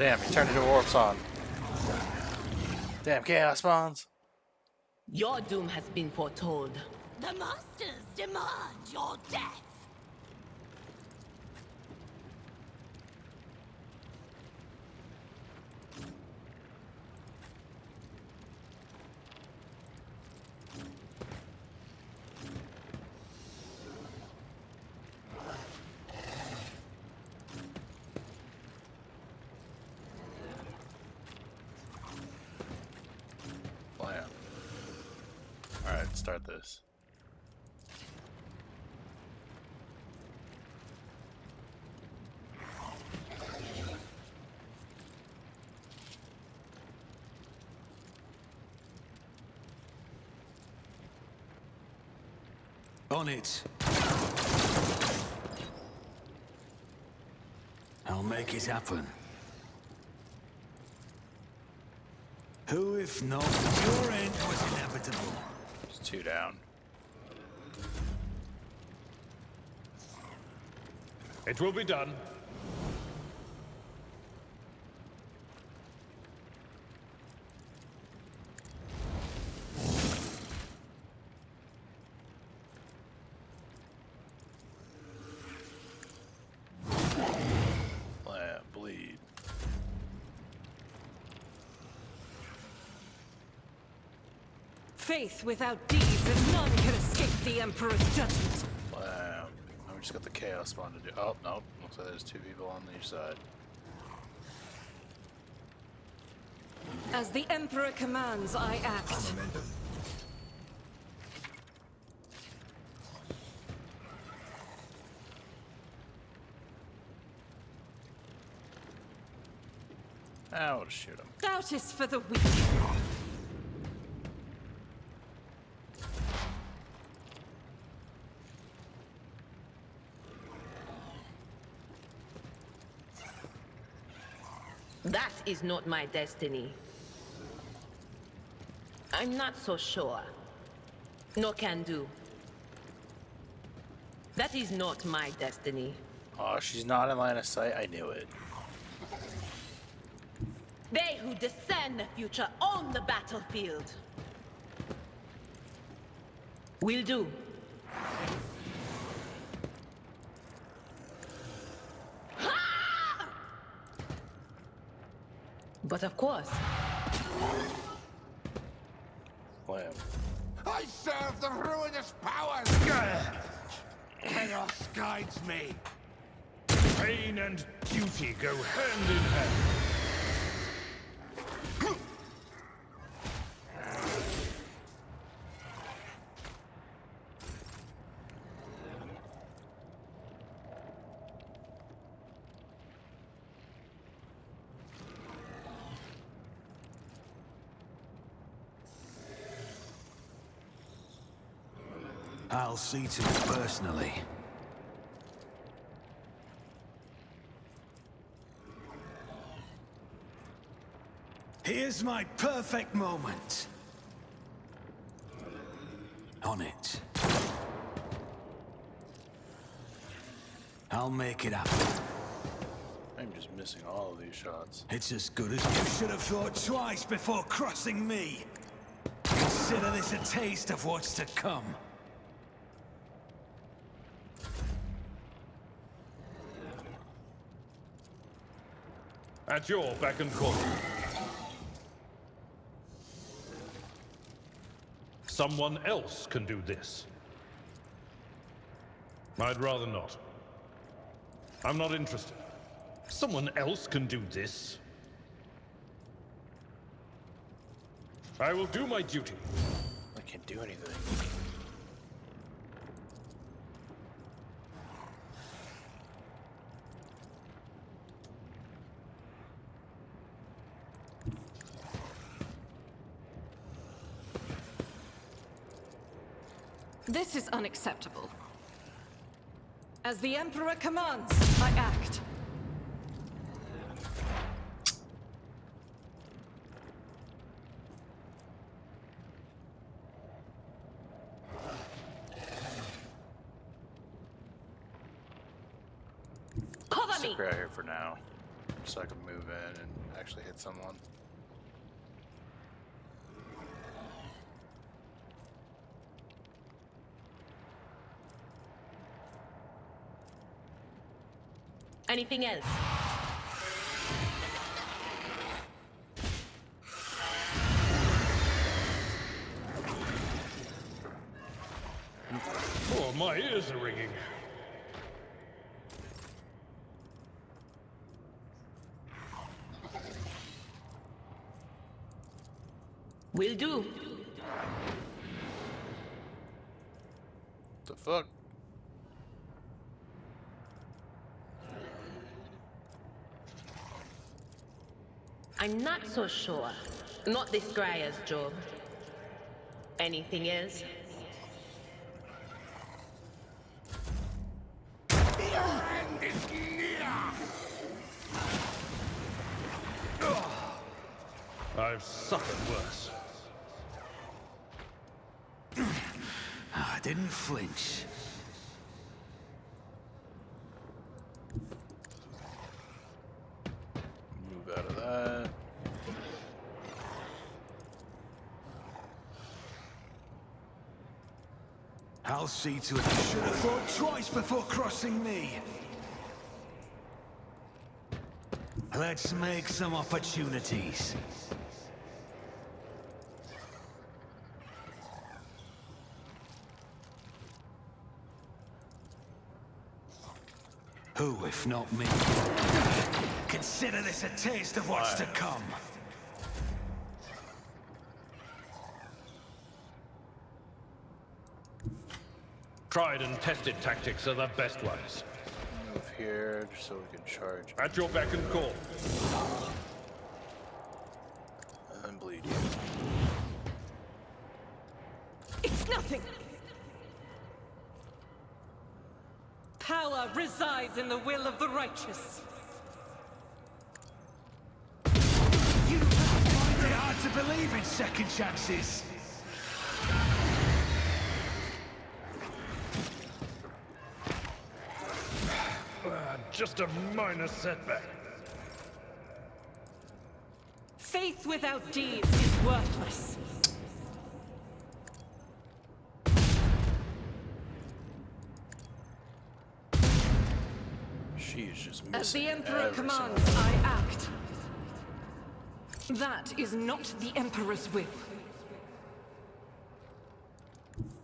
Damn, he turned into warp song. Damn, chaos spawns. Your doom has been foretold. The Masters demand your death. Plan. Alright, start this. On it. I'll make it happen. Who, if not, your end was inevitable. Just 2 down. It will be done. Bleed. Faith without deeds, and none can escape the Emperor's judgment. Wow. Now we just got the chaos spawn to do. Oh, nope. Looks like there's 2 people on each side. As the Emperor commands, I act. I'll just shoot him. Doubt is for the weak. That is not my destiny. I'm not so sure. No can do. That is not my destiny. Oh, she's not in line of sight. I knew it. They who discern the future own the battlefield. Will do. But of course. Wham. I serve the ruinous powers! Chaos guides me. Pain and duty go hand in hand. I'll see to it personally. Here's my perfect moment. On it. I'll make it happen. I'm just missing all of these shots. It's as good as you should have thought twice before crossing me. Consider this a taste of what's to come. At your beck and call. Someone else can do this. I'd rather not. I'm not interested. Someone else can do this. I will do my duty. I can't do anything. This is unacceptable. As the Emperor commands, I act. Cover me! Stick right here for now. so I can move in and actually hit someone. Anything else? Oh, my ears are ringing. Will do. The fuck? I'm not so sure. Not this Grier's job. Anything else? I've suffered worse. I didn't flinch. Move out of that. I'll see to it. You should have thought twice before crossing me. Let's make some opportunities. Who, if not me? Consider this a taste of what's to come. Tried and tested tactics are the best ones. Move here just so we can charge. At your beck and call. I'm bleeding. It's nothing! Power resides in the will of the righteous. You find it hard to believe in second chances. Just a minor setback. Faith without deeds is worthless. She's just missing. As the Emperor every commands, single- I act. That is not the Emperor's will.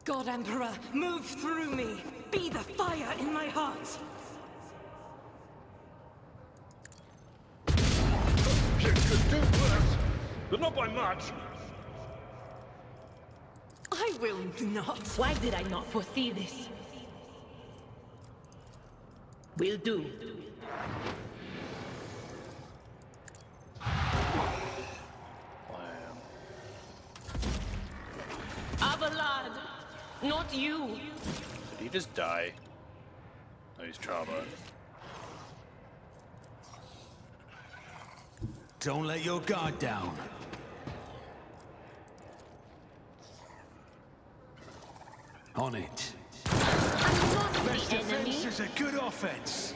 God Emperor, move through me. Be the fire in my heart. You could do worse, but not by much. I will not. Why did I not foresee this? Will do. Avalad, not you. Did he just die? No, he's trauma. Don't let your guard down. On it. I'm not Best the enemy. defense is a good offense.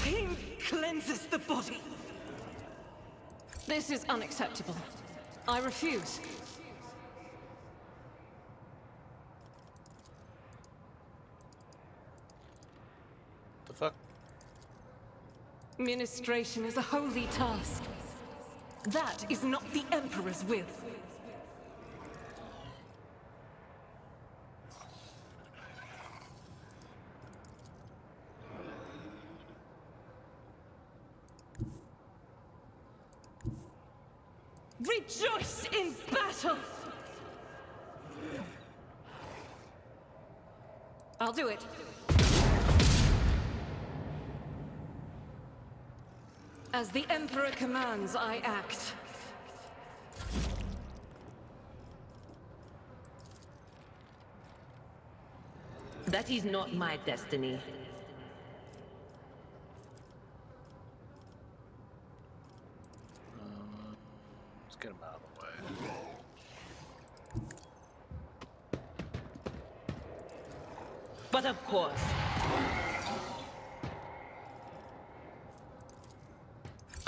Pain cleanses the body. This is unacceptable. I refuse. The fuck? Ministration is a holy task. That is not the Emperor's will. Rejoice in battle! I'll do it. As the Emperor commands, I act. That is not my destiny. Let's get him out of the way. But of course.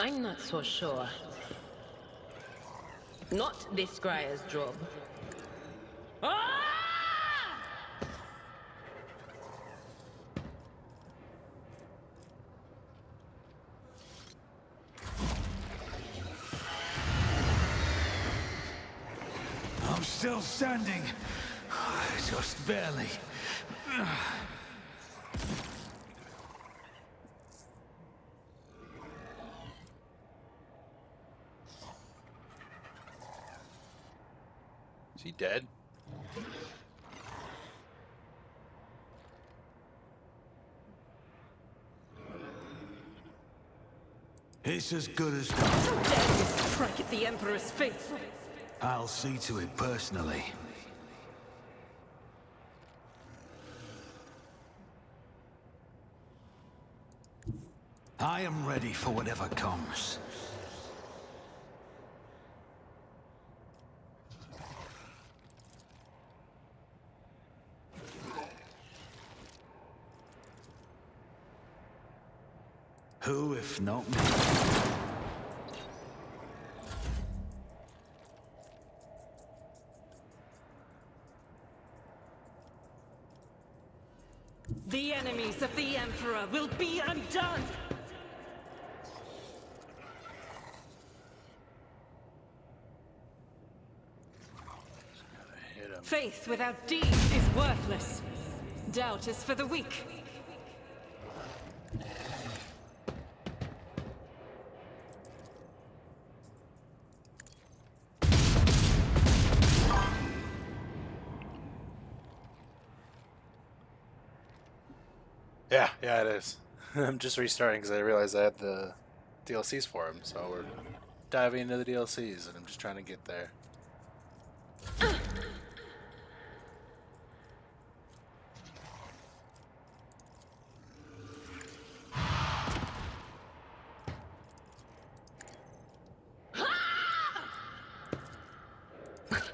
I'm not so sure. Not this Scryer's job. Ah! I'm still standing. Just barely. Is he dead? It's as good as Dare you strike at the Emperor's faithful? I'll see to it personally. I am ready for whatever comes. Who, if not me? The enemies of the Emperor will be undone! Faith without deeds is worthless. Doubt is for the weak. Yeah, it is. I'm just restarting because I realized I had the DLCs for him, so we're diving into the DLCs, and I'm just trying to get there.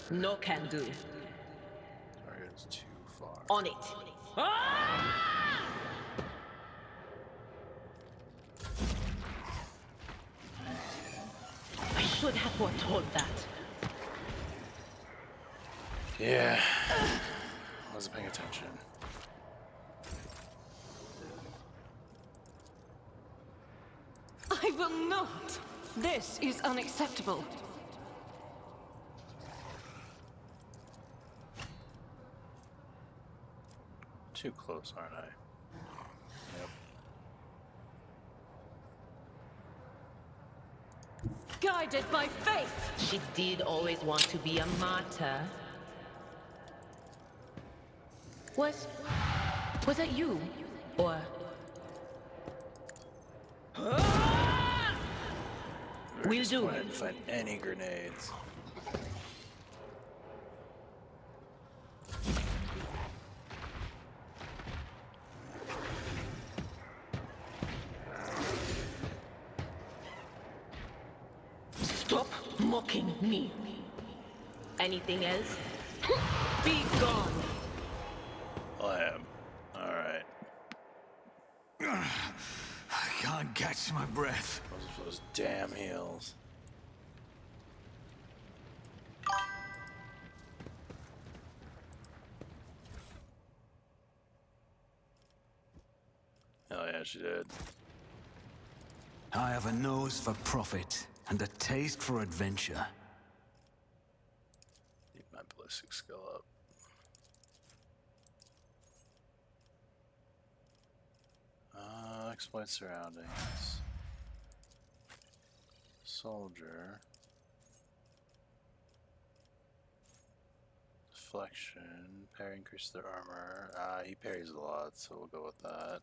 No can do. Target is too far. On it. Ah! I should have foretold that. Yeah. Wasn't paying attention. I will not! This is unacceptable. Too close, aren't I? Yep. Guided by faith! She did always want to be a martyr. Was that you? Or... We'll do. Go ahead and find any grenades. Stop mocking me. Anything else? Be gone. I am. Alright. I can't catch my breath. Those damn heels. Hell yeah, she did. I have a nose for profit and a taste for adventure. Need my ballistic skill up. Exploit surroundings. Soldier. Deflection. Parry increase their armor. He parries a lot, so we'll go with that.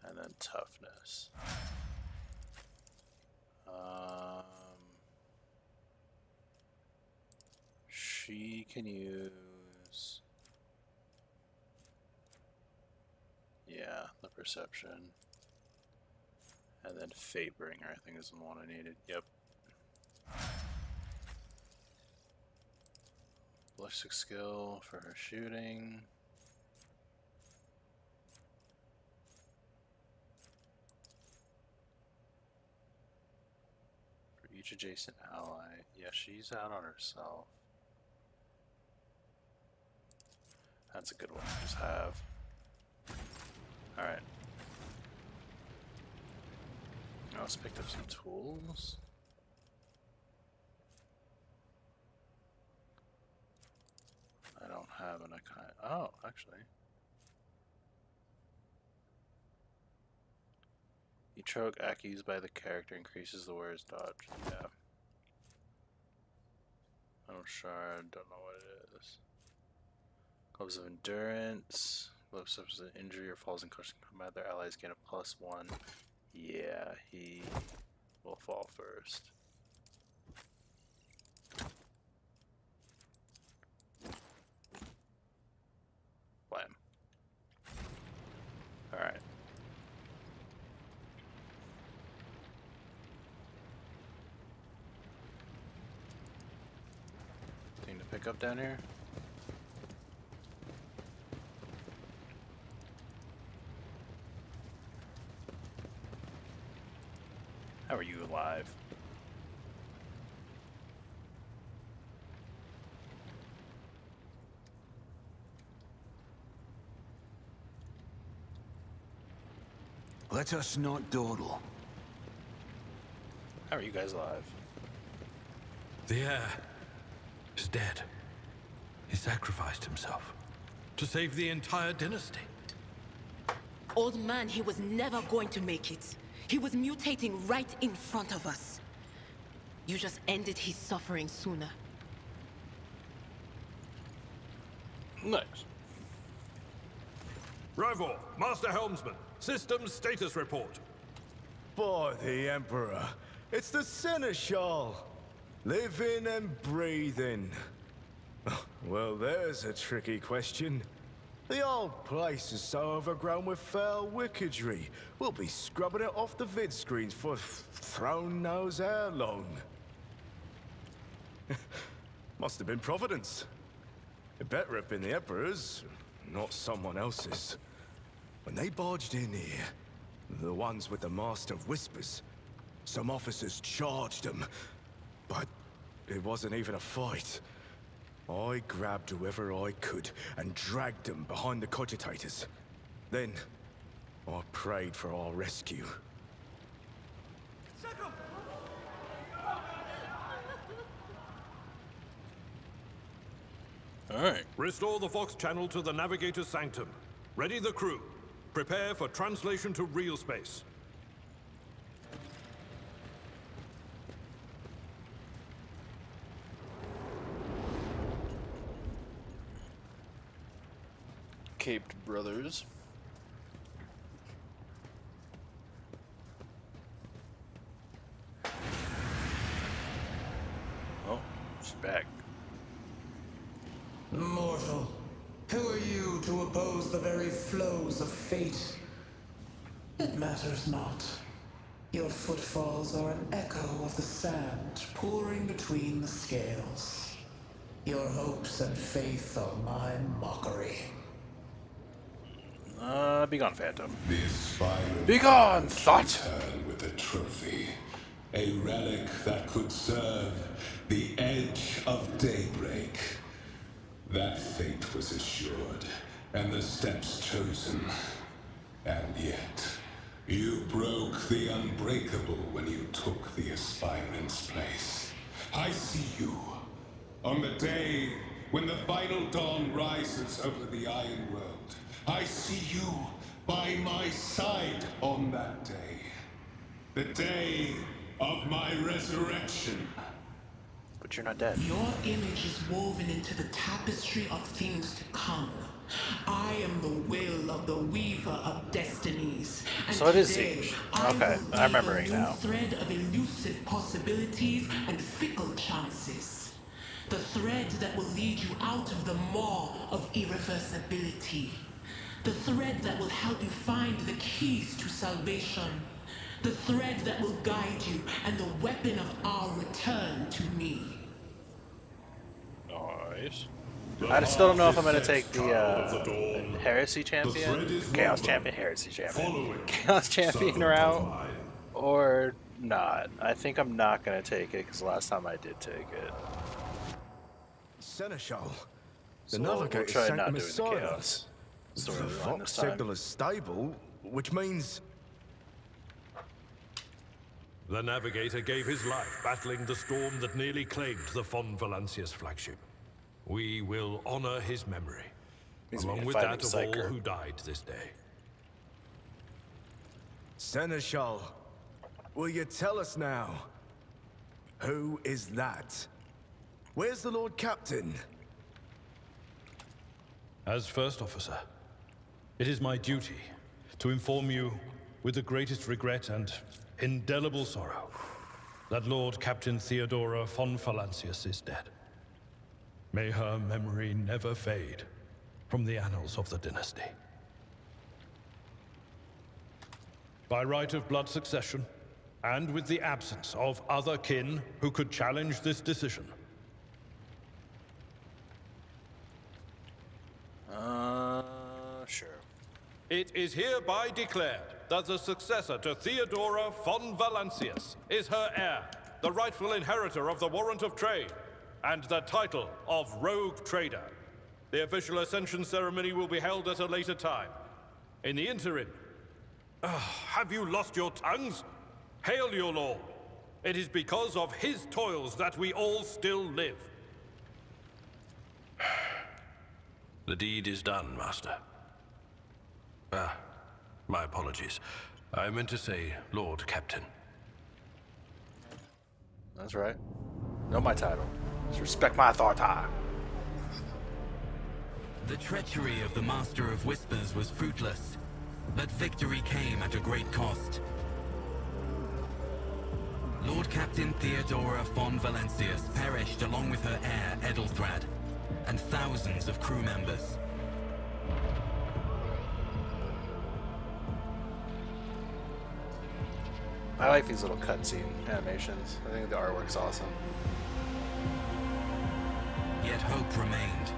And then toughness. She can use... Yeah, the perception. And then Fate Bringer, I think is the one I needed. Yep. Ballistic skill for her shooting. adjacent ally. Yeah, she's out on herself. That's a good one to just have. Alright. I also picked up some tools. I don't have an kind. Oh, actually. Each choke act used by the character increases the wearer's dodge. Yeah. Oh, shard. Don't know what it is. Gloves of endurance. Gloves suffers an injury or falls in close combat. Their allies get a +1. Yeah, he will fall first. Blam. Alright. Thing to pick up down here? How are you alive? Let us not dawdle. How are you guys alive? The heir is dead. He sacrificed himself to save the entire dynasty. Old man, he was never going to make it. He was mutating right in front of us. You just ended his suffering sooner. Nice. Rival, Master Helmsman, systems status report. By the Emperor, it's the Seneschal. Living and breathing. Well, there's a tricky question. The old place is so overgrown with foul wickedry, we'll be scrubbing it off the vid screens for throne knows how long. Must have been Providence. It better have been the Emperor's, not someone else's. When they barged in here, the ones with the Master of Whispers, some officers charged them, but it wasn't even a fight. I grabbed whoever I could and dragged them behind the cogitators. Then, I prayed for our rescue. Alright. Restore the Vox channel to the Navigator's Sanctum. Ready the crew. Prepare for translation to real space. Caped brothers. Oh, she's back. Mortal, who are you to oppose the very flows of fate? It matters not. Your footfalls are an echo of the sand pouring between the scales. Your hopes and faith are my mockery. Be gone, Phantom. The aspiring Be gone, thought! return with a trophy. A relic that could serve the edge of Daybreak. That fate was assured, and the steps chosen. And yet, you broke the unbreakable when you took the aspirant's place. I see you. On the day when the final dawn rises over the Iron World, I see you by my side on that day. The day of my resurrection. But you're not dead. Your image is woven into the tapestry of things to come. I am the will of the weaver of destinies. And So it is today, Siege. I Okay, will I'm weave remembering a new now. thread of elusive possibilities and fickle chances. The thread that will lead you out of the maw of irreversibility. The thread that will help you find the keys to salvation. The thread that will guide you and the weapon of our return to me. Nice. I still don't know if I'm gonna take the Heresy Champion, Chaos Champion, Heresy Champion, Chaos Champion route, or not. I think I'm not gonna take it because last time I did take it. Seneschal. So The we'll navigator try sank not them doing as the silence. chaos The storyline Vox this time. signal is stable, which means The navigator gave his life battling the storm that nearly claimed the Von Valancius flagship. We will honor his memory, Means we along can with find that of Psyker. all who died this day. Seneschal, will you tell us now? Who is that? Where's the Lord Captain? As First Officer, it is my duty to inform you with the greatest regret and indelible sorrow that Lord Captain Theodora von Valancius is dead. May her memory never fade from the annals of the dynasty. By right of blood succession, and with the absence of other kin who could challenge this decision, Sure. it is hereby declared that the successor to Theodora von Valancius is her heir, the rightful inheritor of the Warrant of Trade, and the title of Rogue Trader. The official ascension ceremony will be held at a later time. In the interim, have you lost your tongues? Hail your lord. It is because of his toils that we all still live. The deed is done, Master. My apologies. I meant to say Lord Captain. That's right. Know my title. Just respect my authority. The treachery of the Master of Whispers was fruitless, but victory came at a great cost. Lord Captain Theodora von Valancius perished along with her heir, Edelthrad, and thousands of crew members. I like these little cutscene animations. I think the artwork's awesome. Yet hope remained.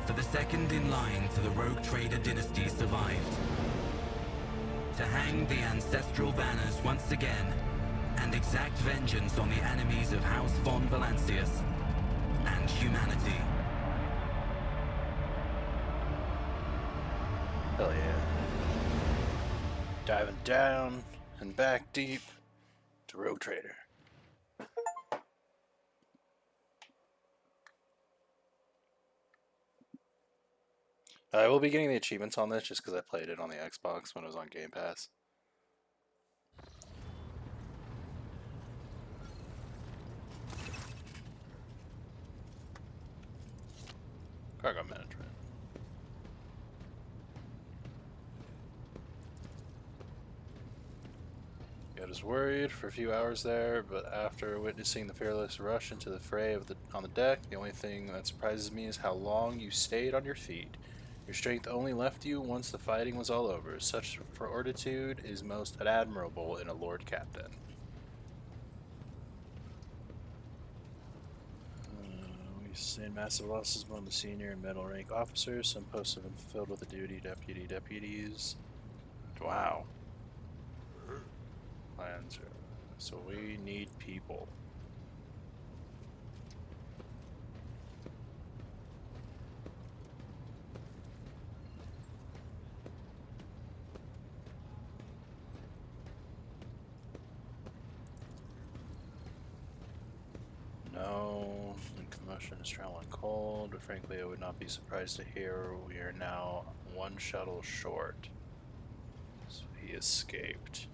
For the second in line to the Rogue Trader dynasty survived. To hang the ancestral banners once again, and exact vengeance on the enemies of House von Valancius and humanity. Hell yeah. Diving down and back deep to Rogue Trader. I will be getting the achievements on this just because I played it on the Xbox when it was on Game Pass. Cargo management. I was worried for a few hours there, but after witnessing the fearless rush into the fray on the deck, the only thing that surprises me is how long you stayed on your feet. Your strength only left you once the fighting was all over. Such fortitude is most admirable in a Lord Captain. We sustained massive losses among the senior and middle rank officers. Some posts have been filled with the deputies. Wow. Plans are, so we need people. No, commotion is traveling cold, but frankly I would not be surprised to hear we are now one shuttle short. So he escaped.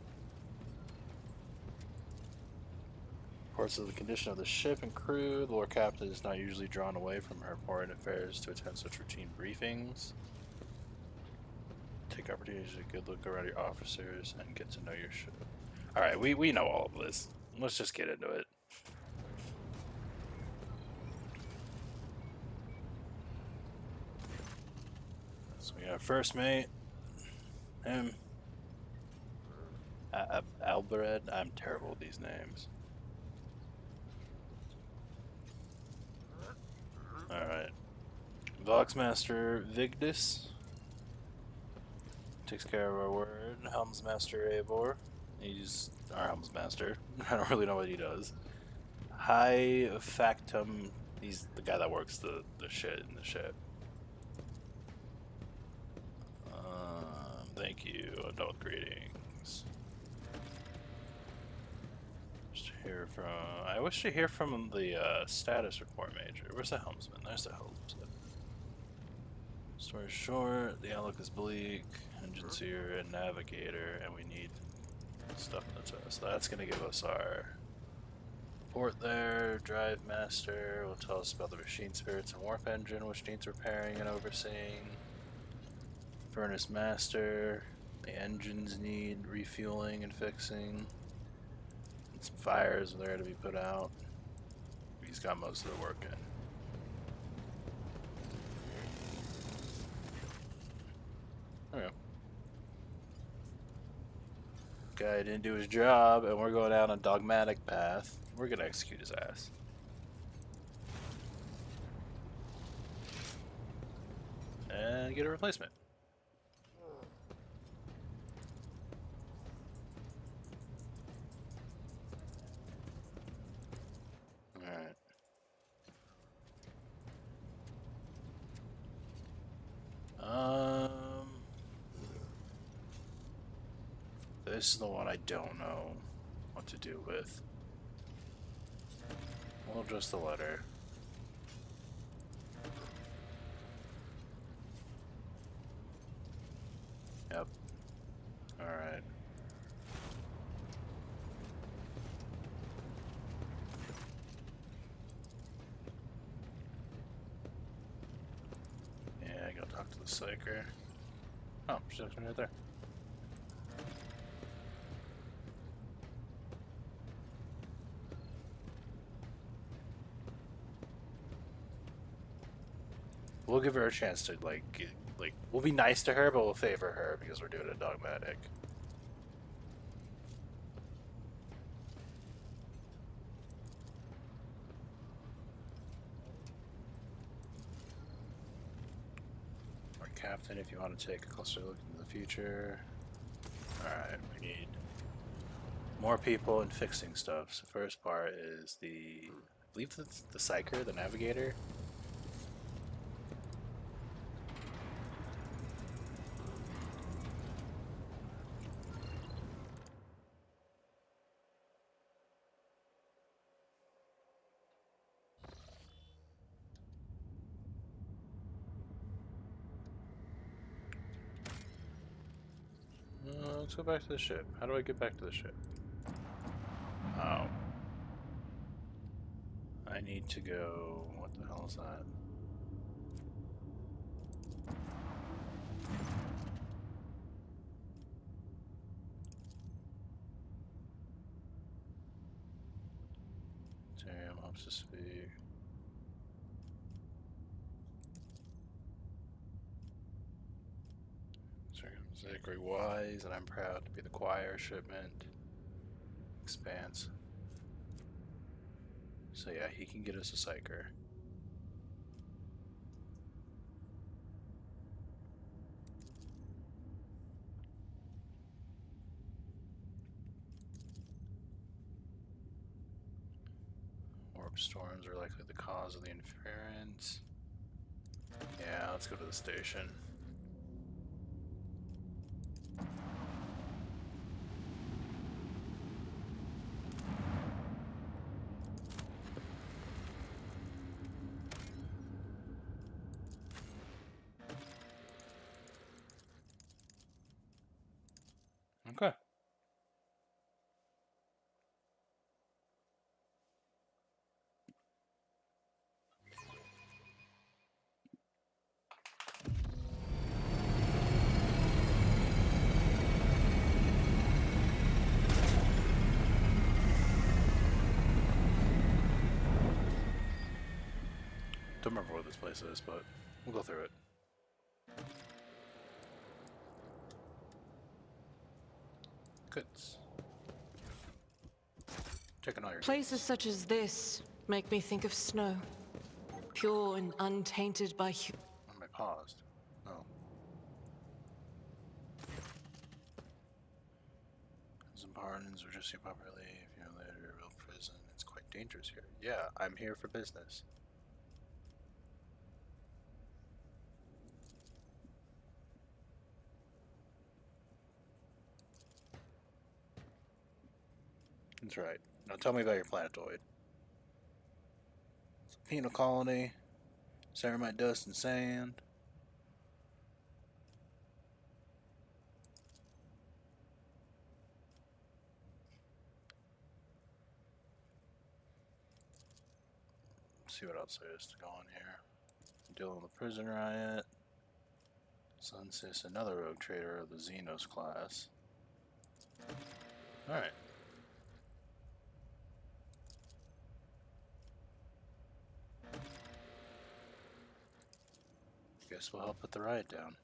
Reports of the condition of the ship and crew. The Lord Captain is not usually drawn away from her important affairs to attend such routine briefings. Take opportunities to good look around your officers and get to know your ship. Alright, we know all of this. Let's just get into it. So we got first mate. Him. Albared. I'm terrible with these names. Alright. Voxmaster Vigdis takes care of our word. Helmsmaster Eivor He's our helms master. I don't really know what he does. High Factum. He's the guy that works the shit in the ship. Thank you. Adult greetings. I wish to hear from the status report major. Where's the helmsman? There's the helmsman. Story short, the outlook is bleak. Engines here and navigator, and we need stuff in the tow. So that's gonna give us our port there. Drive master will tell us about the machine spirits and warp engine, which needs repairing and overseeing. Furnace master, the engines need refueling and fixing. And some fires are there to be put out. He's got most of the work in. There we go. Guy didn't do his job, and we're going down a dogmatic path. We're gonna execute his ass. And get a replacement. Alright. This is the one I don't know what to do with. Well, just the letter. Yep. Alright. Yeah, I gotta talk to the psyker. Oh, she's actually right there. We'll give her a chance to we'll be nice to her, but we'll favor her because we're doing a dogmatic. Our captain, if you want to take a closer look into the future. Alright, we need more people and fixing stuff. So first part is I believe that's the psyker, the navigator. Let's go back to the ship. How do I get back to the ship? Oh. I need to go... What the hell is that? Damn, up to speed. Zachary Wise, and I'm proud to be the choir shipment. Expanse. So yeah, he can get us a psyker. Warp storms are likely the cause of the interference. Yeah, let's go to the station. Okay. Don't remember what this place is, but we'll go through it. Goods. Checking all your Places such as this make me think of snow. Pure and untainted by I paused. Oh. pardons or just properly. If you're later a real prison, it's quite dangerous here. Yeah, I'm here for business. That's right. Now tell me about your planetoid. It's a penal colony, ceramite dust and sand. Let's see what else there is to go on here. Dealing with the prison riot. Sunsis, another rogue trader of the Xenos class. Alright. Guess we'll help put the riot down.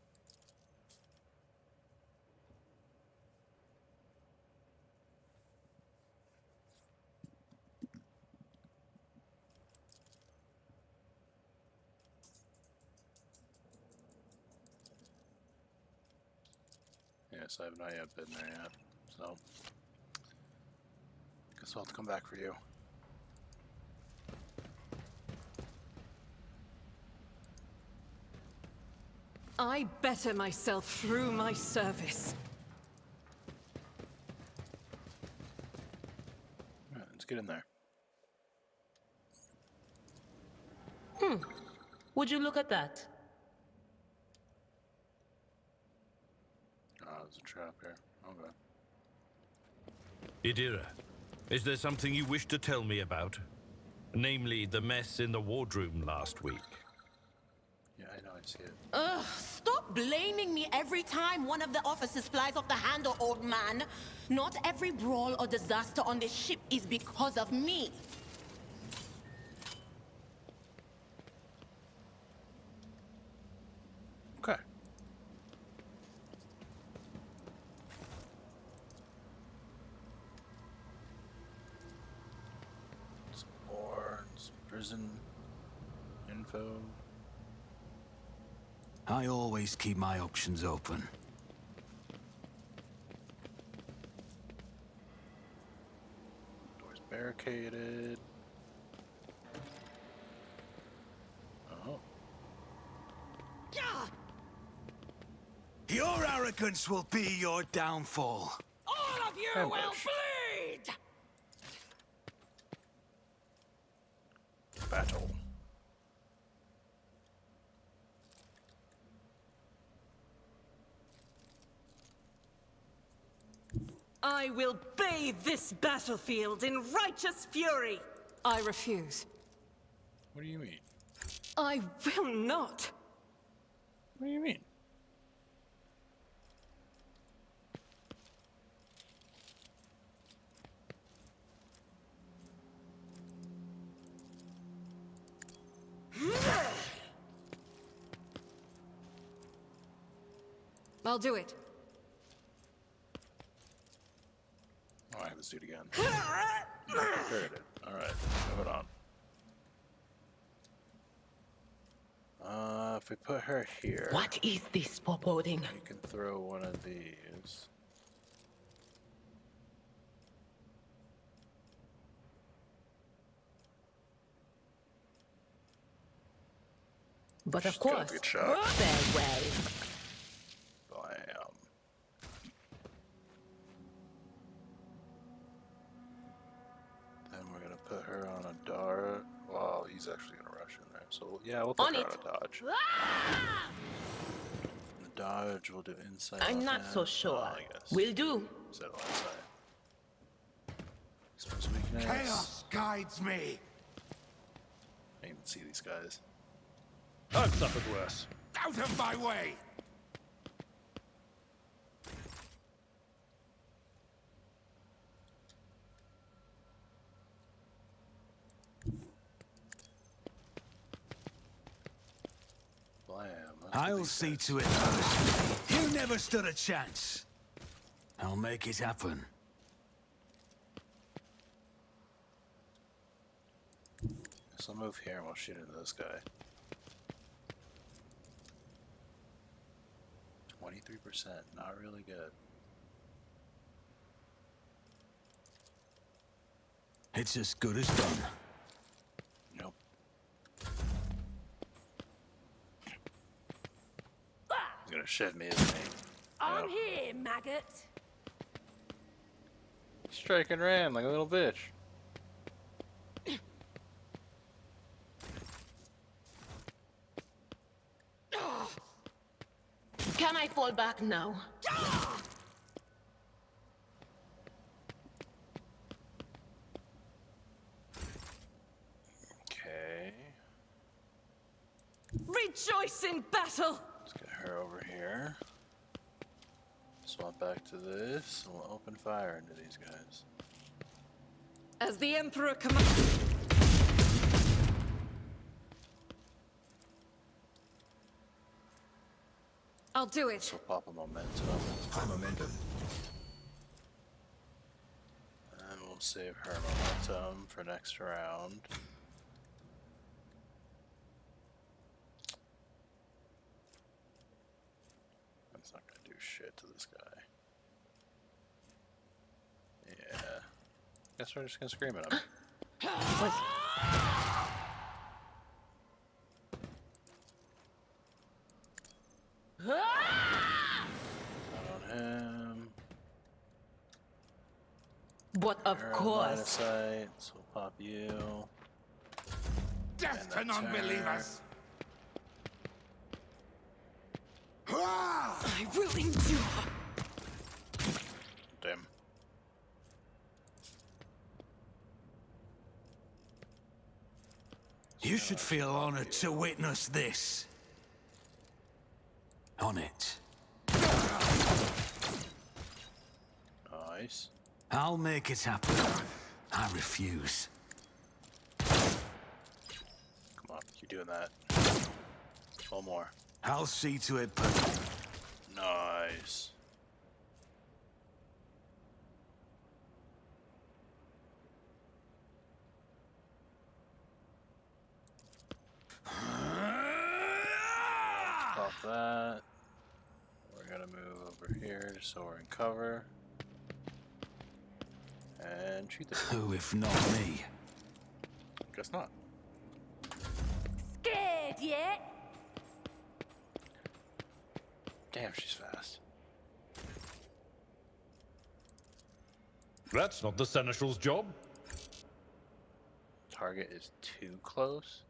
Yes, I have not yet been there yet, so guess I'll have to come back for you. I better myself through my service. Alright, let's get in there. Would you look at that? Oh, there's a trap here. Okay. Idira, is there something you wish to tell me about? Namely, the mess in the wardroom last week. Yeah, I know, I see it. Ugh, stop blaming me every time one of the officers flies off the handle, old man. Not every brawl or disaster on this ship is because of me. Okay. Some more, some prison info. I always keep my options open. Doors barricaded. Oh. Your arrogance will be your downfall. All of you will bleed! Battle. I will bathe this battlefield in righteous fury. I refuse. What do you mean? I will not. What do you mean? I'll do it. Alright, let's do it again. Heard it. Alright, move it on. If we put her here... What is this foreboding? You can throw one of these. But of She's got a course, good shot. farewell. Bam. Then we're gonna put her on a dart. Wow, he's actually gonna rush in there. So yeah, we'll put her on a dodge. The dodge will do inside. I'm not so sure. Will do. Settle outside. Supposed weakness. Chaos guides me. I can see these guys. I've suffered worse. Out of my way! Blam. I'll see to it. You never stood a chance. I'll make it happen. So I'll move here and we'll shoot into this guy. 23%, not really good. It's as good as done. Nope. He's gonna shiv me, isn't he? I'm Yep. here, maggot. Strike and ran like a little bitch. Can I fall back now? Okay. Rejoice in battle! Let's get her over here. Swap back to this, and we'll open fire into these guys. As the Emperor commands. I'll do it. So pop a momentum. High momentum. And we'll save her momentum for next round. That's not gonna do shit to this guy. Yeah. Guess we're just gonna scream at him. Not on him. But of You're on line of course. sight, so we'll pop you. Death to And that's non-believers! I will endure. Damn. You should feel honored to witness this. On it. Nice. I'll make it happen. I refuse. Come on, keep doing that. One more. I'll see to it, but Nice. Pop that. We're gonna move over here just so we're in cover. And shoot this. who if not me? Guess not. Scared yet? Damn, she's fast. That's not the Seneschal's job. Target is too close.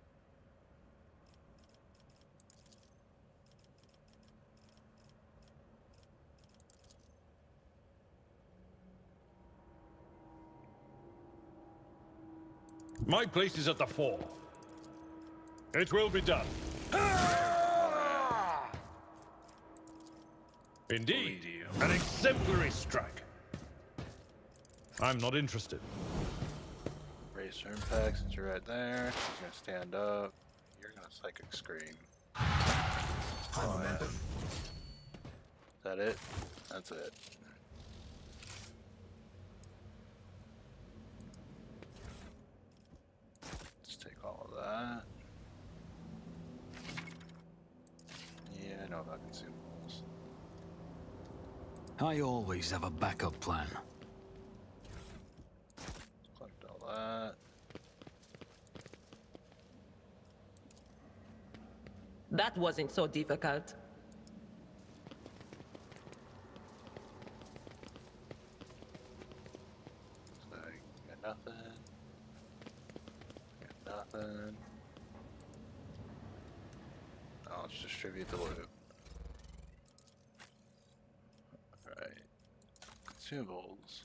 My place is at the fore. It will be done. Indeed, an exemplary strike. I'm not interested. Raise her impact since you're right there. She's gonna stand up. You're gonna psychic scream. Oh, yeah. Is that it? That's it. Let's take all of that. Yeah, I know about consumables. I always have a backup plan. Collect all that. That wasn't so difficult. So, got nothing. Got nothing. Now let's distribute the loot. Alright. Consumables.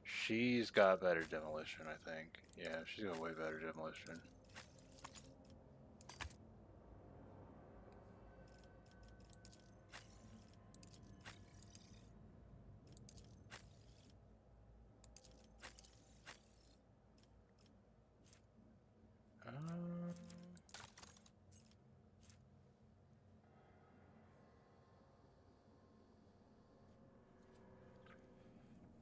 She's got better demolition, I think. Yeah, she's got way better demolition.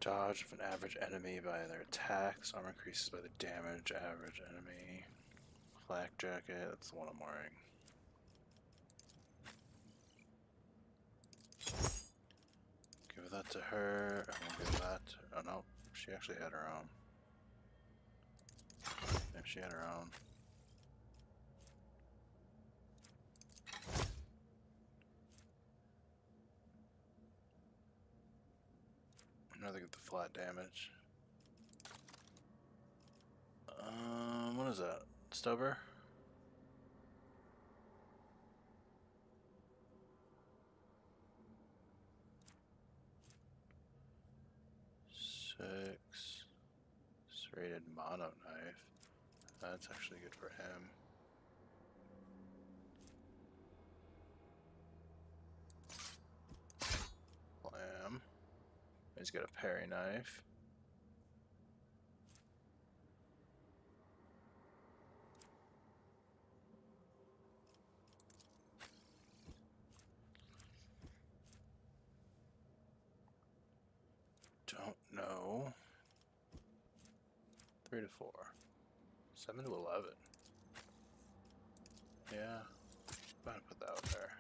Dodge of an average enemy by their attacks. Armor increases by the damage average enemy. Flak jacket, that's the one I'm wearing. Give that to her. I won't give that to, oh no, she actually had her own. If she had her own. I'd rather get the flat damage. What is that? Stubber? Six. Serrated mono knife. That's actually good for him. Lamb. He's got a parry knife. Don't know. 3 to 4. 7 to 11. Yeah. I'm gonna put that out there.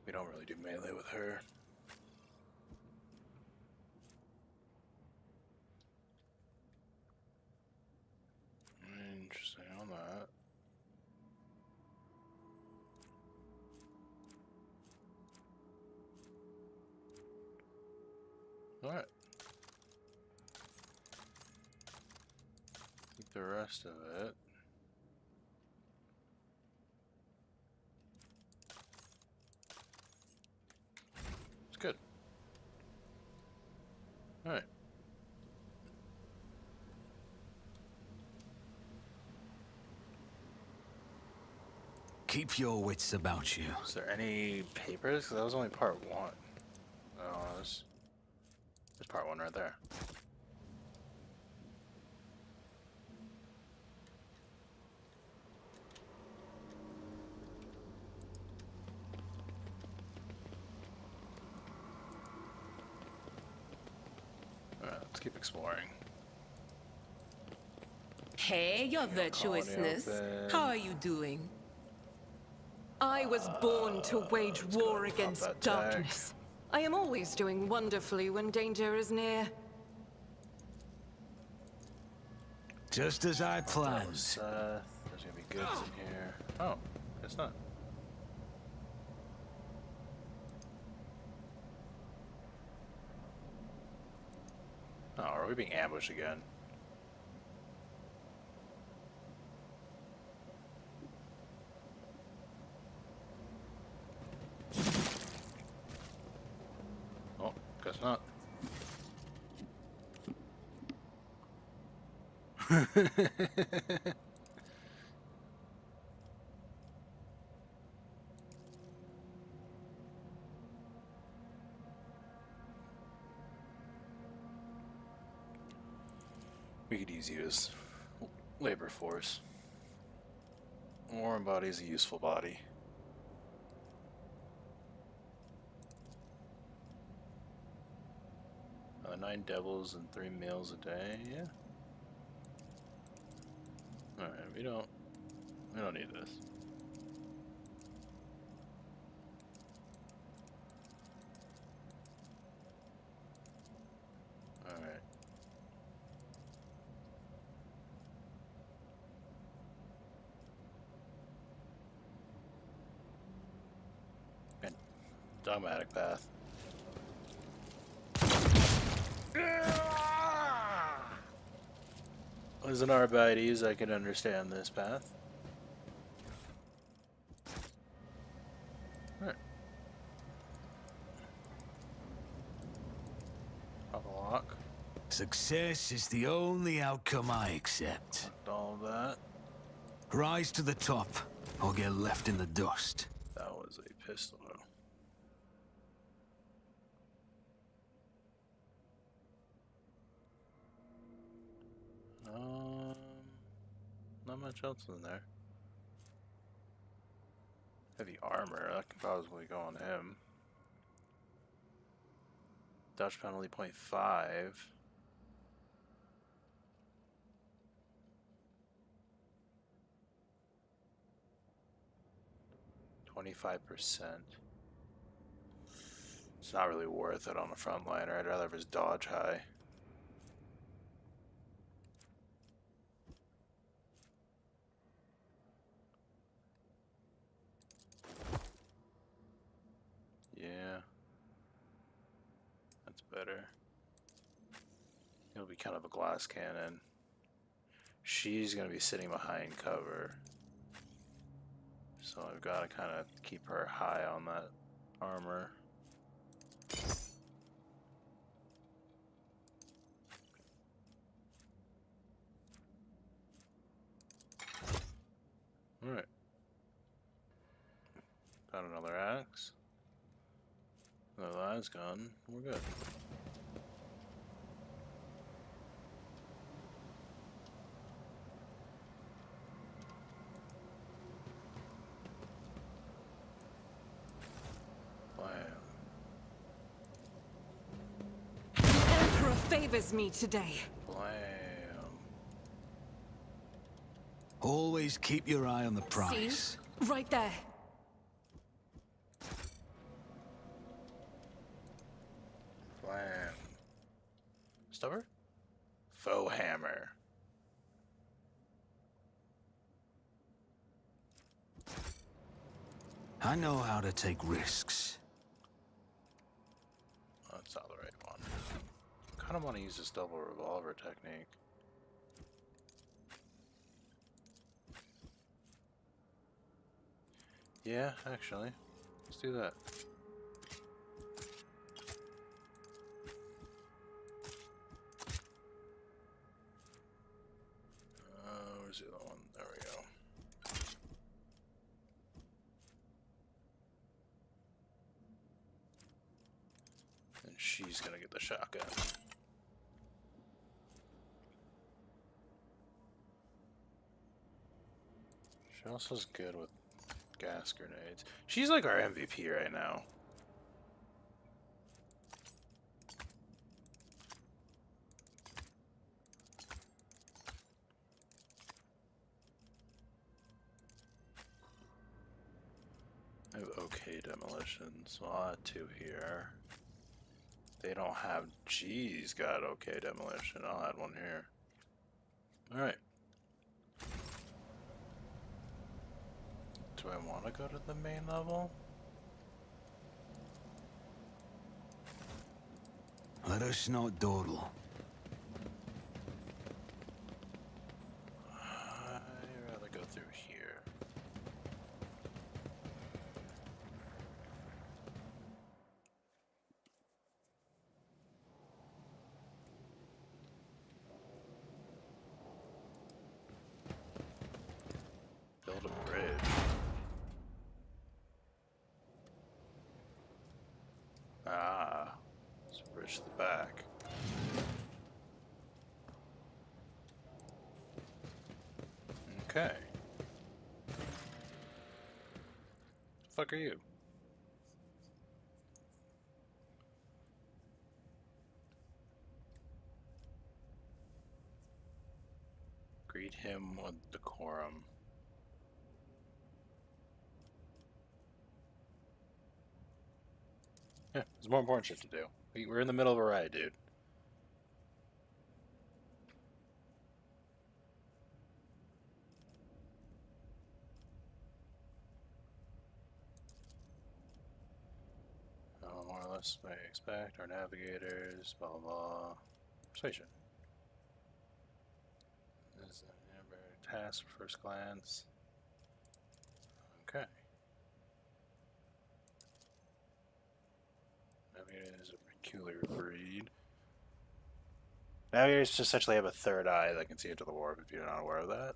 We don't really do melee with her. Interesting on that. Alright. Keep the rest of it. It's good. Alright. Keep your wits about you. Is there any papers? Because that was only part 1. Oh, there's part 1 right there. Alright, let's keep exploring. Hey, your virtuousness. How are you doing? I was born to wage war against darkness. I am always doing wonderfully when danger is near. Just as I planned. There's gonna be goods in here. Oh, guess not. Oh, are we being ambushed again? Oh, guess not. We could use you as labor force. Warm body is a useful body. Nine devils and 3 meals a day, yeah. Alright, we don't need this. Alright. And dogmatic path. As an Arbites, I can understand this path. Alright. Pop a lock. Success is the only outcome I accept. All of that. Rise to the top, or get left in the dust. That was a pistol. Not much else in there. Heavy armor, that can probably go on him. Dodge penalty 0.5. %. It's not really worth it on the front liner. I'd rather have his dodge high. Yeah. That's better. It'll be kind of a glass cannon. She's going to be sitting behind cover. So I've got to kind of keep her high on that armor. Alright. Got another axe. Another line's gone. We're good. Favors me today. Blam. Always keep your eye on the prize. See? Right there. Blam. Stubber? Faux hammer. I know how to take risks. That's not the right one. I kind of want to use this double revolver technique. Yeah, actually. Let's do that. Where's the other one? There we go. And she's gonna get the shotgun. She also is good with gas grenades. She's like our MVP right now. I have okay demolition, so I'll add 2 here. They don't have G's got okay demolition. I'll add 1 here. Alright. Do I want to go to the main level? Let us not dawdle. I'd rather go through here. Build a bridge. Ah, let's bridge the back. Okay. The fuck are you? Greet him with decorum. Yeah, there's more important shit to do. We're in the middle of a ride, dude. More or less what I expect. Our navigators, blah blah blah. Persuasion. This is a task at first glance. Okay. Navigators a peculiar breed. Navigators essentially have a third eye that can see into the warp if you're not aware of that.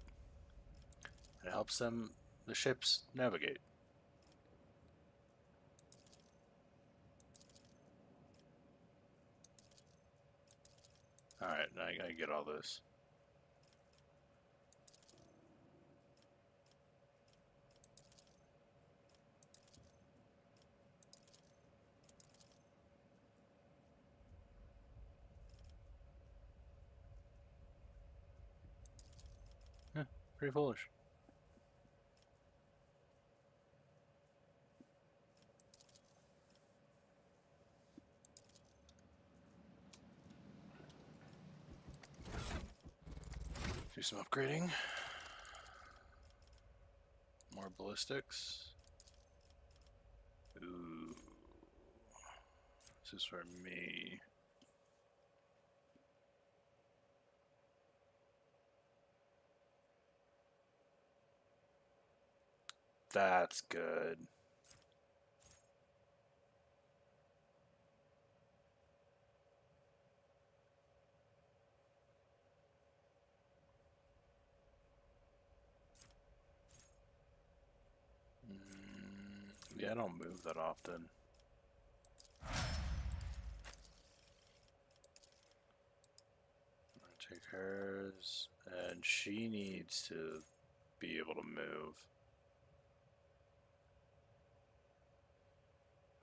It helps them, the ships, navigate. Alright, now I gotta get all this. Yeah, pretty foolish. Do some upgrading. More ballistics. Ooh. This is for me. That's good. Yeah, I don't move that often. Take hers, and she needs to be able to move.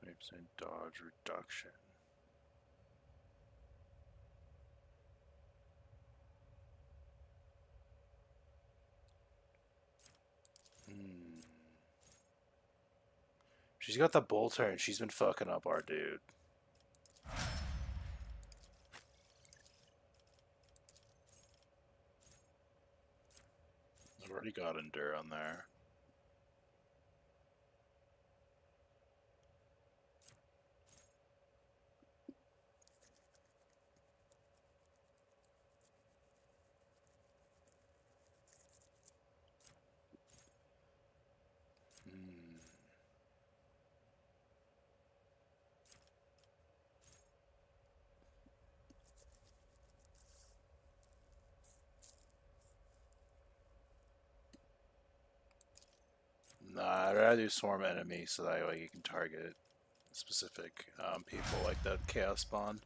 20% dodge reduction. She's got the bolter and she's been fucking up our dude. I've already got Endure on there. Nah, I'd rather do swarm enemy so that way you can target specific people like that chaos spawn.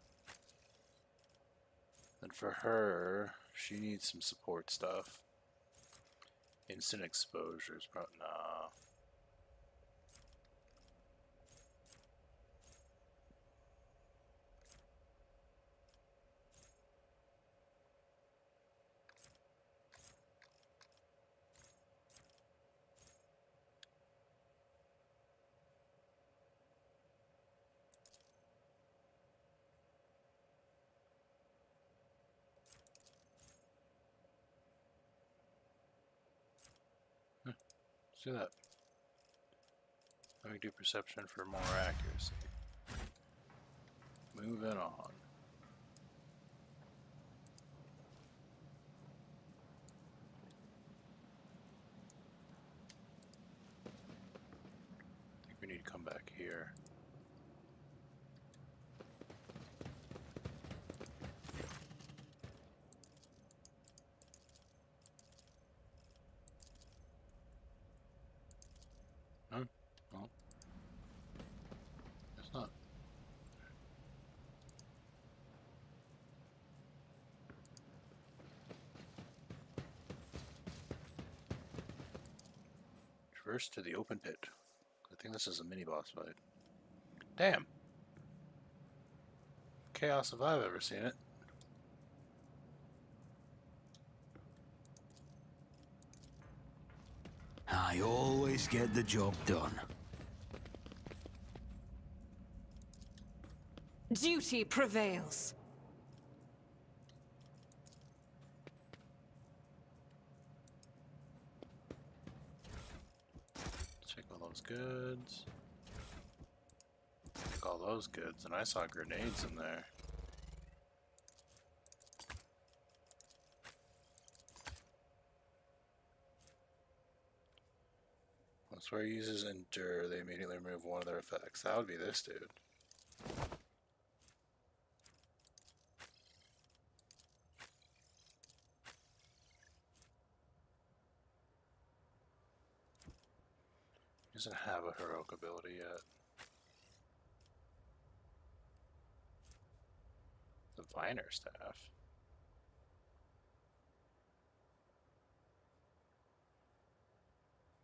And for her, she needs some support stuff. Instant exposures, probably nah. Let's do that. Let me do perception for more accuracy. Moving on. I think we need to come back here. No? Well, it's not. Traverse to the open pit. I think this is a mini boss fight. Damn. Chaos if I've ever seen it. I always get the job done. Duty prevails. Check all those goods. Check all those goods, and I saw grenades in there. That's where he uses Endure. They immediately remove one of their effects. That would be this dude. He doesn't have a heroic ability yet. The Viner Staff.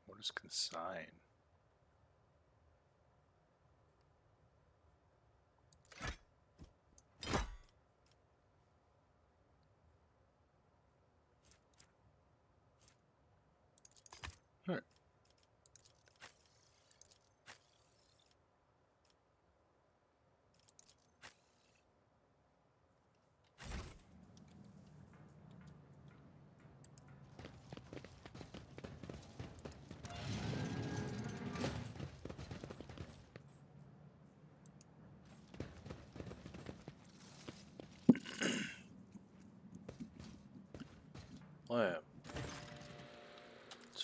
What is Consign? Alright.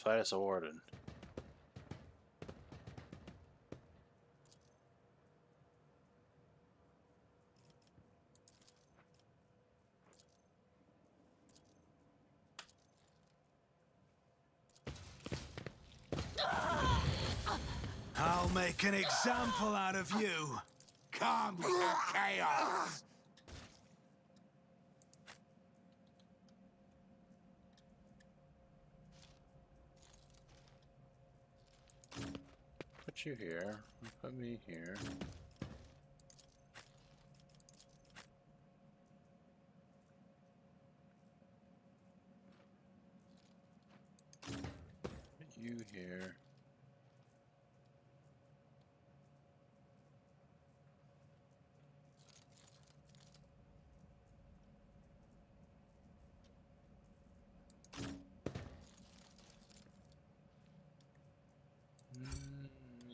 fight as a warden. I'll make an example out of you. Come to chaos. Put you here. Put me here. Put you here.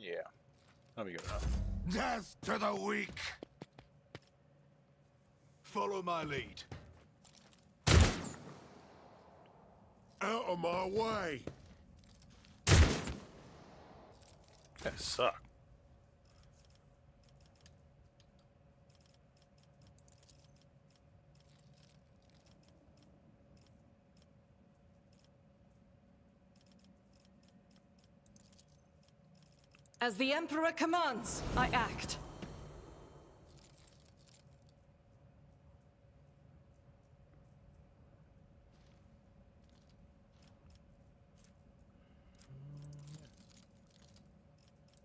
Yeah. That'll be good enough. Death to the weak. Follow my lead. Out of my way. That suck. As the Emperor commands, I act.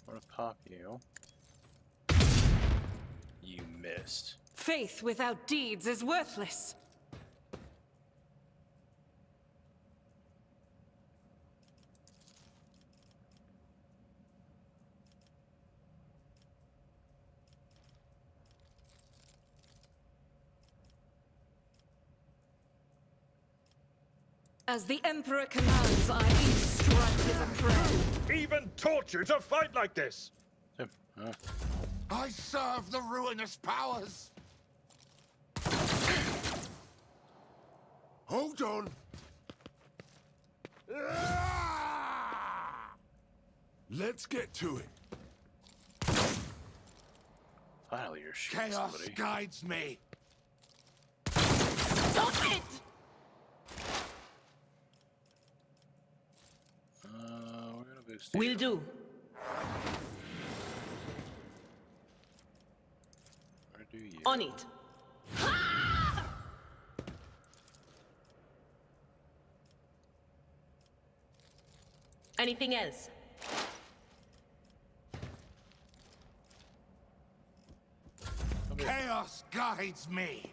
I'm gonna pop you. You missed. Faith without deeds is worthless. As the Emperor commands, I each strike as a prayer. Even taught you to fight like this! I serve the ruinous powers. Hold on. Let's get to it. Finally, you're shooting Chaos somebody. guides me. Stop it! We're gonna boost you. Will do. Where do you? On it. Anything else? Chaos guides me.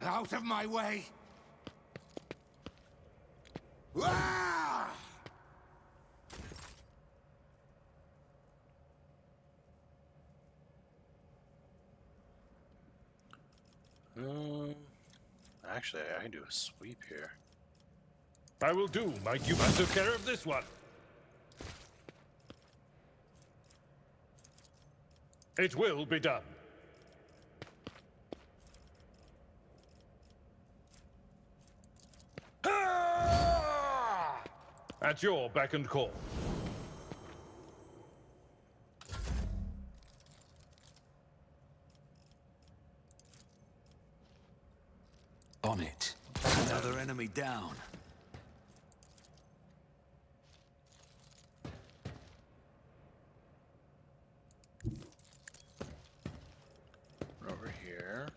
Out of my way! Ah! Actually, I can do a sweep here. I will do, Mike. You must have care of this one. It will be done. At your beck and call. On it. Another enemy down. Over here.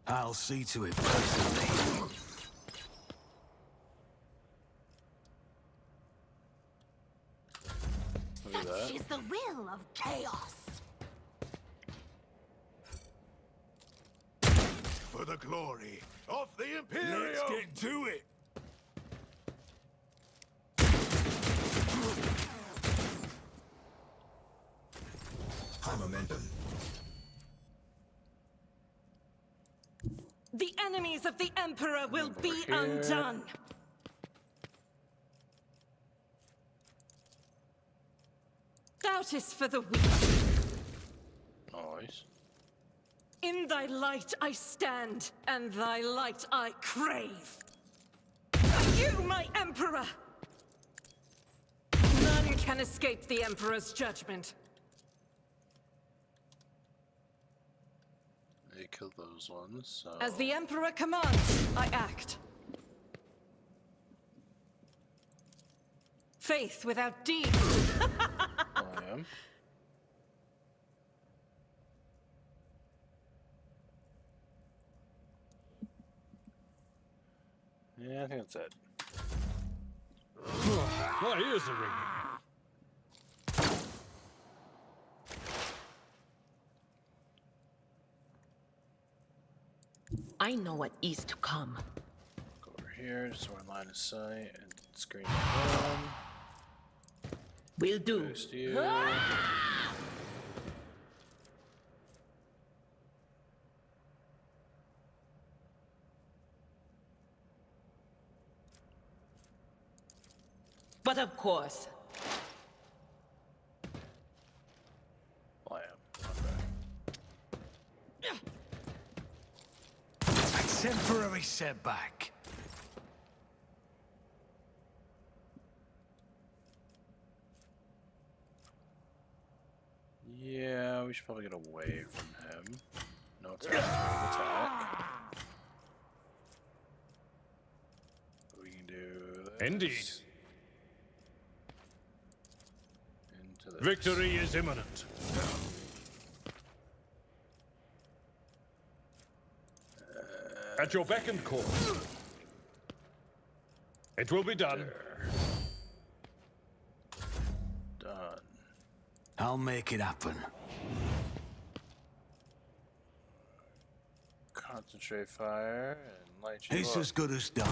I'll see to it personally. Look at that. Such is the will of chaos. For the glory of the Imperium! Let's get to it! High momentum. The enemies of the Emperor will be here. undone. Doubt is for the weak. Nice. In thy light I stand, and thy light I crave. You, my Emperor! None can escape the Emperor's judgment. They killed those ones, so... As the Emperor commands, I act. Faith without deed. I am. Yeah, I think that's it. My ears are ringing. I know what is to come. Go over here, just so we're in line of sight, and screen one. Will do. Boost you. But of course. I am. Okay. A temporary setback. Yeah, we should probably get away from him. No, it's not a attack. We can do this. Indeed. Into this. Victory is imminent. At your beck and call. It will be done. Done. I'll make it happen. Concentrate fire and light you It's up. as good as done.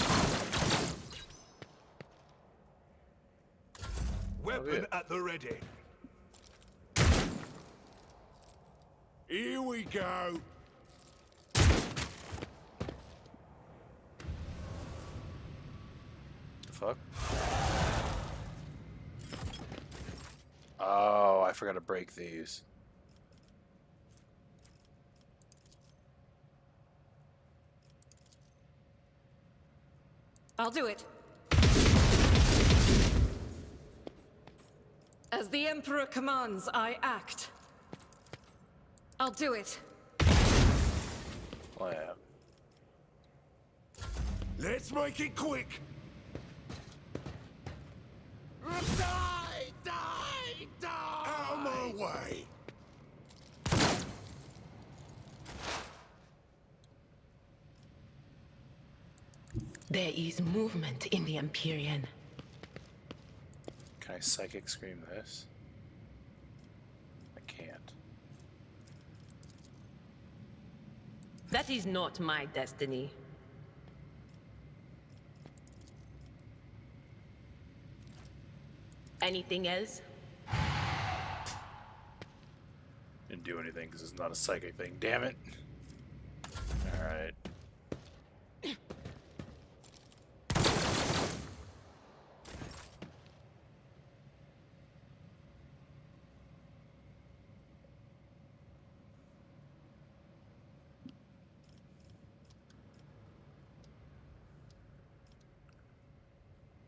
Weapon at the ready. Here we go. The fuck? Oh, I forgot to break these. I'll do it. As the Emperor commands, I act. I'll do it. Oh, yeah. Let's make it quick. Die! Die! Die! Out of my way! There is movement in the Empyrean. Can I psychic scream this? I can't. That is not my destiny. Anything else? Didn't do anything because it's not a psychic thing. Damn it. Alright.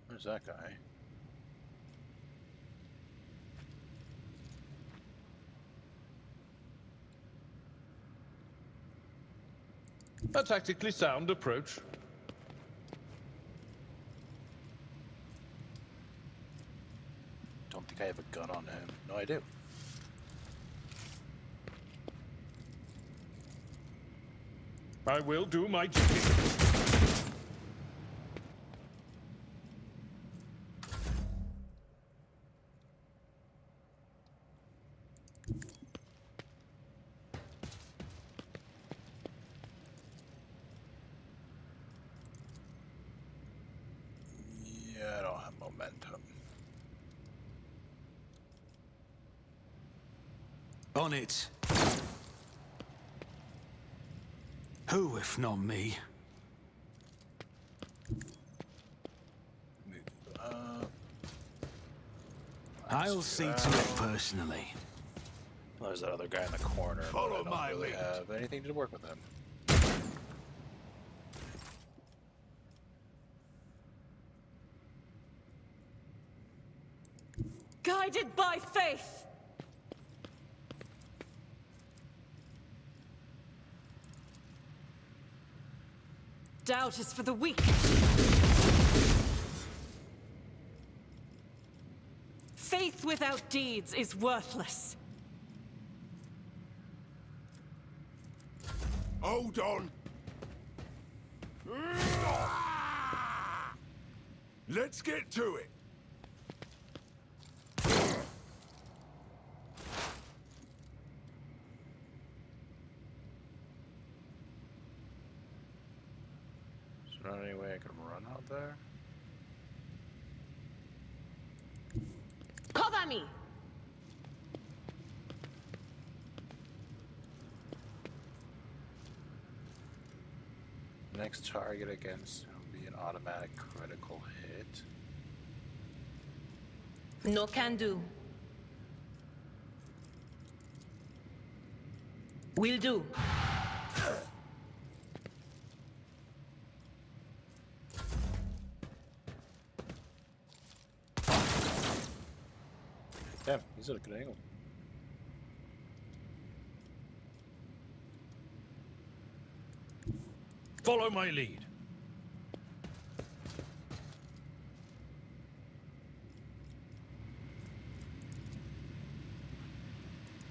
Where's that guy? A tactically sound approach. Don't think I have a gun on him. No, I do. I will do my duty. Yeah, I don't have momentum. On it. Who, if not me? I'll see to it personally. Well, there's that other guy in the corner. Follow but I my don't really lead. have anything to work with him. Guided by faith! Doubt is for the weak. Faith without deeds is worthless. Hold on. Let's get to it. Is there not any way I could run out there? Cover me! Next target against will be an automatic critical hit. No can do. Will do. Damn, he's at a good angle. Follow my lead.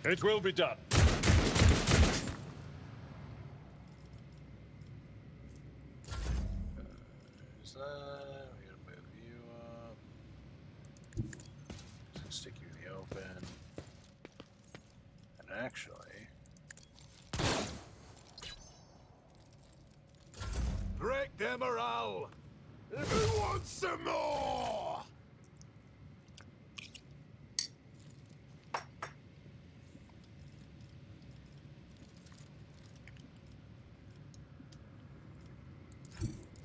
It will be done. Is that? We gotta move you up. Just gonna stick you in the open. And actually, Break their morale. Who wants some more?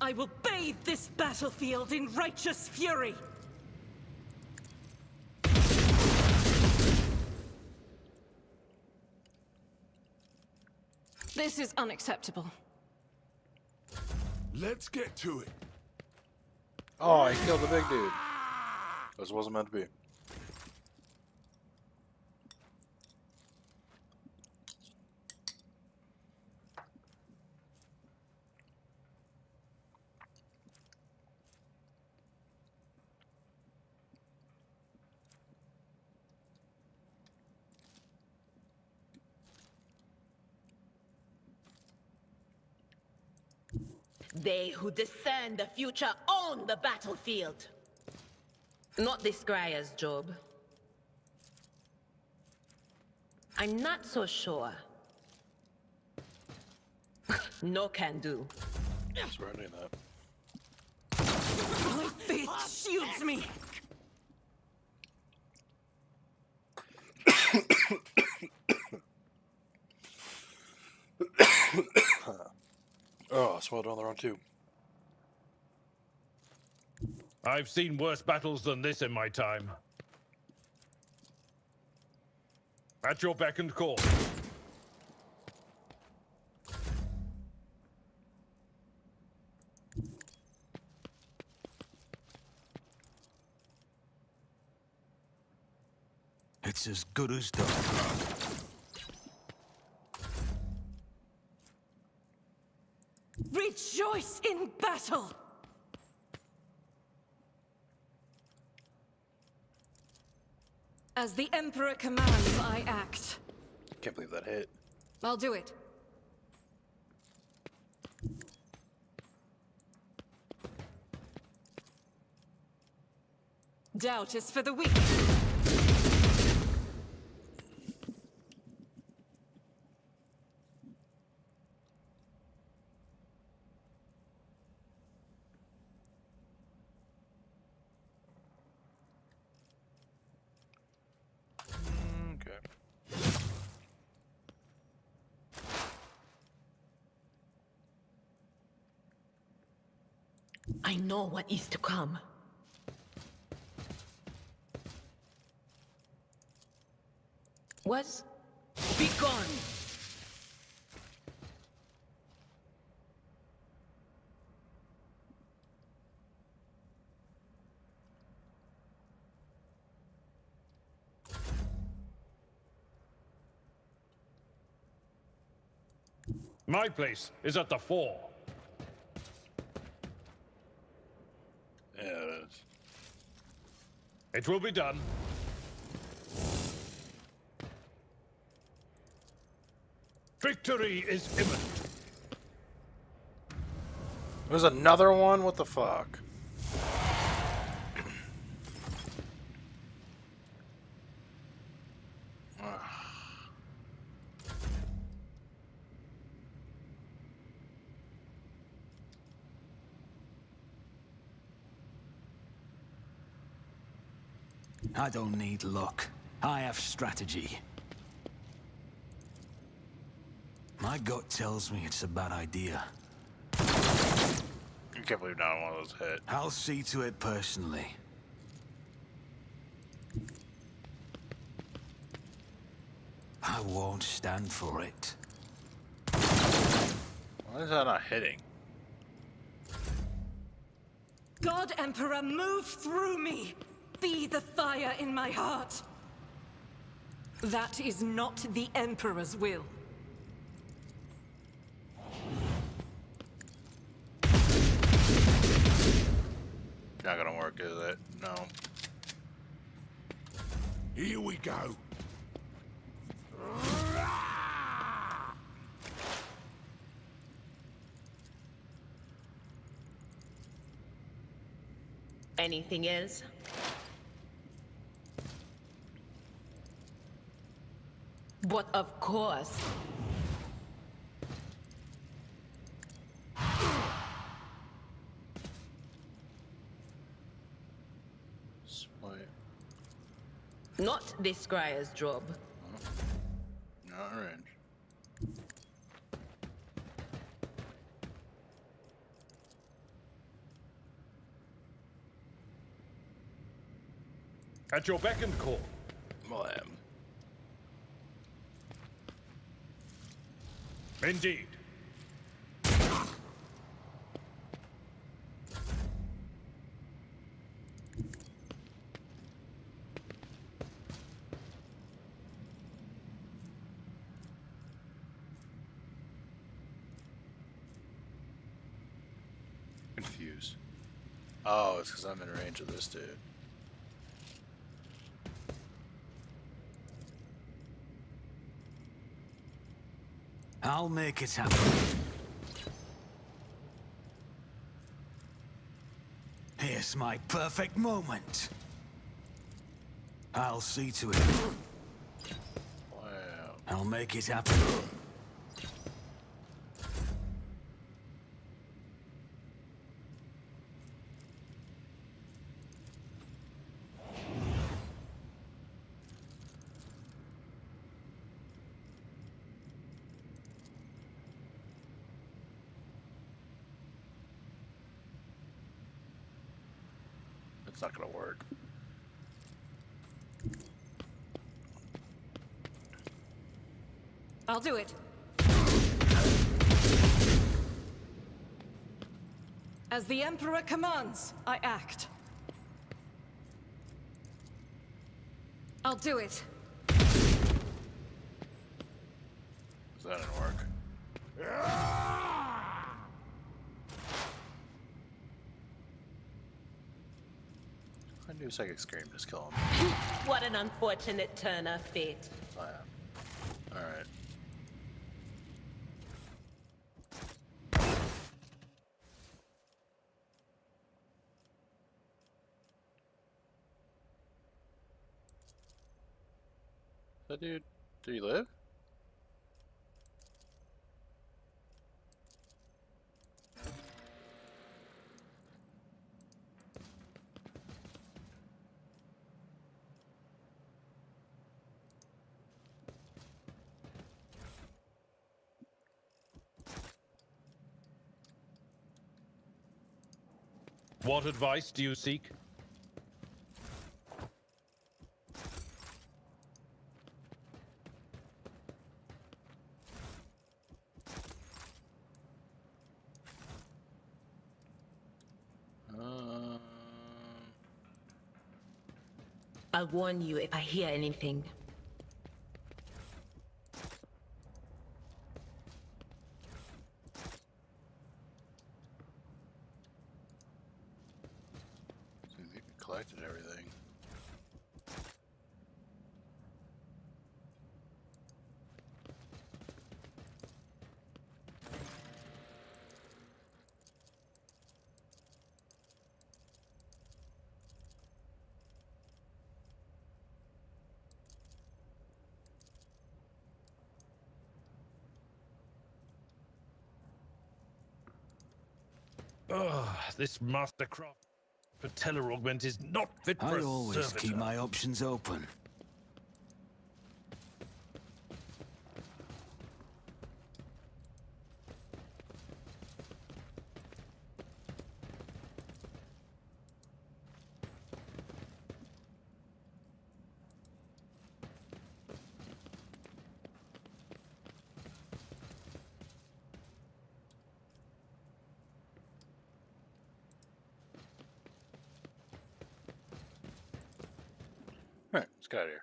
I will bathe this battlefield in righteous fury! This is unacceptable. Let's get to it. oh, he killed the big dude. This wasn't meant to be. They who discern the future own the battlefield. Not the scryers, Job. I'm not so sure. No can do. That's right in that. My faith shields me! Oh, I swelled on the wrong tube. I've seen worse battles than this in my time. At your beck and call. It's as good as done. Rejoice in battle! As the Emperor commands, I act. Can't believe that hit. I'll do it. Doubt is for the weak. I know what is to come. Was begone. My place is at the fore. Yeah, it is. It will be done. Victory is imminent. There's another one? What the fuck? I don't need luck. I have strategy. My gut tells me it's a bad idea. I can't believe not one of those hit. I'll see to it personally. I won't stand for it. Why is that not hitting? God Emperor, move through me! Be the fire in my heart! That is not the Emperor's will. Not gonna work, is it? No. Here we go. Anything else? But of course. Not this scryer's job. Not range. At your beck and call. Well, I am. Indeed. Confused. Oh, it's because I'm in range of this dude. I'll make it happen. Here's my perfect moment. I'll see to it. Wow. I'll make it happen. It's not gonna work. I'll do it. As the Emperor commands, I act. I'll do it. That didn't work. I knew Psychic Scream just kill him. What an unfortunate turn of fate. Oh, yeah. Alright. That dude, did he live? What advice do you seek? I'll warn you if I hear anything. Seems like we collected everything. Ugh, this Mastercraft patellar augment is not fit for I a always servitor. keep my options open. Alright, let's get out of here.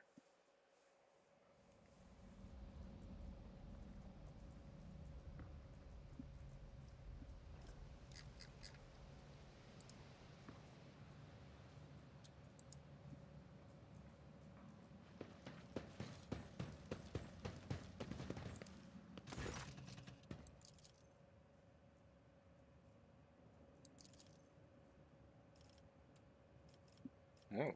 Oh.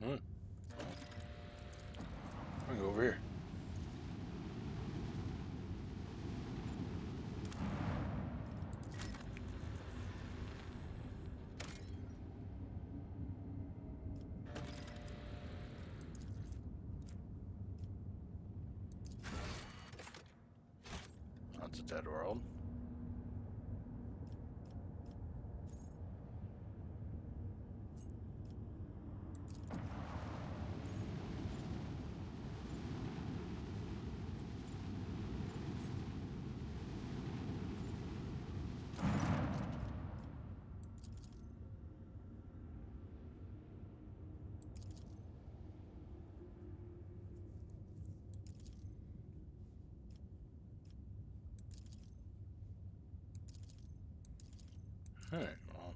I'm gonna go over here. That's a dead world. Alright, well.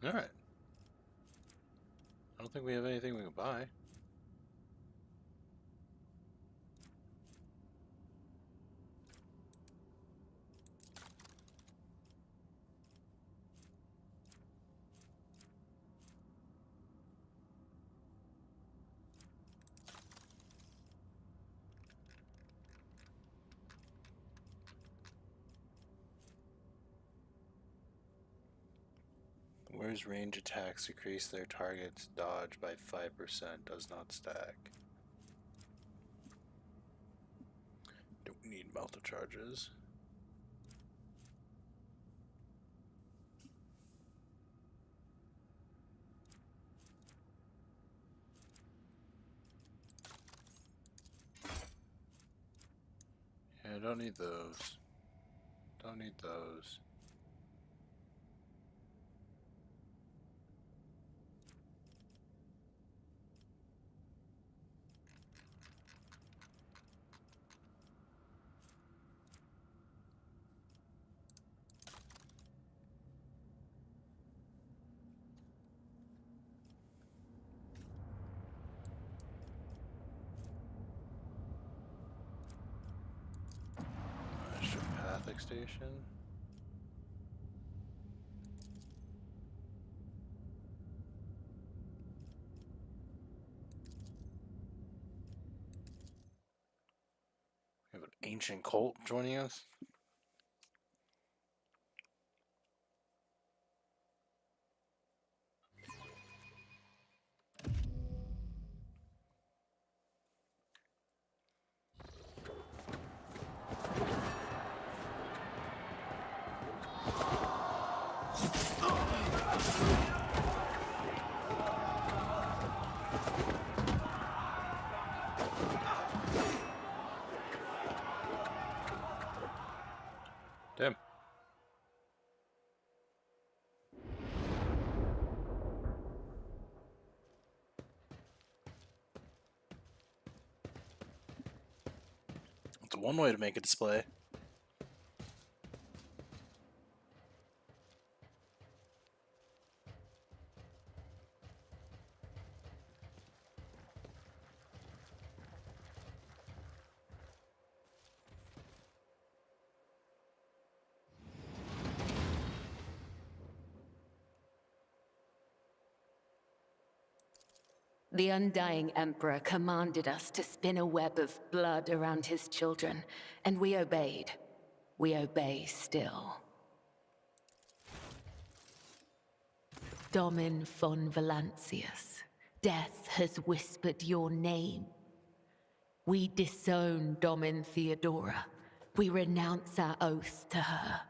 Alright. I don't think we have anything we can buy. Where's range attacks decrease their target's dodge by 5%, does not stack. Don't need melter charges. Yeah, I don't need those. Don't need those. next station. We have an ancient cult joining us. Damn. It's one way to make a display. The Undying Emperor commanded us to spin a web of blood around his children, and we obeyed. We obey still. Domin von Valancius, death has whispered your name. We disown Domin Theodora. We renounce our oath to her.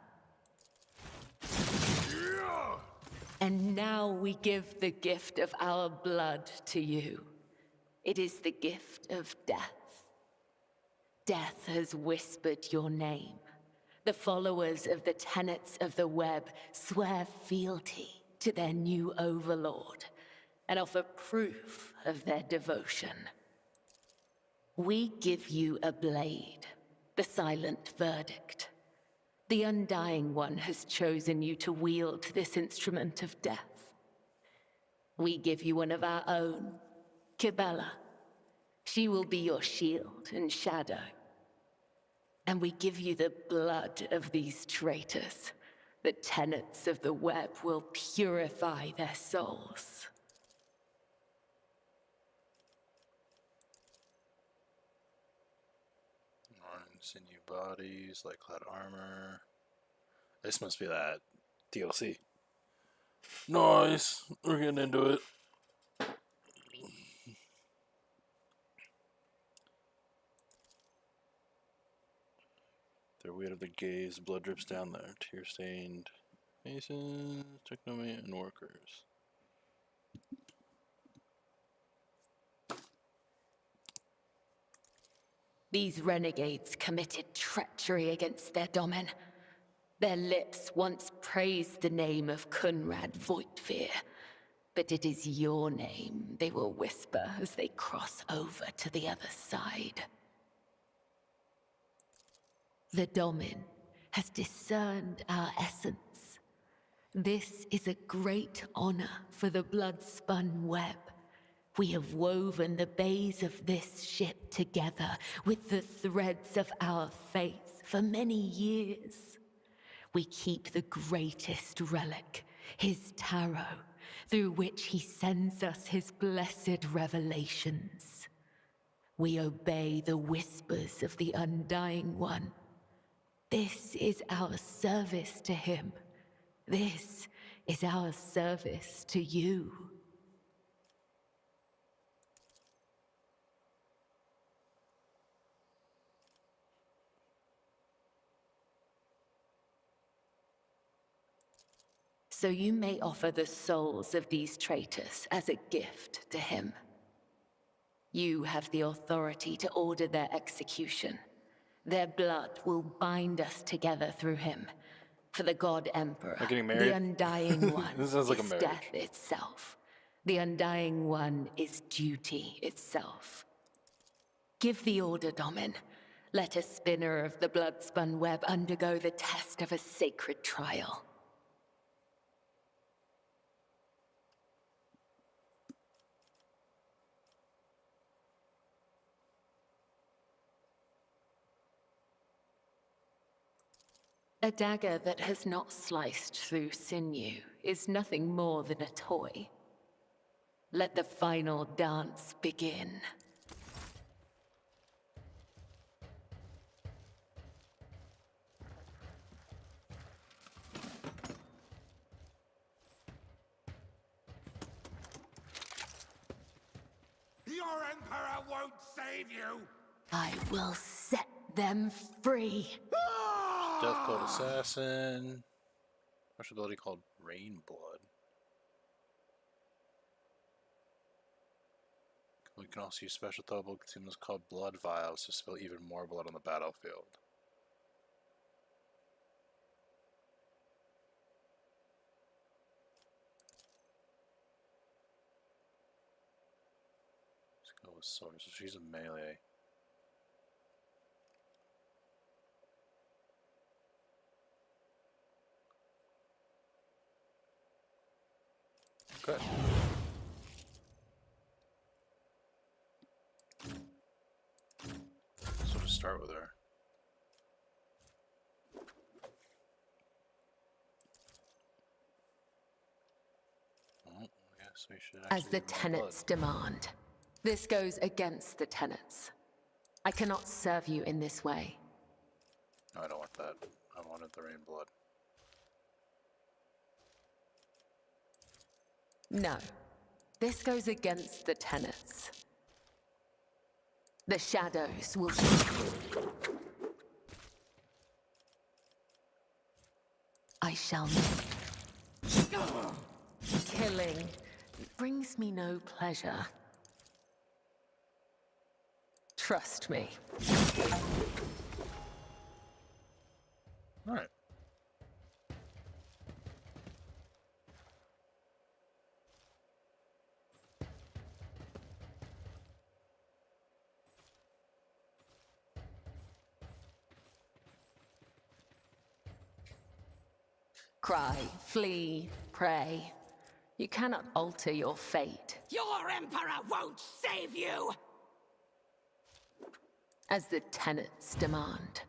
And now we give the gift of our blood to you. It is the gift of death. Death has whispered your name. The followers of the tenets of the web swear fealty to their new overlord and offer proof of their devotion. We give you a blade, the silent verdict. The Undying One has chosen you to wield this instrument of death. We give you one of our own, Kibella. She will be your shield and shadow. And we give you the blood of these traitors. The tenets of the web will purify their souls. Sinew bodies, light clad armor. This must be that DLC. Nice. We're getting into it. Their weight of the gaze, blood drips down their tear-stained faces, technoman and workers. These renegades committed treachery against their domin. Their lips once praised the name of Kunrad Voitvir, but it is your name they will whisper as they cross over to the other side. The domin has discerned our essence. This is a great honor for the blood-spun web. We have woven the bays of this ship together with the threads of our faith for many years. We keep the greatest relic, his tarot, through which he sends us his blessed revelations. We obey the whispers of the Undying One. This is our service to him. This is our service to you. So you may offer the souls of these traitors as a gift to him. You have the authority to order their execution. Their blood will bind us together through him. For the God Emperor, the Undying One This sounds like a is marriage. death itself. The Undying One is duty itself. Give the order, Domin. Let a spinner of the blood-spun web undergo the test of a sacred trial. A dagger that has not sliced through sinew is nothing more than a toy. Let the final dance begin. Your Emperor won't save you! I will set them free. Death Code Assassin. Special ability called Rain Blood. We can also use special double consumables called Blood Vials to spill even more blood on the battlefield. Let's go with Sword. So she's a melee. Good. So to start with her. Oh, yes, we should As actually the give her tenets blood. demand. This goes against the tenets. I cannot serve you in this way. No, I don't want that. I wanted the Rain Blood. No. This goes against the tenets. The shadows will... I shall not. Killing brings me no pleasure. Trust me. All right. Cry, flee, pray. You cannot alter your fate. Your Emperor won't save you! As the tenets demand.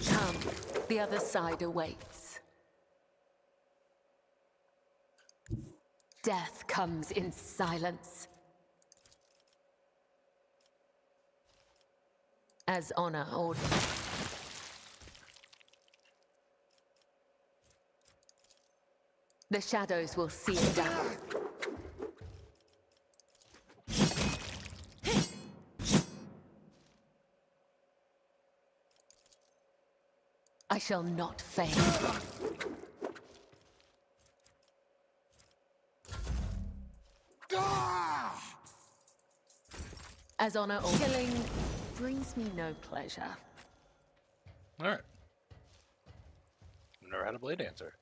Come, the other side awaits. Death comes in silence. As honor orders. The shadows will see it down. I shall not fail. As honor or killing brings me no pleasure. Alright. Never had a blade dancer.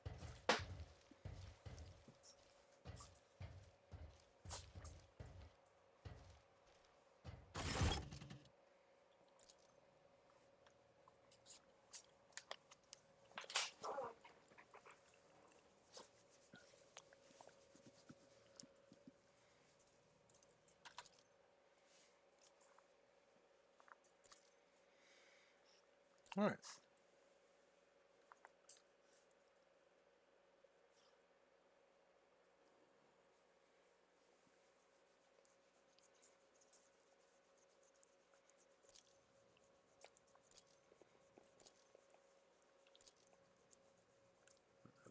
All right.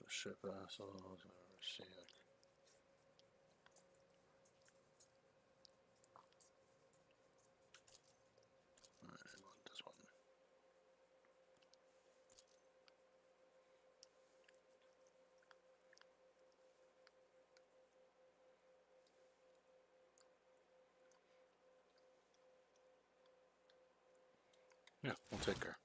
Ship assholes. See, like. All right, I want this one. Yeah, we'll take her.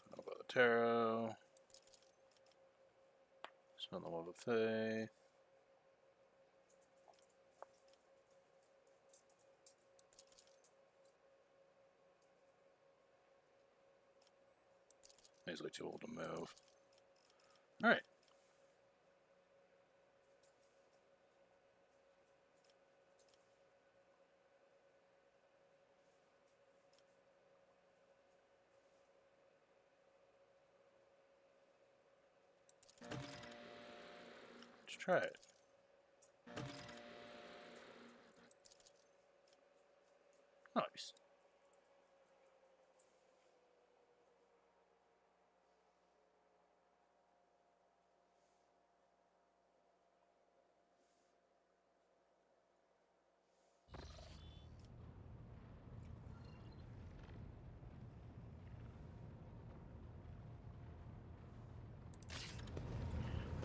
I don't know about the tarot. On the wall buffet. He's way too old to move. Alright. Let's try it. Nice.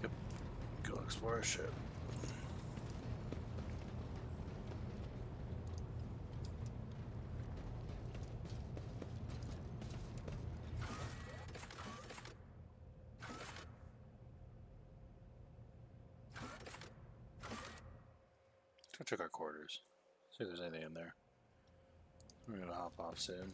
Yep. Go explore a ship. Let's go check our quarters. See if there's anything in there. We're gonna hop off soon.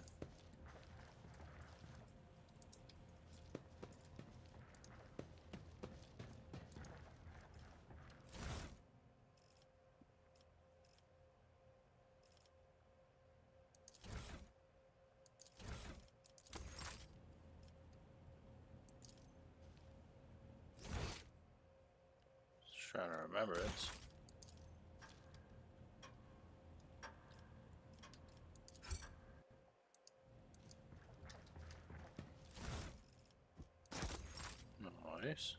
Just trying to remember it. Nice.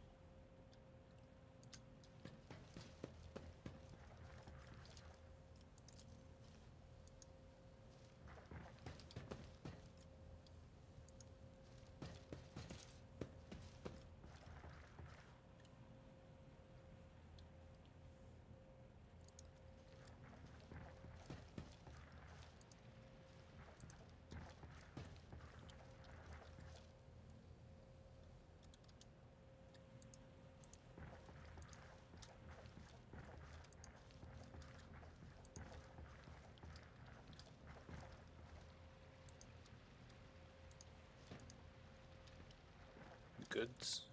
Goods.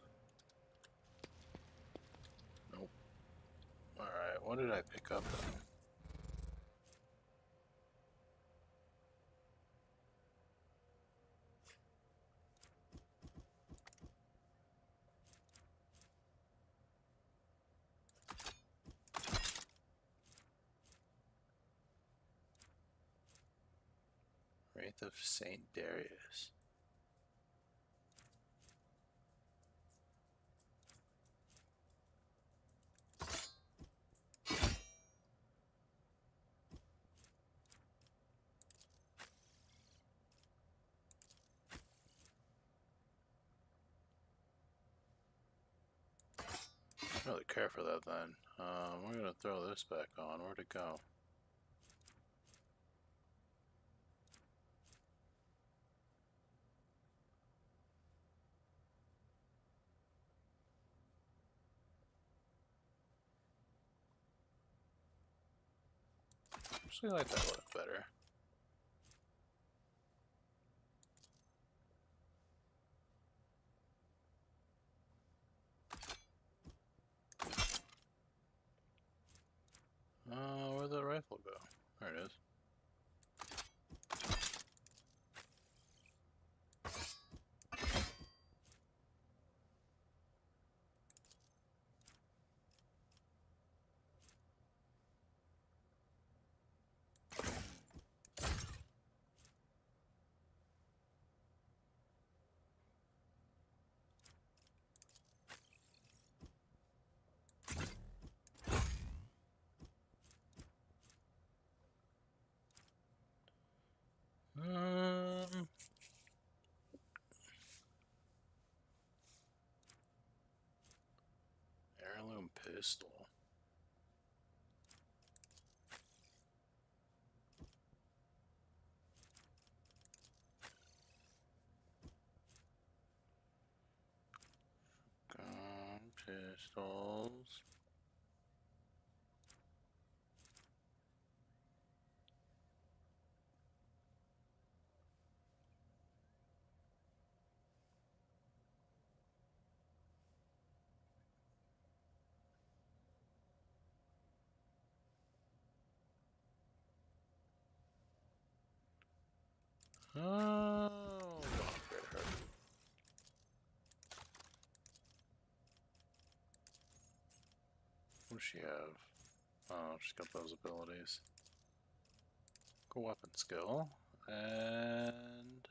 Nope. Alright, what did I pick up then? Wraith of Saint Darius. I don't really care for that then. We're gonna throw this back on. Where'd it go? Actually, I like that look better. Where'd the rifle go? There it is. Heirloom pistol. Gun pistol. Crystals. Oh, upgrade her. What does she have? Oh, she's got those abilities. Cool weapon skill. And...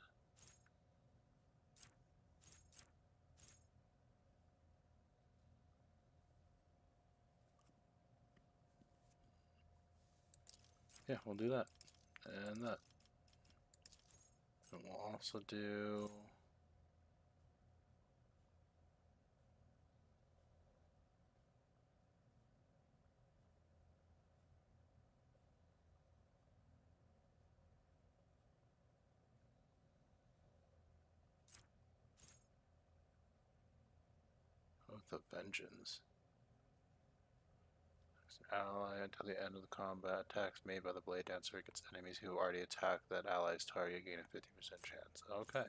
yeah, we'll do that. And that. And we'll also do... Oath of Vengeance. Ally until the end of the combat. Attacks made by the Blade Dancer against enemies who already attacked that ally's target gain a 50% chance. Okay.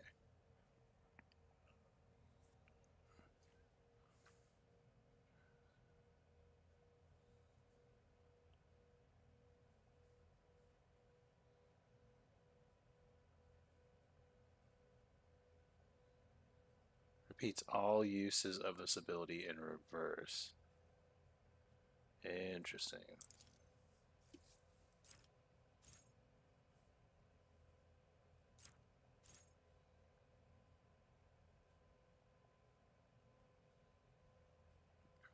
Repeats all uses of this ability in reverse. Interesting.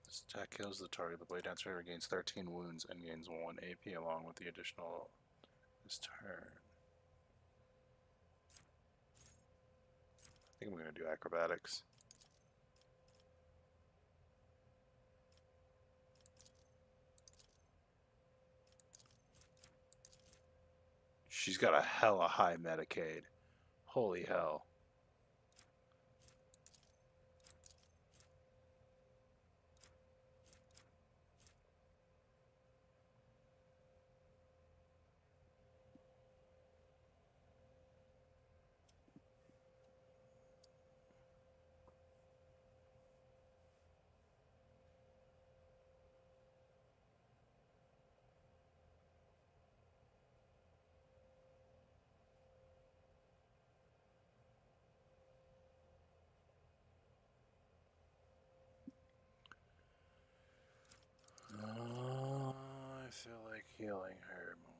This attack kills the target. The Blade Dancer regains 13 wounds and gains 1 AP along with the additional this turn. I think I'm going to do acrobatics. She's got a hella high Medicaid. Holy hell. I feel like healing her more.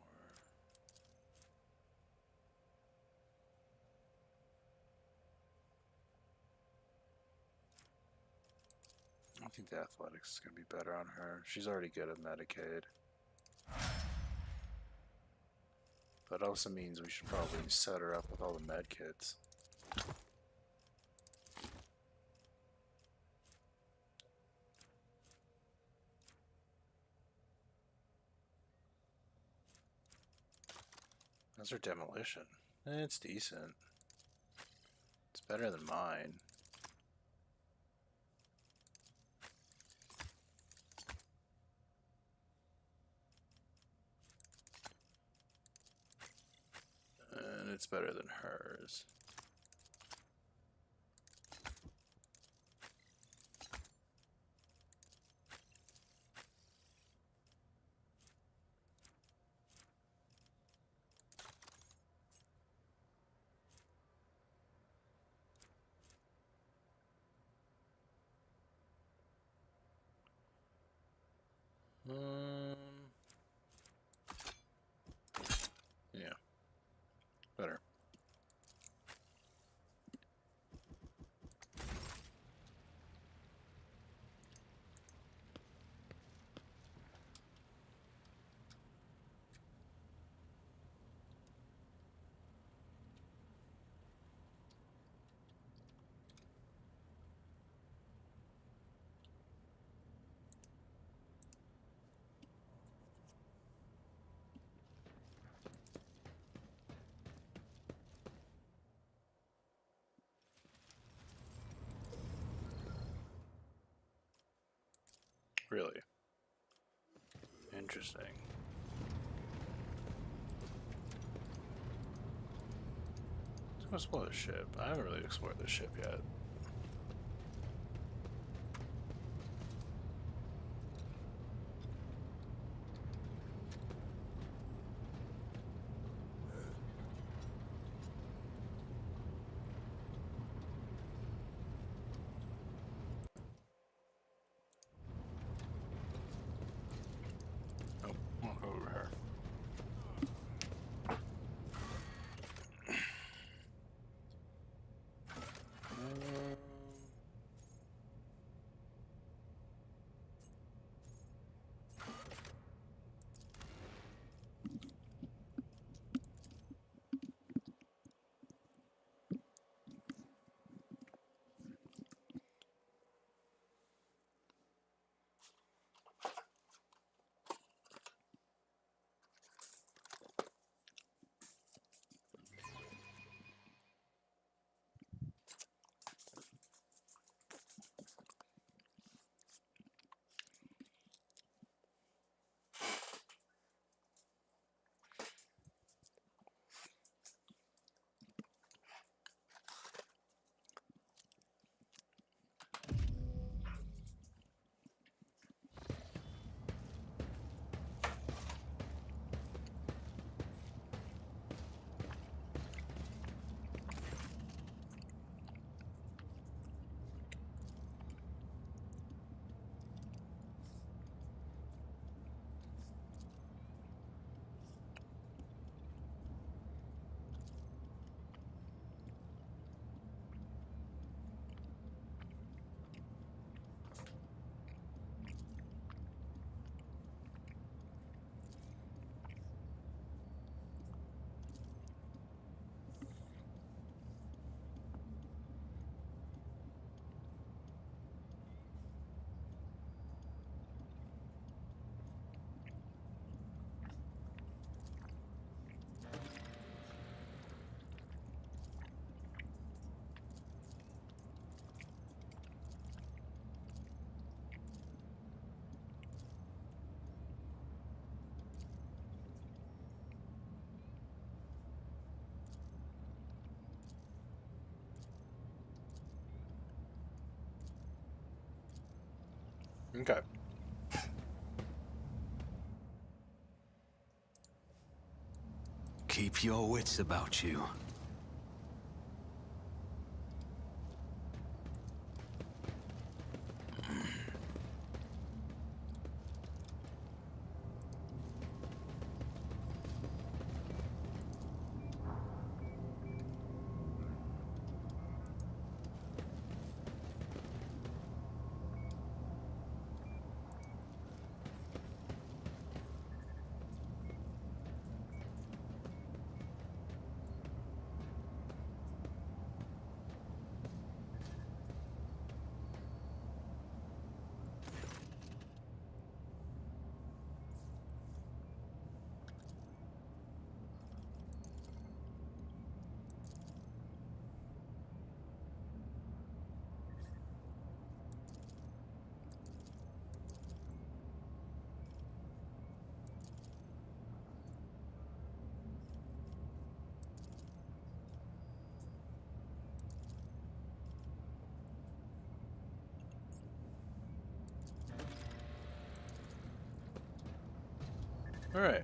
I think the athletics is going to be better on her. She's already good at Medicaid. That also means we should probably set her up with all the med kits. How's her demolition? It's decent. It's better than mine. And it's better than hers. Yeah. Better. Really? Interesting. Let's go explore the ship. I haven't really explored this ship yet. Okay. Keep your wits about you. Alright.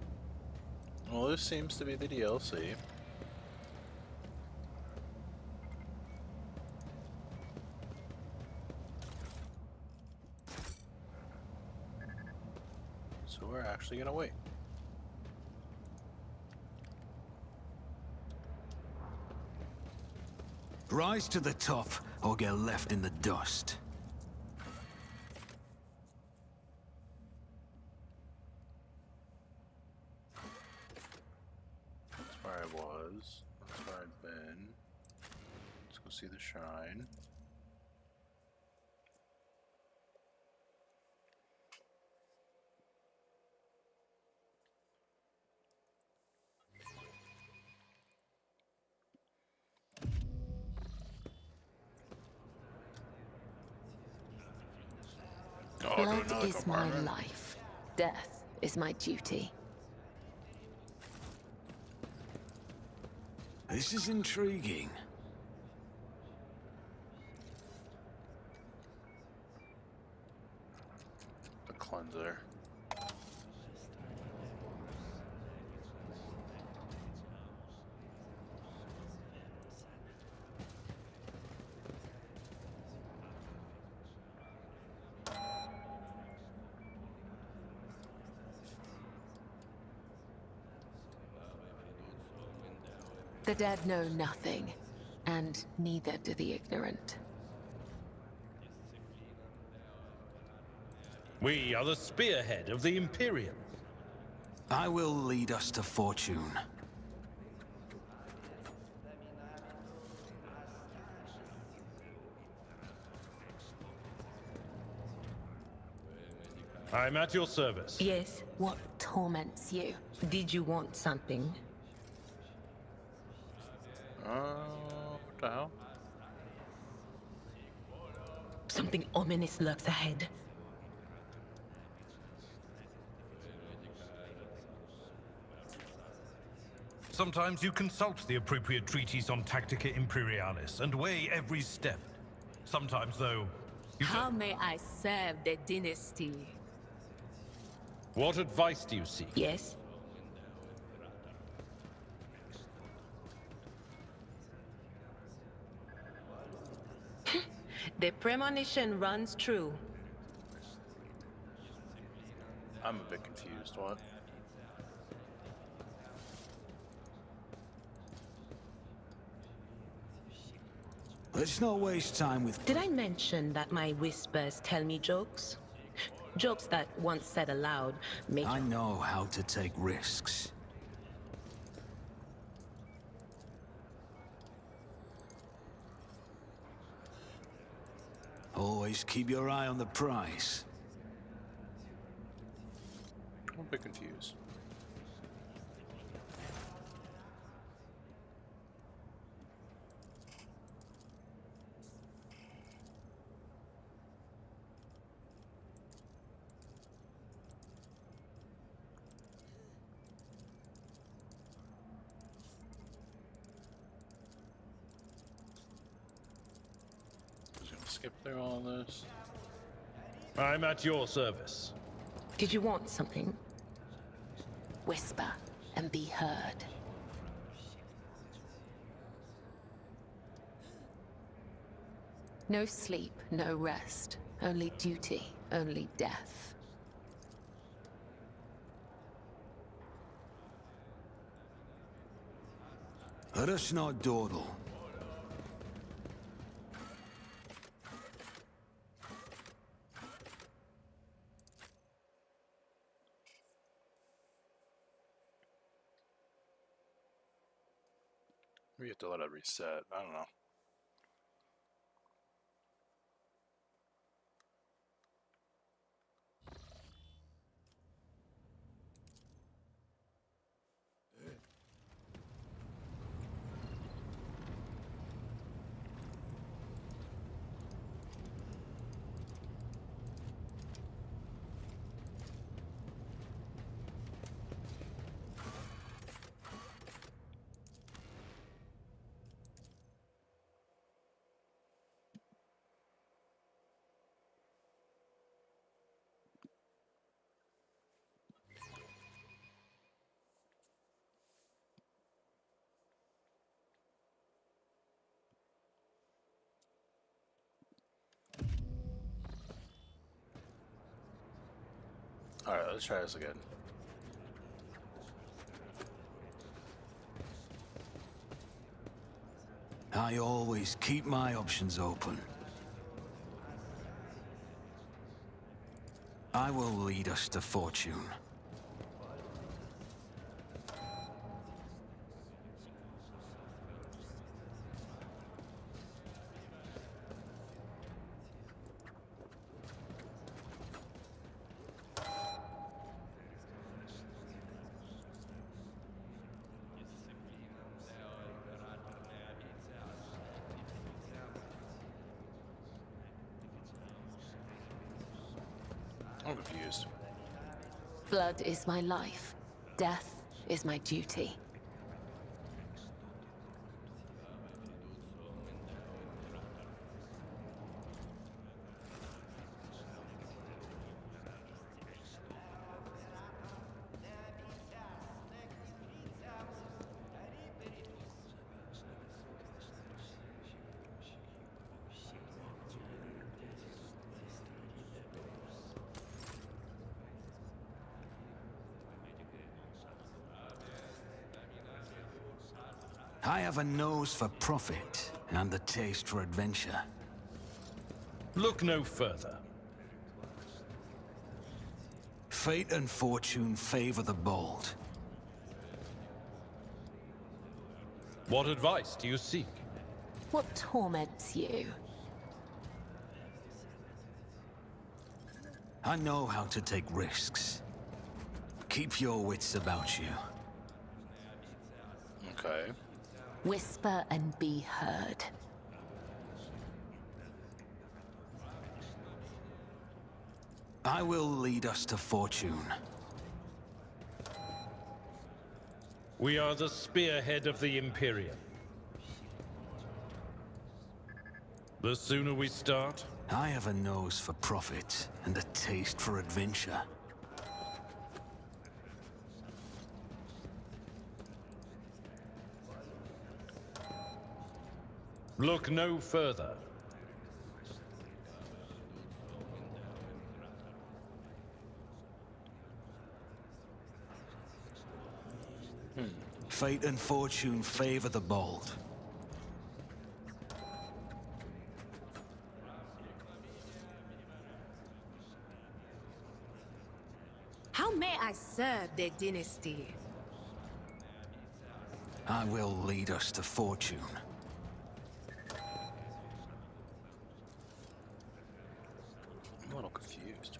Well, this seems to be the DLC. So we're actually gonna wait. Rise to the top or get left in the dust. That's where I was. That's where I've been. Let's go see the shrine. Blood is my life. Death is my duty. This is intriguing. The cleanser. The dead know nothing, and neither do the ignorant. We are the spearhead of the Imperium. I will lead us to fortune. I'm at your service. Yes, what torments you? Did you want something? What the hell? Something ominous lurks ahead. Sometimes you consult the appropriate treatise on Tactica Imperialis and weigh every step. Sometimes, though, How may I serve the dynasty? What advice do you seek? Yes? The premonition runs true. I'm a bit confused. What? Let's not waste time with... Did I mention that my whispers tell me jokes? Jokes that, once said aloud, make... I know how to take risks. Always keep your eye on the prize. I'm a bit confused. Skip through all this. I'm at your service. Did you want something? Whisper and be heard. No sleep, no rest. Only duty, only death. Let us not dawdle. We have to let it reset. I don't know. Alright, let's try this again. I always keep my options open. I will lead us to fortune. I'm confused. Blood is my life. Death is my duty. I have a nose for profit and a taste for adventure. Look no further. Fate and fortune favor the bold. What advice do you seek? What torments you? I know how to take risks. Keep your wits about you. Okay. Whisper and be heard. I will lead us to fortune. We are the spearhead of the Imperium. The sooner we start... I have a nose for profit and a taste for adventure. Look no further. Fate and fortune favor the bold. How may I serve the dynasty? I will lead us to fortune. I'm a little confused.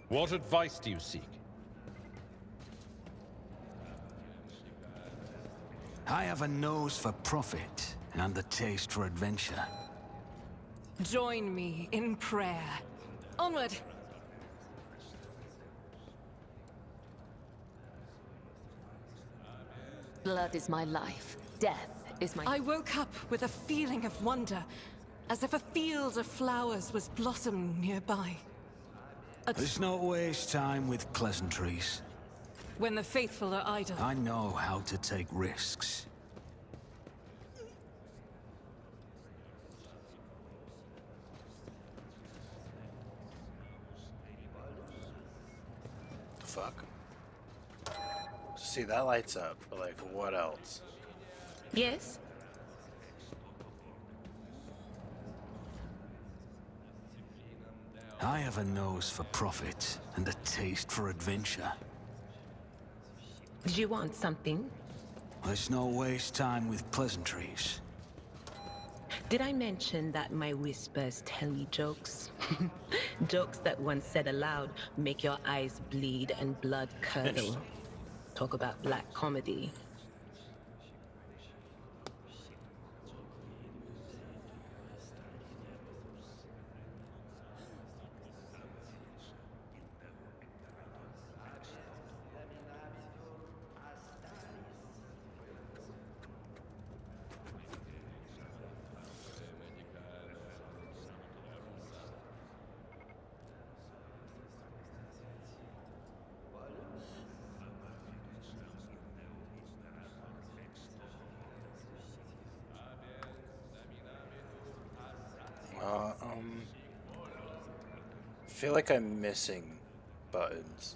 What advice do you seek? I have a nose for profit and a taste for adventure. Join me in prayer. Onward! Blood is my life. Death is my... I woke up with a feeling of wonder, as if a field of flowers was blossoming nearby. Let's not waste time with pleasantries. When the faithful are idle. I know how to take risks. The fuck? See, that lights up, but like, what else? Yes? I have a nose for profit and a taste for adventure. Did you want something? Let's not waste time with pleasantries. Did I mention that my whispers tell you jokes? Jokes that once said aloud make your eyes bleed and blood curdle. Talk about black comedy. I feel like I'm missing buttons.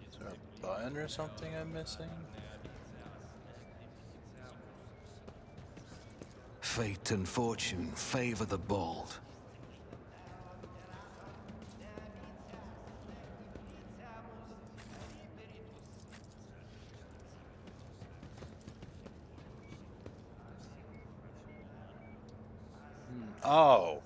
Is there a button or something I'm missing? Fate and fortune favor the bold. Oh.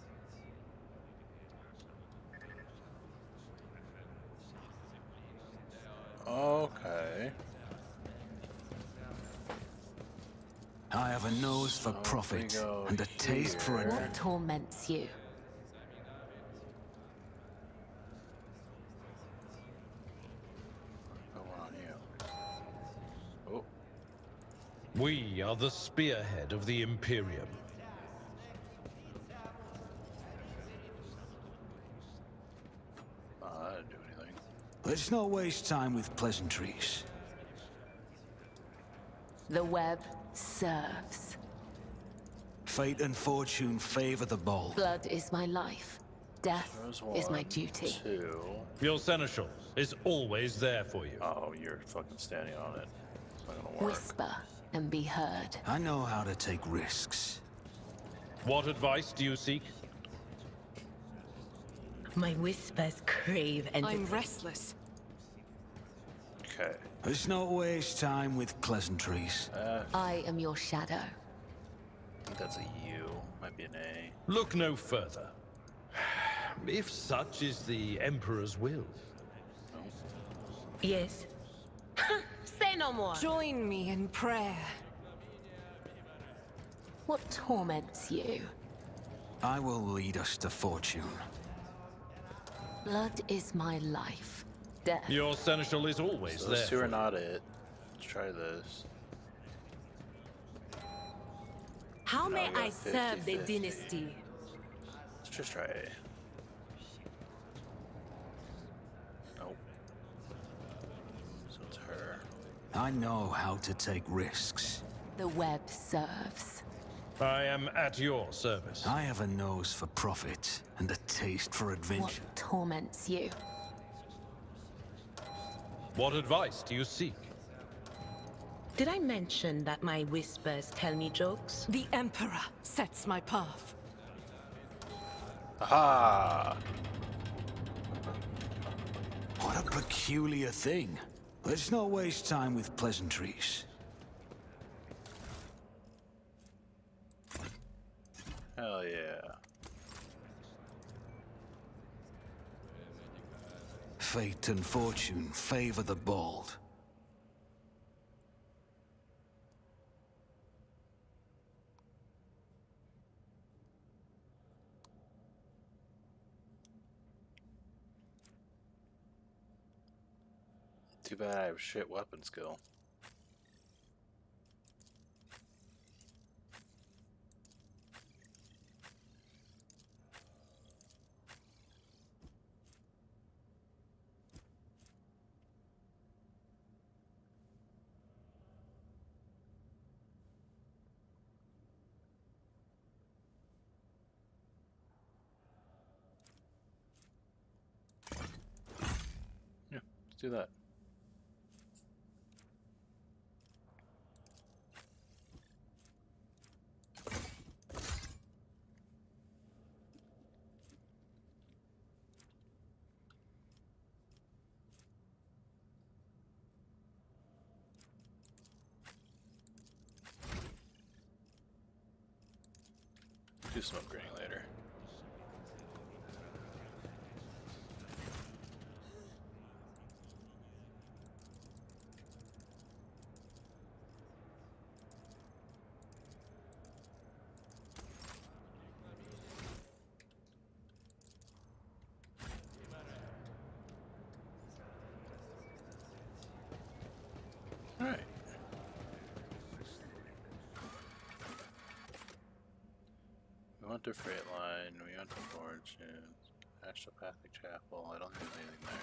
Okay. I have a nose for profit and a taste for What adventure. torments you? Oh. We are the spearhead of the Imperium. I didn't do anything. Let's not waste time with pleasantries. The web serves. Fate and fortune favor the bold. Blood is my life. Death is my duty. Your seneschal is always there for you. Oh, you're fucking standing on it. It's not gonna work. Whisper and be heard. I know how to take risks. What advice do you seek? My whispers crave and I'm restless. Okay. Let's not waste time with pleasantries. I am your shadow. I think that's a U. Might be an A. Look no further. If such is the Emperor's will. Yes. Say no more. Join me in prayer. What torments you? I will lead us to fortune. Blood is my life. Death. Your seneschal is always So there. those two are not it. Let's try this. How No, may we got I serve the 50-50. dynasty? Let's just try A. Nope. So it's her. I know how to take risks. The web serves. I am at your service. I have a nose for profit and a taste for adventure. What torments you? What advice do you seek? Did I mention that my whispers tell me jokes? The Emperor sets my path. Aha! What a peculiar thing. Let's not waste time with pleasantries. Hell yeah. Fate and fortune favor the bold. Too bad I have shit weapon skill. Yeah, let's do that. Do some upgrading later. All right. We went to Freight Line, we went to Fortunes, Astropathic Chapel. I don't think there's anything there.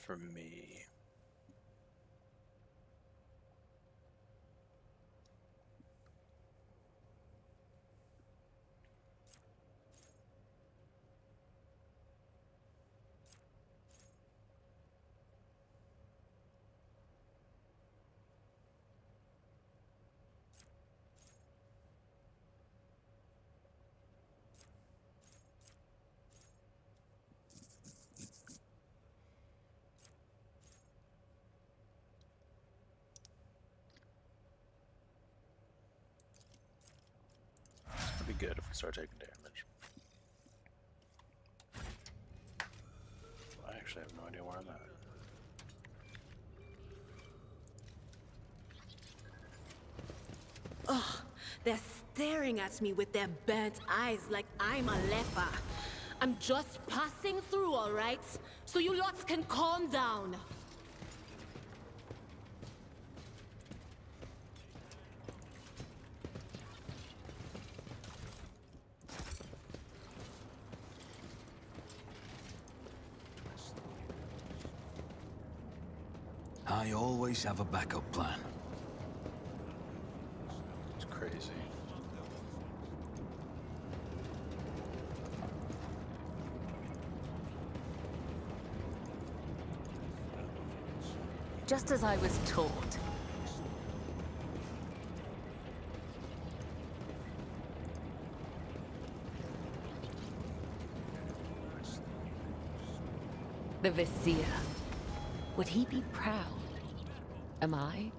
for me. Be good if we start taking damage. I actually have no idea where I'm at. Ugh, they're staring at me with their burnt eyes like I'm a leper. I'm just passing through, all right? So you lots can calm down. I always have a backup plan. It's crazy. Just as I was taught. The Vizier. Would he be proud? Am I?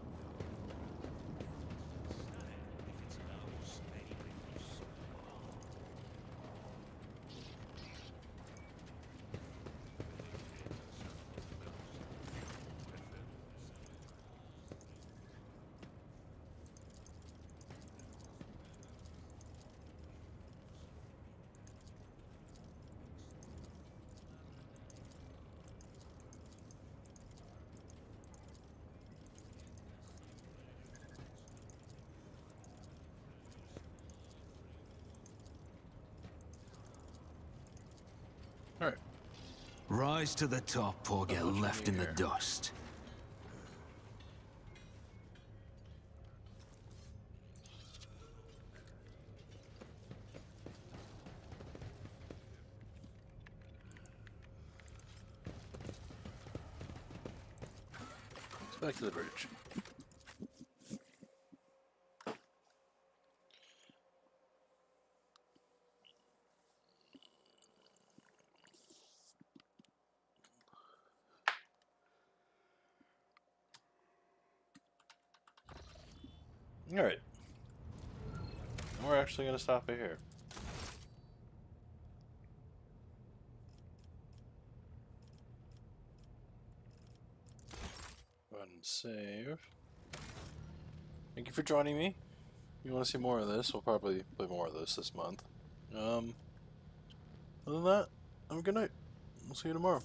Alright. Rise to the top or get left in the dust. Back to the bridge. Alright. We're actually going to stop it here. Go ahead and save. Thank you for joining me. If you want to see more of this, we'll probably play more of this month. Other than that, have a good night. We'll see you tomorrow.